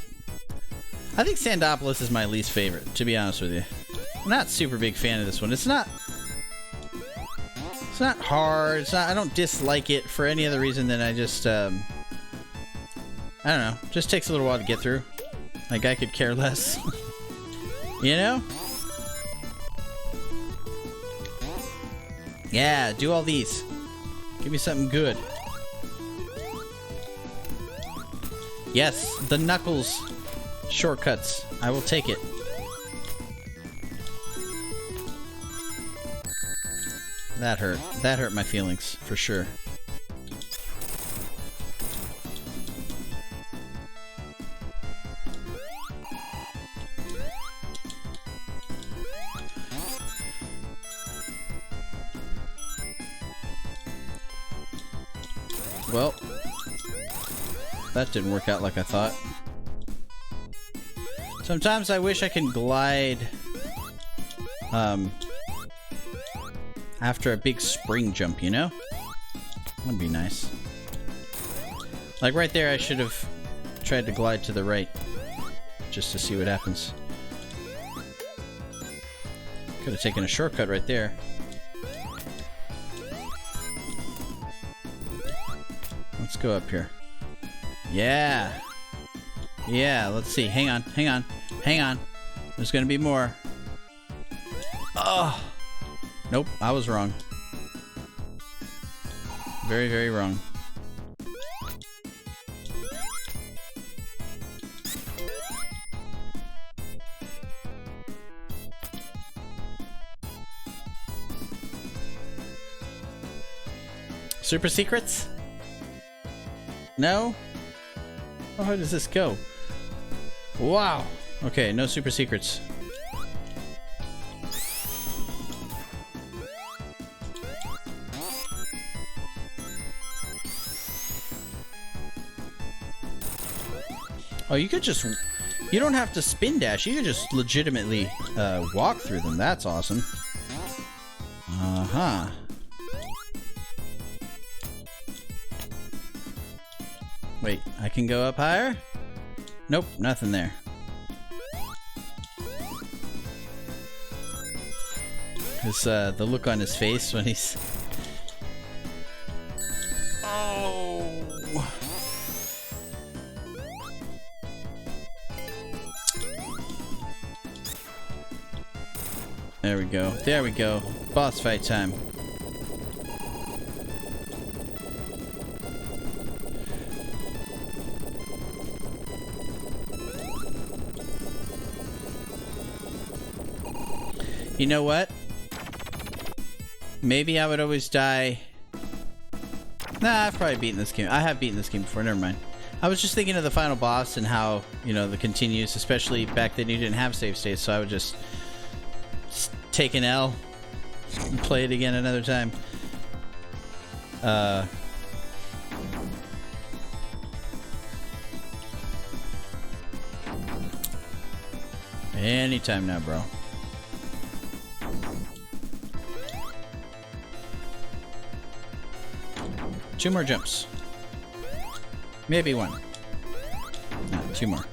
I think Sandopolis is my least favorite, to be honest with you. I'm not a super big fan of this one. It's not hard. It's not, I don't dislike it for any other reason than I just, I don't know. Just takes a little while to get through. Like, I could care less. You know? Yeah, do all these. Give me something good. Yes, the Knuckles shortcuts. I will take it. That hurt. That hurt my feelings, for sure. Well, that didn't work out like I thought. Sometimes I wish I can glide after a big spring jump, you know? That'd be nice. Like right there, I should have tried to glide to the right just to see what happens. Could have taken a shortcut right there. Let's go up here. Yeah! Yeah, let's see. Hang on, hang on, hang on. There's gonna be more. Oh! Nope, I was wrong. Very, very wrong. Super secrets? No? Oh, how does this go? Wow! Okay, no super secrets. Oh, you could just... You don't have to spin dash. You could just legitimately walk through them. That's awesome. Uh-huh. Wait, I can go up higher? Nope, nothing there. It's the look on his face when he's... Oh! There we go. There we go. Boss fight time. You know what? Maybe I would always die... Nah, I've probably beaten this game. I have beaten this game before, never mind. I was just thinking of the final boss and how, you know, the continues, especially back then you didn't have save states, so I would just take an L and play it again another time. Anytime now, bro. 2 more jumps. Maybe 1. No, 2 more.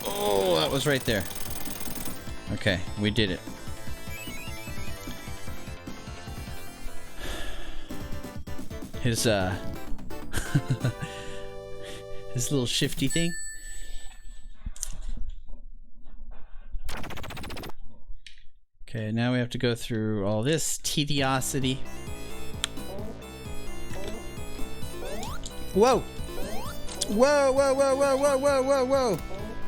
Oh, that was right there. Okay, we did it. His his little shifty thing. Okay, now we have to go through all this tediosity. Whoa! Whoa, whoa, whoa, whoa, whoa, whoa, whoa, whoa!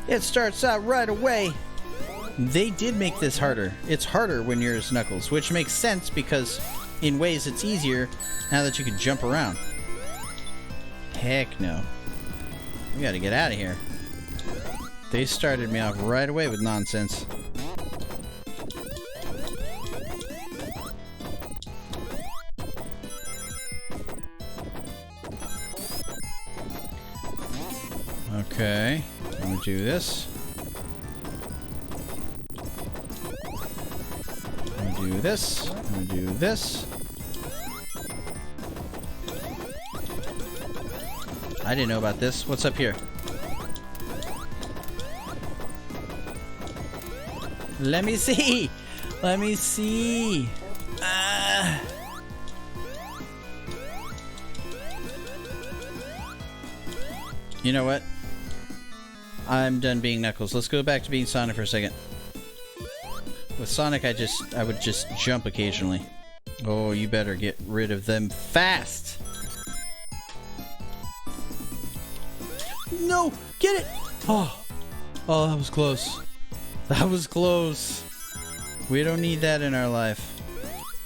It starts out right away. They did make this harder. It's harder when you're as Knuckles, which makes sense because in ways it's easier now that you can jump around. Heck no. We gotta get out of here. They started me off right away with nonsense. Okay, I'm gonna do this. I'm gonna do this. I'm gonna do this. I didn't know about this. What's up here? Let me see! Let me see! You know what? I'm done being Knuckles. Let's go back to being Sonic for a second. With Sonic, I would just jump occasionally. Oh, you better get rid of them fast! No! Get it! Oh! Oh, that was close. That was close. We don't need that in our life.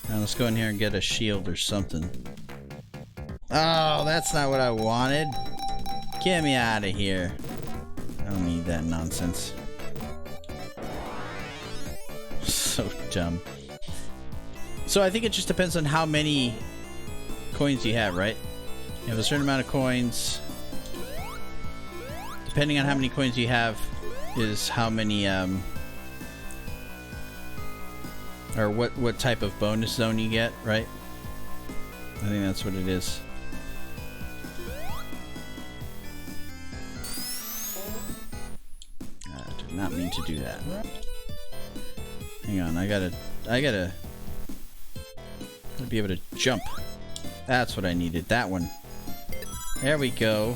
Now let's go in here and get a shield or something. Oh, that's not what I wanted. Get me out of here. I don't need that nonsense. So dumb. So I think it just depends on how many coins you have, right? You have a certain amount of coins. Depending on how many coins you have is how many, or what type of bonus zone you get, right? I think that's what it is. I did not mean to do that. Hang on, I gotta be able to jump. That's what I needed, that one. There we go.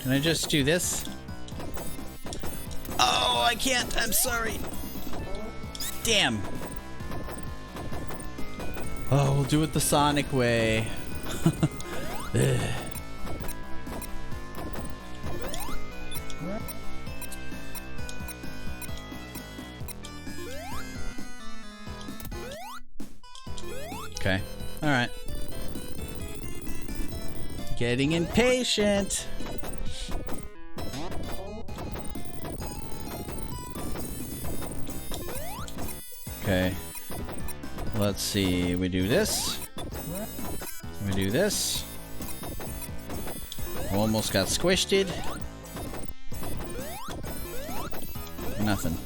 Can I just do this? Oh, I can't. I'm sorry. Damn. Oh, we'll do it the Sonic way. Okay. All right. Getting impatient. Okay, let's see, we do this, we do this, almost got squished it, nothing.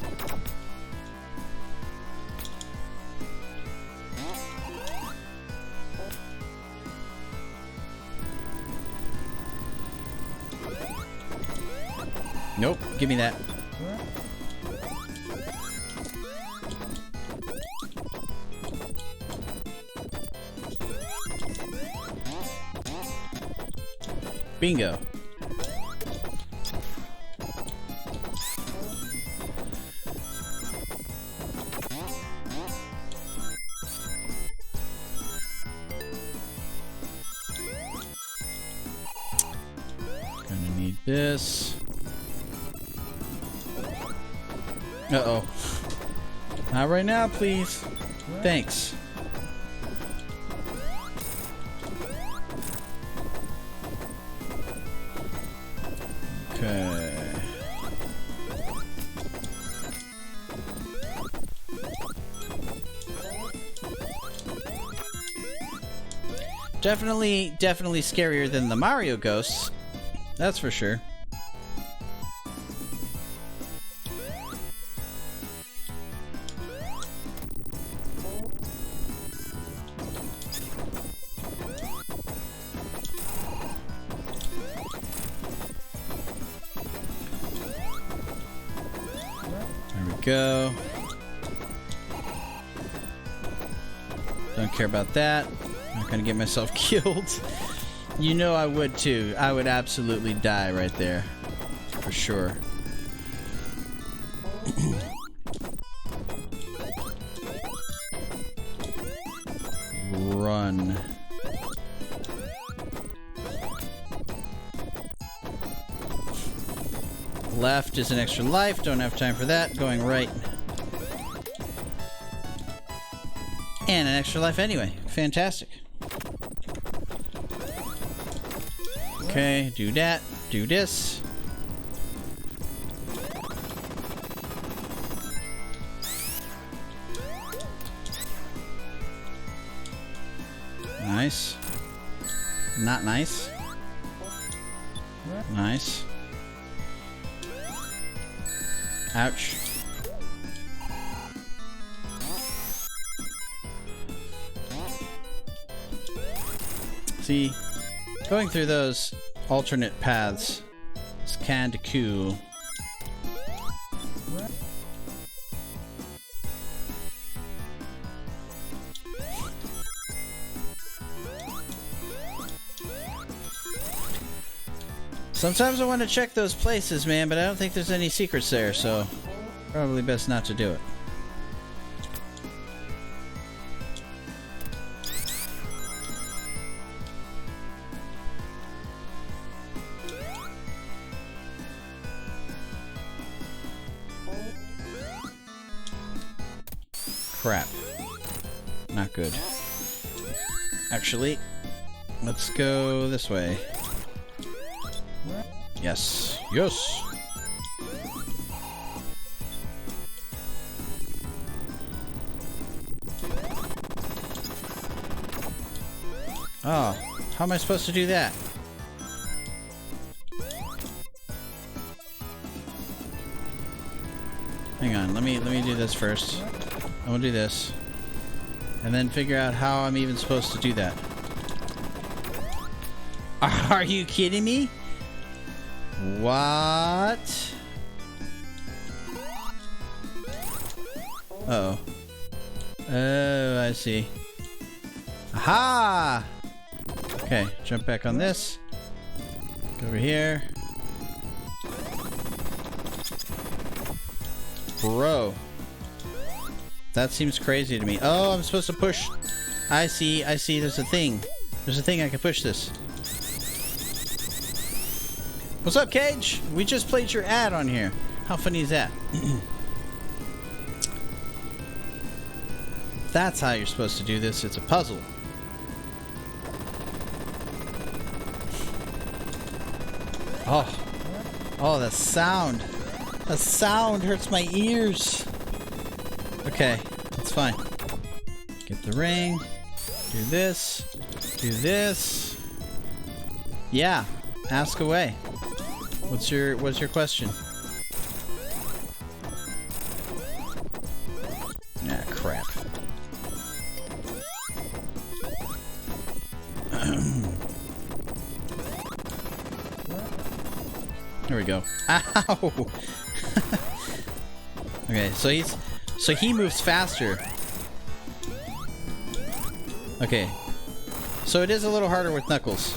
Nope, give me that. Bingo. Gonna need this. Uh-oh. Not right now, please. Thanks. Okay. Definitely scarier than the Mario ghosts. That's for sure. There we go. Don't care about that. I'm not gonna get myself killed. You know I would too. I would absolutely die right there. For sure. Run. Left is an extra life. Don't have time for that. Going right. And an extra life anyway. Fantastic. Okay, do that. Do this. Nice. Not nice. Nice. Ouch. See, going through those alternate paths is kinda cool. Sometimes I want to check those places, man, but I don't think there's any secrets there, so probably best not to do it. Crap. Not good. Actually, let's go this way. Yes. Yes! Oh, how am I supposed to do that? Hang on, let me do this first. I'm gonna do this. And then figure out how I'm even supposed to do that. Are you kidding me? What? Uh-oh. Oh, I see. Aha! Okay, jump back on this. Go over here. Bro. That seems crazy to me. Oh, I'm supposed to push. I see, there's a thing. There's a thing I can push this. What's up, Cage? We just played your ad on here. How funny is that? That's how you're supposed to do this. It's a puzzle. Oh. Oh, the sound. The sound hurts my ears. Okay, that's fine. Get the ring. Do this. Do this. Yeah. Ask away. What's your question? Ah, crap. There we go. Ow! Okay, so he moves faster. Okay. So it is a little harder with Knuckles.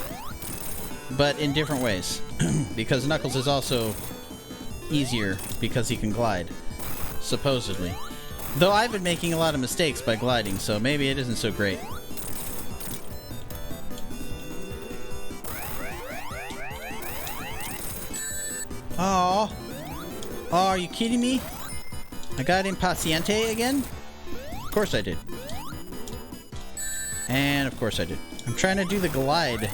But in different ways. Because Knuckles is also easier because he can glide. Supposedly. Though I've been making a lot of mistakes by gliding, so maybe it isn't so great. Oh, are you kidding me? I got impaciente again? Of course I did. And of course I did. I'm trying to do the glide.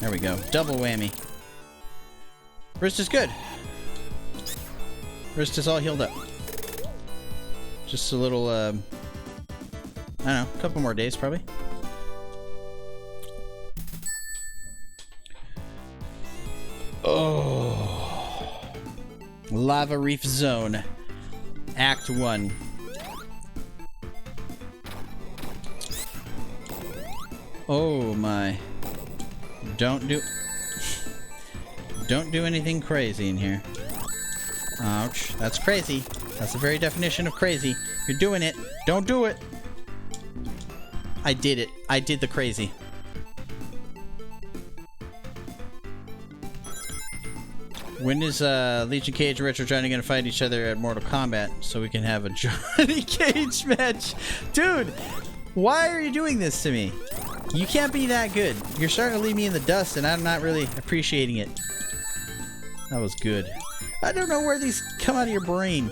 There we go. Double whammy. Wrist is good. Wrist is all healed up. Just a little, I don't know, a couple more days probably. Lava Reef Zone. Act 1. Oh my. Don't do anything crazy in here. Ouch. That's crazy. That's the very definition of crazy. You're doing it. Don't do it. I did it. I did the crazy. When is Legion Cage and Retro Johnny gonna fight each other at Mortal Kombat so we can have a Johnny Cage match? Dude, why are you doing this to me? You can't be that good. You're starting to leave me in the dust and I'm not really appreciating it. That was good. I don't know where these come out of your brain.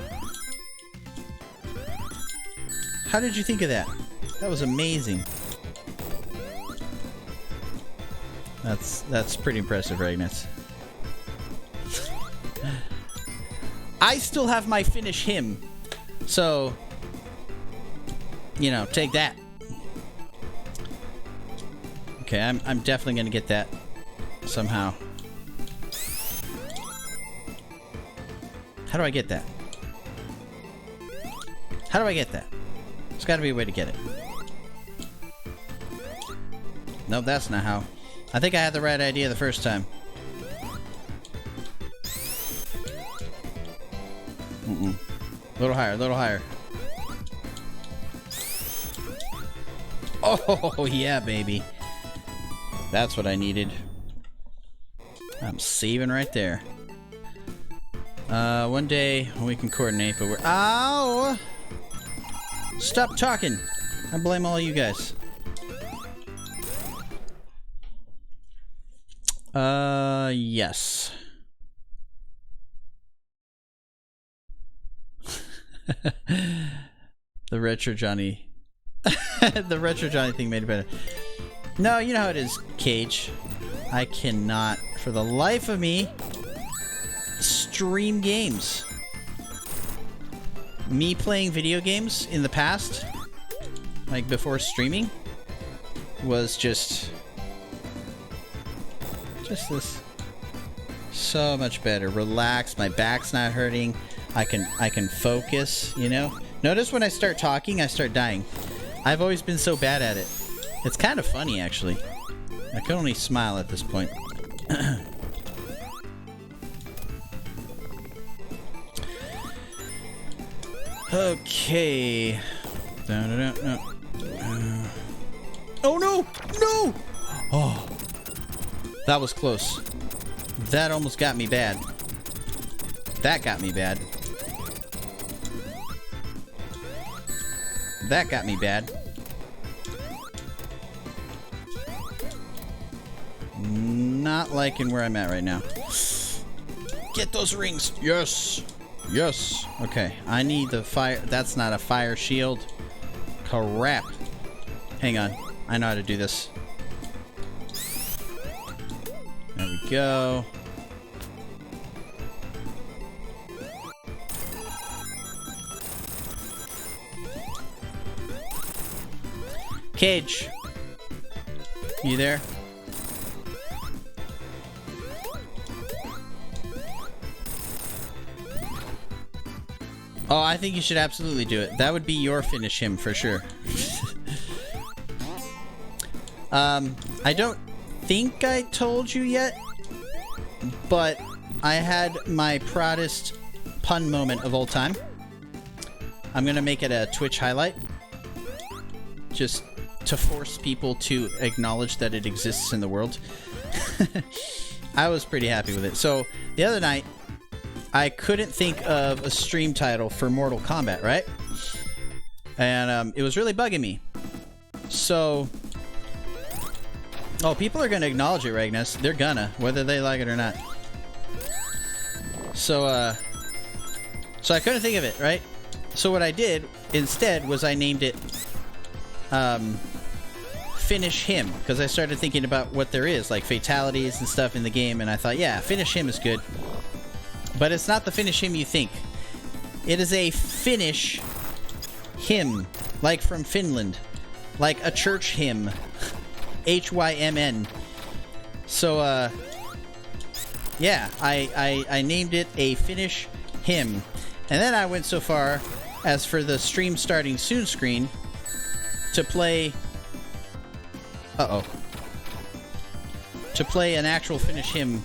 How did you think of that? That was amazing. That's pretty impressive, Ragnus. I still have my finish him. So, you know, take that. Okay, I'm definitely gonna get that somehow. How do I get that? How do I get that? There's gotta be a way to get it. Nope, that's not how. I think I had the right idea the first time. Mm-mm. A little higher, a little higher. Oh, yeah, baby. That's what I needed. I'm saving right there. One day we can coordinate, but we're... Ow! Stop talking! I blame all you guys. Yes. The Retro Johnny... the Retro Johnny thing made it better. No, you know how it is, Cage. I cannot, for the life of me, stream games. Me playing video games in the past, like before streaming, was just this so much better. Relax, my back's not hurting. I can focus, you know? Notice when I start talking, I start dying. I've always been so bad at it. It's kind of funny, actually. I can only smile at this point. Okay. Oh no! No! Oh. That was close. That almost got me bad. That got me bad. That got me bad. Not liking where I'm at right now. Get those rings! Yes! Yes! Okay, I need the fire... That's not a fire shield. Crap. Hang on. I know how to do this. There we go. Cage. You there? Oh, I think you should absolutely do it. That would be your finish him for sure. I don't think I told you yet, but I had my proudest pun moment of all time. I'm gonna make it a Twitch highlight. Just to force people to acknowledge that it exists in the world. I was pretty happy with it. So, the other night, I couldn't think of a stream title for Mortal Kombat, right? And it was really bugging me. So... Oh, people are gonna acknowledge it, Ragnus. They're gonna, whether they like it or not. So, so I couldn't think of it, right? So what I did, instead, was I named it... Finish Him, because I started thinking about what there is, like fatalities and stuff in the game, and I thought, yeah, Finish Him is good. But it's not the Finish Him you think. It is a Finnish hymn, like from Finland. Like a church hymn. H-Y-M-N. So, yeah, I named it a Finnish him. And then I went so far as for the stream starting soon screen to play... Uh-oh. To play an actual finish him,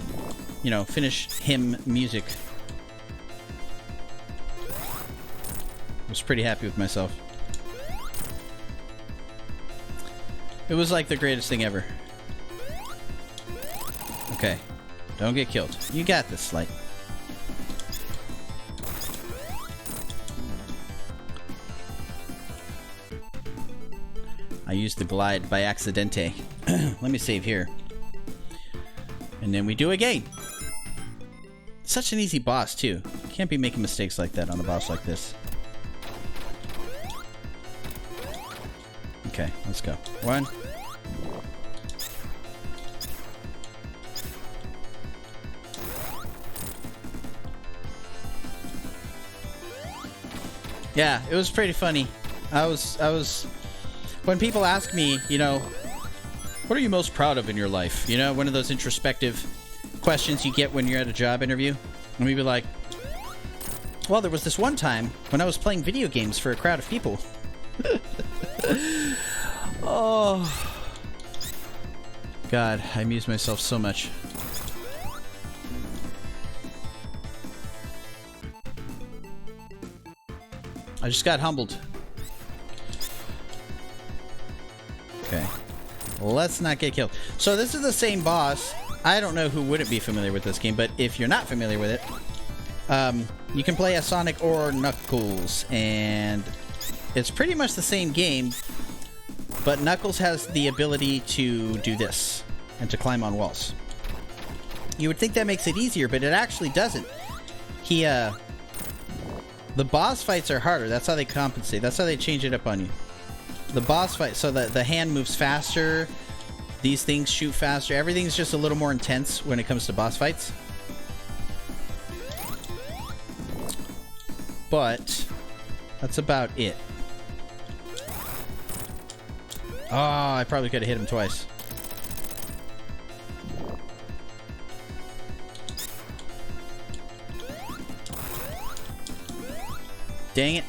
you know, finish him music. I was pretty happy with myself. It was like the greatest thing ever. Okay. Don't get killed. You got this, Sleight. I used the glide by accidente. Let me save here. And then we do again. Such an easy boss, too. Can't be making mistakes like that on a boss like this. Okay, let's go. 1. Yeah, it was pretty funny. I was when people ask me, you know, what are you most proud of in your life? You know, one of those introspective questions you get when you're at a job interview. And we'd be like, well, there was this one time when I was playing video games for a crowd of people. Oh. God, I amuse myself so much. I just got humbled. Okay. Let's not get killed. So this is the same boss. I don't know who wouldn't be familiar with this game, but if you're not familiar with it, you can play as Sonic or Knuckles, and it's pretty much the same game, but Knuckles has the ability to do this, and to climb on walls. You would think that makes it easier, but it actually doesn't. The boss fights are harder. That's how they compensate. That's how they change it up on you. The boss fight, so the hand moves faster, these things shoot faster, everything's just a little more intense when it comes to boss fights. But that's about it. Oh, I probably could have hit him twice. Dang it.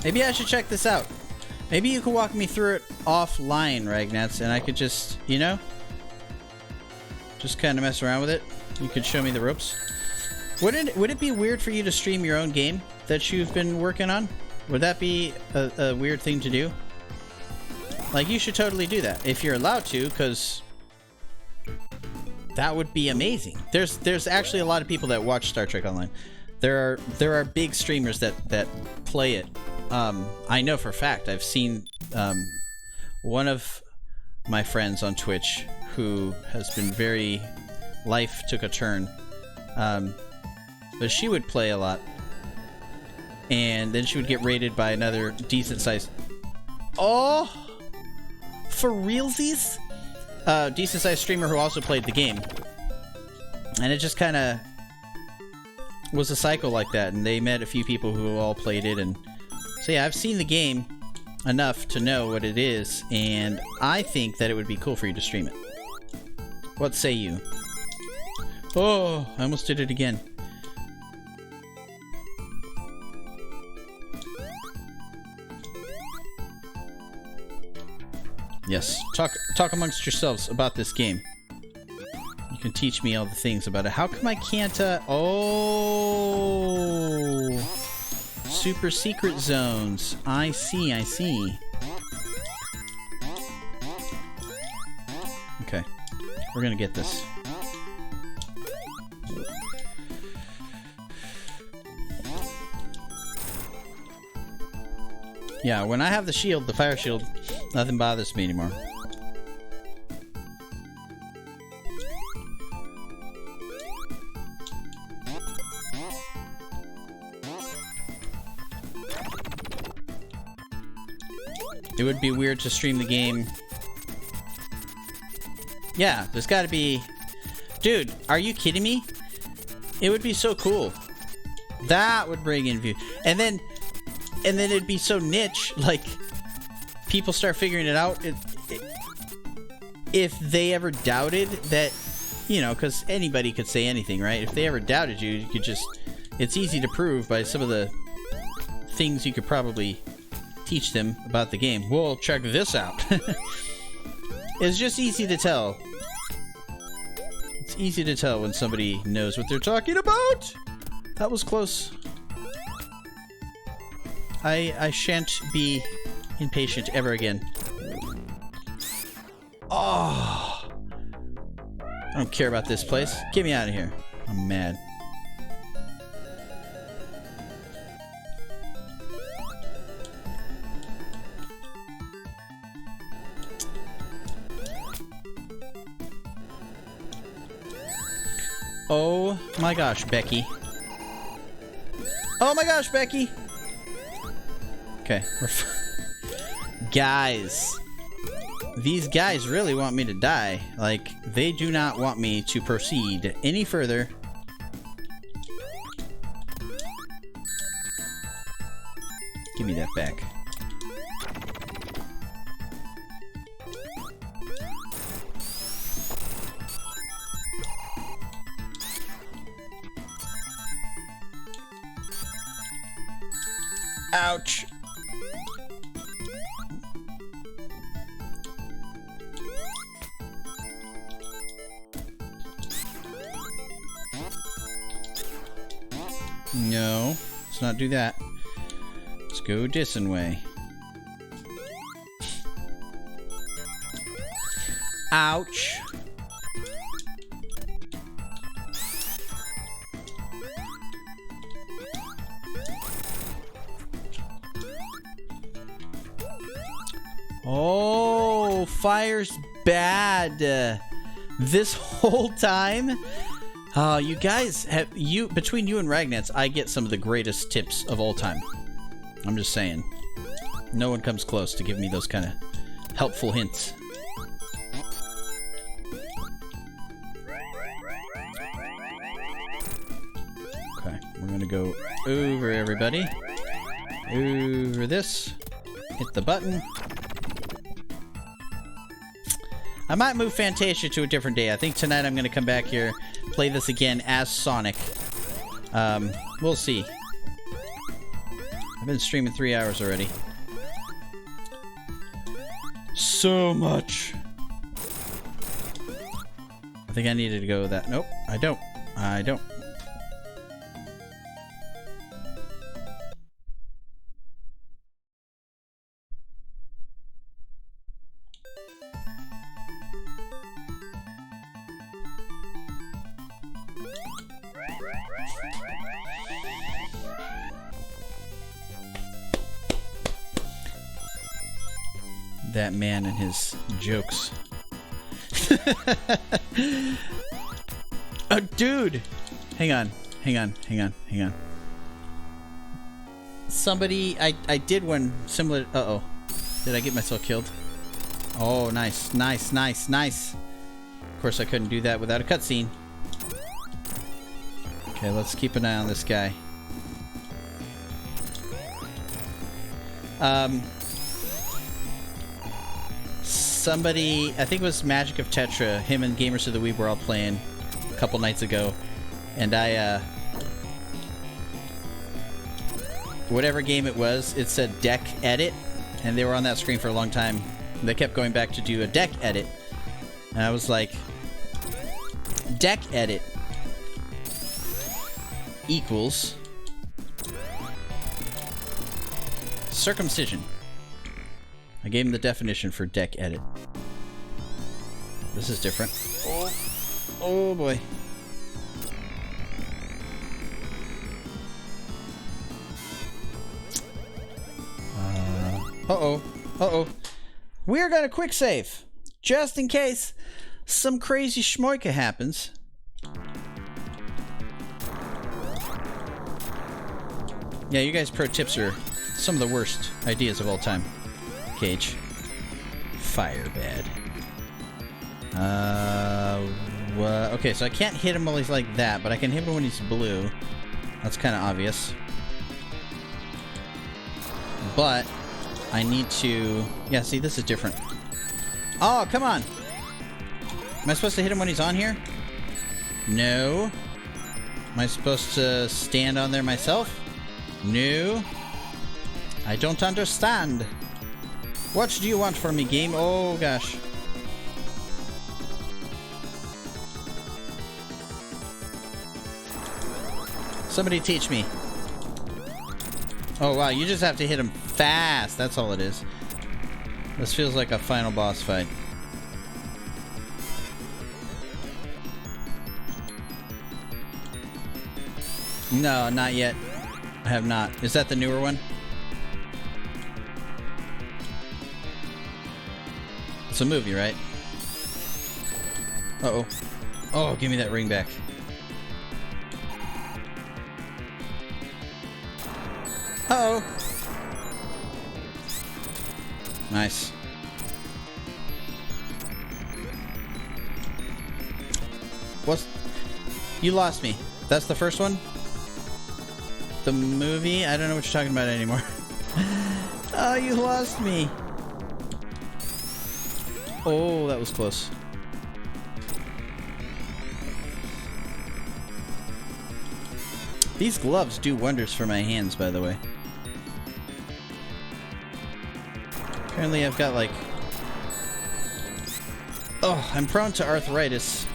Maybe I should check this out. Maybe you could walk me through it offline, Ragnats, and I could just, you know, just kind of mess around with it. You could show me the ropes. Would it be weird for you to stream your own game that you've been working on? Would that be a weird thing to do? Like, you should totally do that if you're allowed to, because that would be amazing. There's actually a lot of people that watch Star Trek Online. There are big streamers that play it. I know for a fact. I've seen one of my friends on Twitch who has been very... Life took a turn. But she would play a lot. And then she would get raided by another decent sized... Oh! For realsies? Decent sized streamer who also played the game. And it just kind of was a cycle like that. And they met a few people who all played it. And so yeah, I've seen the game enough to know what it is. And I think that it would be cool for you to stream it. What say you? Oh, I almost did it again. Yes, talk amongst yourselves about this game. You can teach me all the things about it. How come I can't, oh! Super secret zones. I see, I see. Okay, we're gonna get this. Yeah, when I have the shield, the fire shield, nothing bothers me anymore. It would be weird to stream the game. Yeah, there's gotta be... Dude, are you kidding me? It would be so cool. That would bring in view. And then it'd be so niche, like, people start figuring it out. if they ever doubted that, you know, because anybody could say anything, right? If they ever doubted you, you could just... It's easy to prove by some of the things you could probably teach them about the game. Well, check this out. It's just easy to tell. It's easy to tell when somebody knows what they're talking about. That was close. I shan't be impatient ever again. Oh, I don't care about this place. Get me out of here. I'm mad. Oh my gosh, Becky. Oh my gosh, Becky. Okay, we're guys. These guys really want me to die. Like, they do not want me to proceed any further. Give me that back. Ouch. No, let's not do that. Let's go this way. Ouch. Oh, fire's bad. This whole time? You guys have between you and Ragnats, I get some of the greatest tips of all time. I'm just saying. No one comes close to giving me those kind of helpful hints. Okay, we're gonna go over everybody. Over this. Hit the button. I might move Fantasia to a different day. I think tonight I'm going to come back here, play this again as Sonic. We'll see. I've been streaming 3 hours already. So much. I think I needed to go with that. Nope, I don't. I don't. That man and his jokes. Oh, dude! Hang on. Somebody, I did one similar. Uh-oh. Did I get myself killed? Oh, nice. Of course, I couldn't do that without a cutscene. Okay, let's keep an eye on this guy. Somebody, I think it was Magic of Tetra, him and Gamers of the Weeb were all playing a couple nights ago, and whatever game it was, it said deck edit, and they were on that screen for a long time. They kept going back to do a deck edit, and I was like, deck edit equals circumcision. I gave him the definition for deck edit. This is different. Oh boy. Uh-oh. We're gonna quick save. Just in case some crazy schmoika happens. Yeah, you guys' pro tips are some of the worst ideas of all time. Cage. Fire bad. Okay, so I can't hit him while he's like that, but I can hit him when he's blue. That's kind of obvious. But I need to... Yeah, see, this is different. Oh, come on! Am I supposed to hit him when he's on here? No. Am I supposed to stand on there myself? No. I don't understand. What do you want from me, game? Oh, gosh. Somebody teach me. Oh, wow. You just have to hit him fast. That's all it is. This feels like a final boss fight. No, not yet. I have not. Is that the newer one? It's a movie, right? Uh-oh. Oh, give me that ring back. Uh-oh. Nice. What's... You lost me. That's the first one? The movie? I don't know what you're talking about anymore. Oh, you lost me. Oh, that was close. These gloves do wonders for my hands, by the way. Apparently I've got like... Oh, I'm prone to arthritis.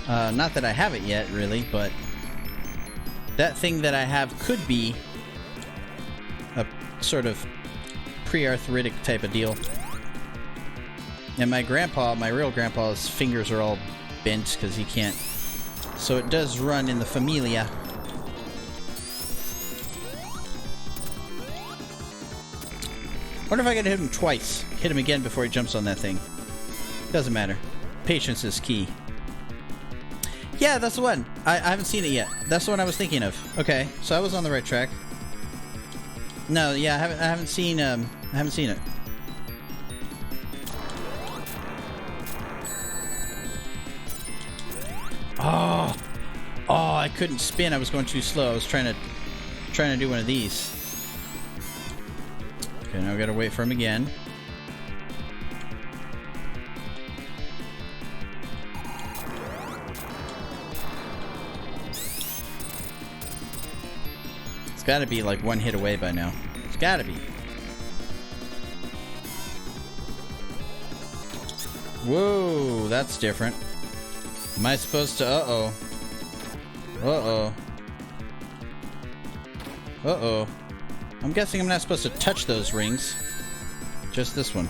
Not that I have it yet, really, but... That thing that I have could be a sort of pre-arthritic type of deal. And my grandpa, my real grandpa's fingers are all bent because he can't. So it does run in the familia. Wonder if I can hit him twice. Hit him again before he jumps on that thing. Doesn't matter. Patience is key. Yeah, that's the one. I haven't seen it yet. That's the one I was thinking of. Okay, so I was on the right track. No, yeah, I haven't seen it. Oh, I couldn't spin. I was going too slow. I was trying to do one of these. Okay, now we gotta wait for him again. It's gotta be like one hit away by now. It's gotta be. Whoa, that's different. Am I supposed to... Uh-oh. Uh-oh. Uh-oh. I'm guessing I'm not supposed to touch those rings. Just this one.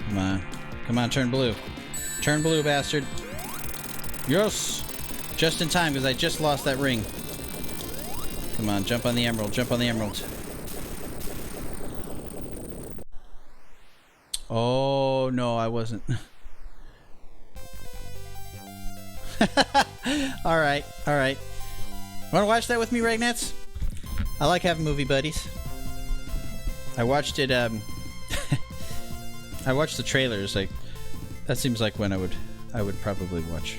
Come on. Come on, turn blue. Turn blue, bastard. Yes! Just in time, because I just lost that ring. Come on, jump on the emerald. Jump on the emerald. Oh, no, I wasn't. Alright, alright. Wanna watch that with me, Ragnats? I like having movie buddies. I watched it, I watched the trailers, like, that seems like when I would probably watch.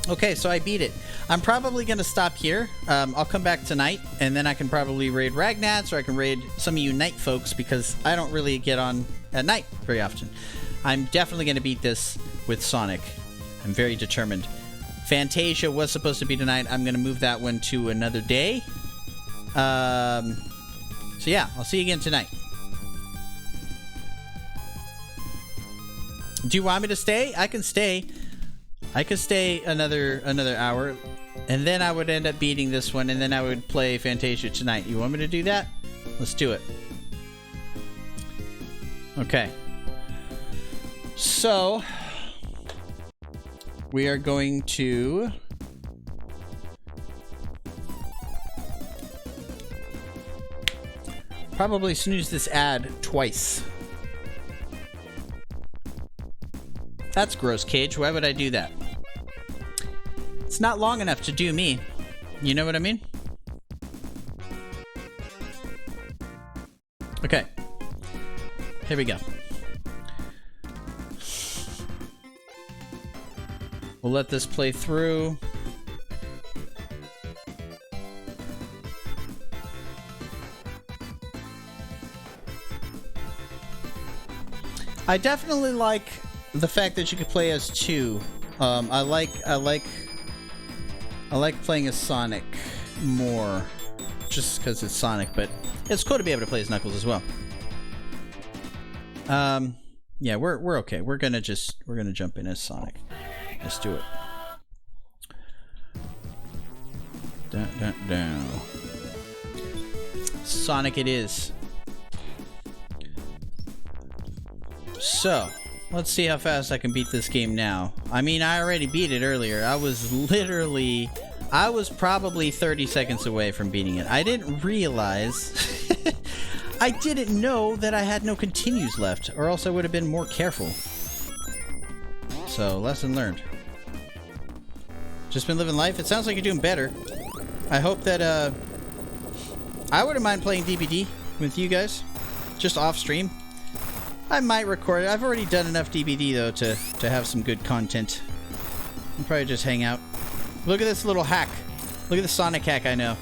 Okay, so I beat it. I'm probably gonna stop here. I'll come back tonight, and then I can probably raid Ragnats, or I can raid some of you night folks, because I don't really get on at night very often. I'm definitely gonna beat this with Sonic. I'm very determined. Fantasia was supposed to be tonight. I'm gonna move that one to another day. So yeah, I'll see you again tonight. Do you want me to stay? I can stay. I could stay another hour, and then I would end up beating this one, and then I would play Fantasia tonight. You want me to do that? Let's do it. Okay. So, we are going to... probably snooze this ad twice. That's gross, Cage. Why would I do that? It's not long enough to do me. You know what I mean? Okay. Here we go. We'll let this play through. I definitely like the fact that you could play as two. I like playing as Sonic more, just because it's Sonic, but it's cool to be able to play as Knuckles as well. Yeah, we're okay. We're gonna jump in as Sonic. Let's do it. Down. Sonic it is. So, let's see how fast I can beat this game now. I mean, I already beat it earlier. I was probably 30 seconds away from beating it. I didn't realize... I didn't know that I had no continues left, or else I would have been more careful. So, lesson learned. Just been living life. It sounds like you're doing better. I hope that, I wouldn't mind playing DBD with you guys. Just off stream. I might record it. I've already done enough DBD, though, to have some good content. I'll probably just hang out. Look at this little hack. Look at the Sonic hack I know.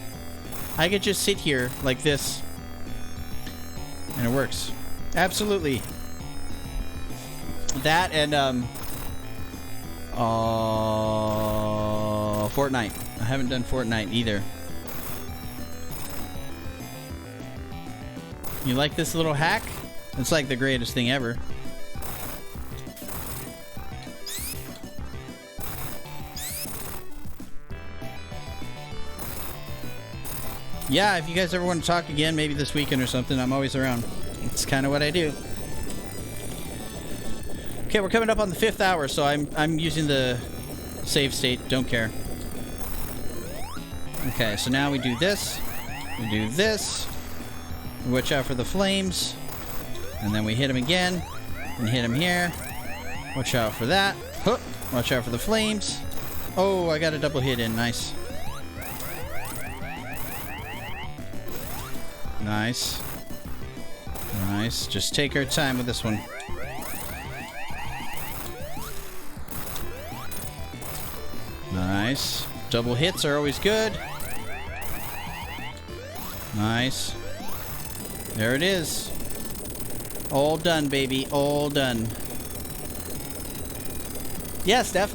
I could just sit here like this. And it works. Absolutely. That and, Fortnite. I haven't done Fortnite either. You like this little hack? It's like the greatest thing ever. Yeah, if you guys ever want to talk again, maybe this weekend or something, I'm always around. It's kind of what I do. Okay, we're coming up on the 5th hour, so I'm using the save state. Don't care. Okay, so now we do this. We do this. Watch out for the flames. And then we hit him again. And hit him here. Watch out for that. Huh. Watch out for the flames. Oh, I got a double hit in. Nice. Nice. Nice. Just take our time with this one. Nice. Double hits are always good. Nice. There it is. All done, baby. All done. Yeah, Steph.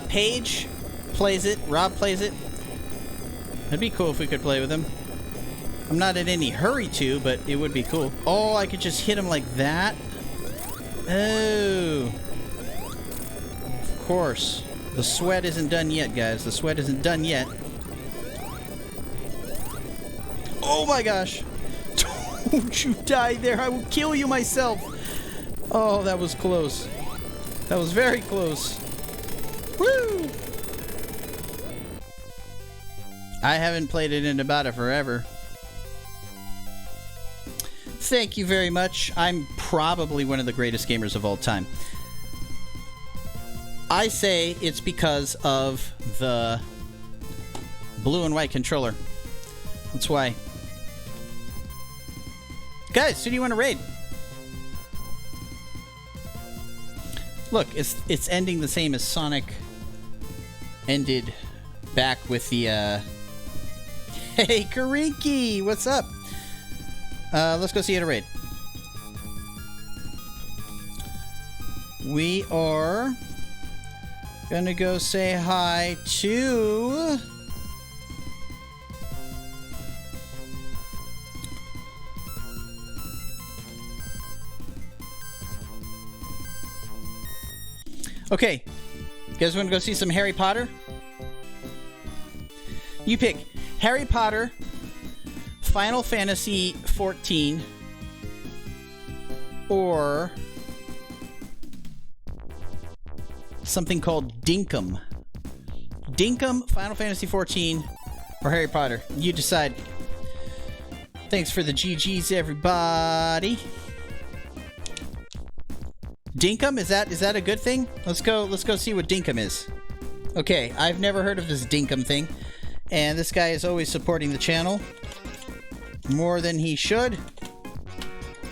Paige plays it. Rob plays it. That'd be cool if we could play with him. I'm not in any hurry to, but it would be cool. Oh, I could just hit him like that? Oh. Of course. The sweat isn't done yet, guys. The sweat isn't done yet. Oh my gosh. Don't you die there. I will kill you myself. Oh, that was close. That was very close. Woo! I haven't played it in about forever. Thank you very much. I'm probably one of the greatest gamers of all time. I say it's because of the blue and white controller. That's why. Guys, who do you want to raid? Look, it's ending the same as Sonic ended back with the, Hey, Karinki! What's up? Let's go see you at a raid. We are gonna go say hi to... Okay, you guys want to go see some Harry Potter? You pick Harry Potter, Final Fantasy XIV, or something called Dinkum. Dinkum, Final Fantasy XIV, or Harry Potter. You decide. Thanks for the GGs, everybody. Dinkum, is that a good thing? Let's go see what Dinkum is. Okay, I've never heard of this Dinkum thing, and this guy is always supporting the channel more than he should.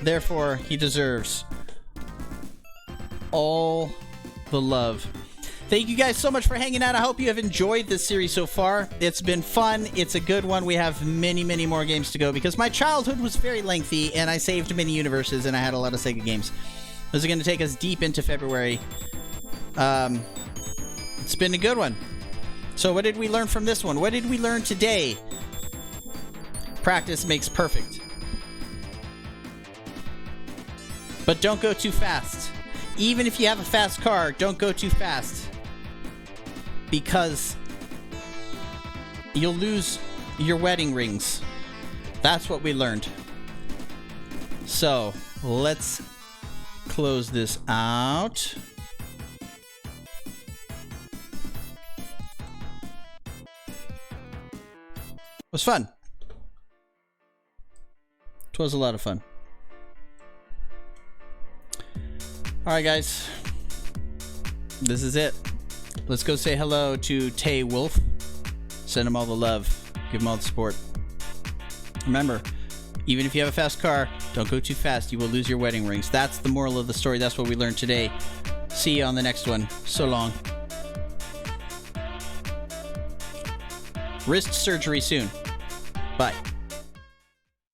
Therefore, he deserves all the love. Thank you guys so much for hanging out. I hope you have enjoyed this series so far. It's been fun. It's a good one. We have many, many more games to go because my childhood was very lengthy and I saved many universes and I had a lot of Sega games. This is going to take us deep into February. It's been a good one. So what did we learn from this one? What did we learn today? Practice makes perfect. But don't go too fast. Even if you have a fast car, don't go too fast. Because you'll lose your wedding rings. That's what we learned. So, let's close this out. It was fun. It was a lot of fun. Alright guys, this is it. Let's go say hello to Tay Wolf. Send him all the love. Give him all the support. Remember, even if you have a fast car, don't go too fast. You will lose your wedding rings. That's the moral of the story. That's what we learned today. See you on the next one. So long. Wrist surgery soon. Bye.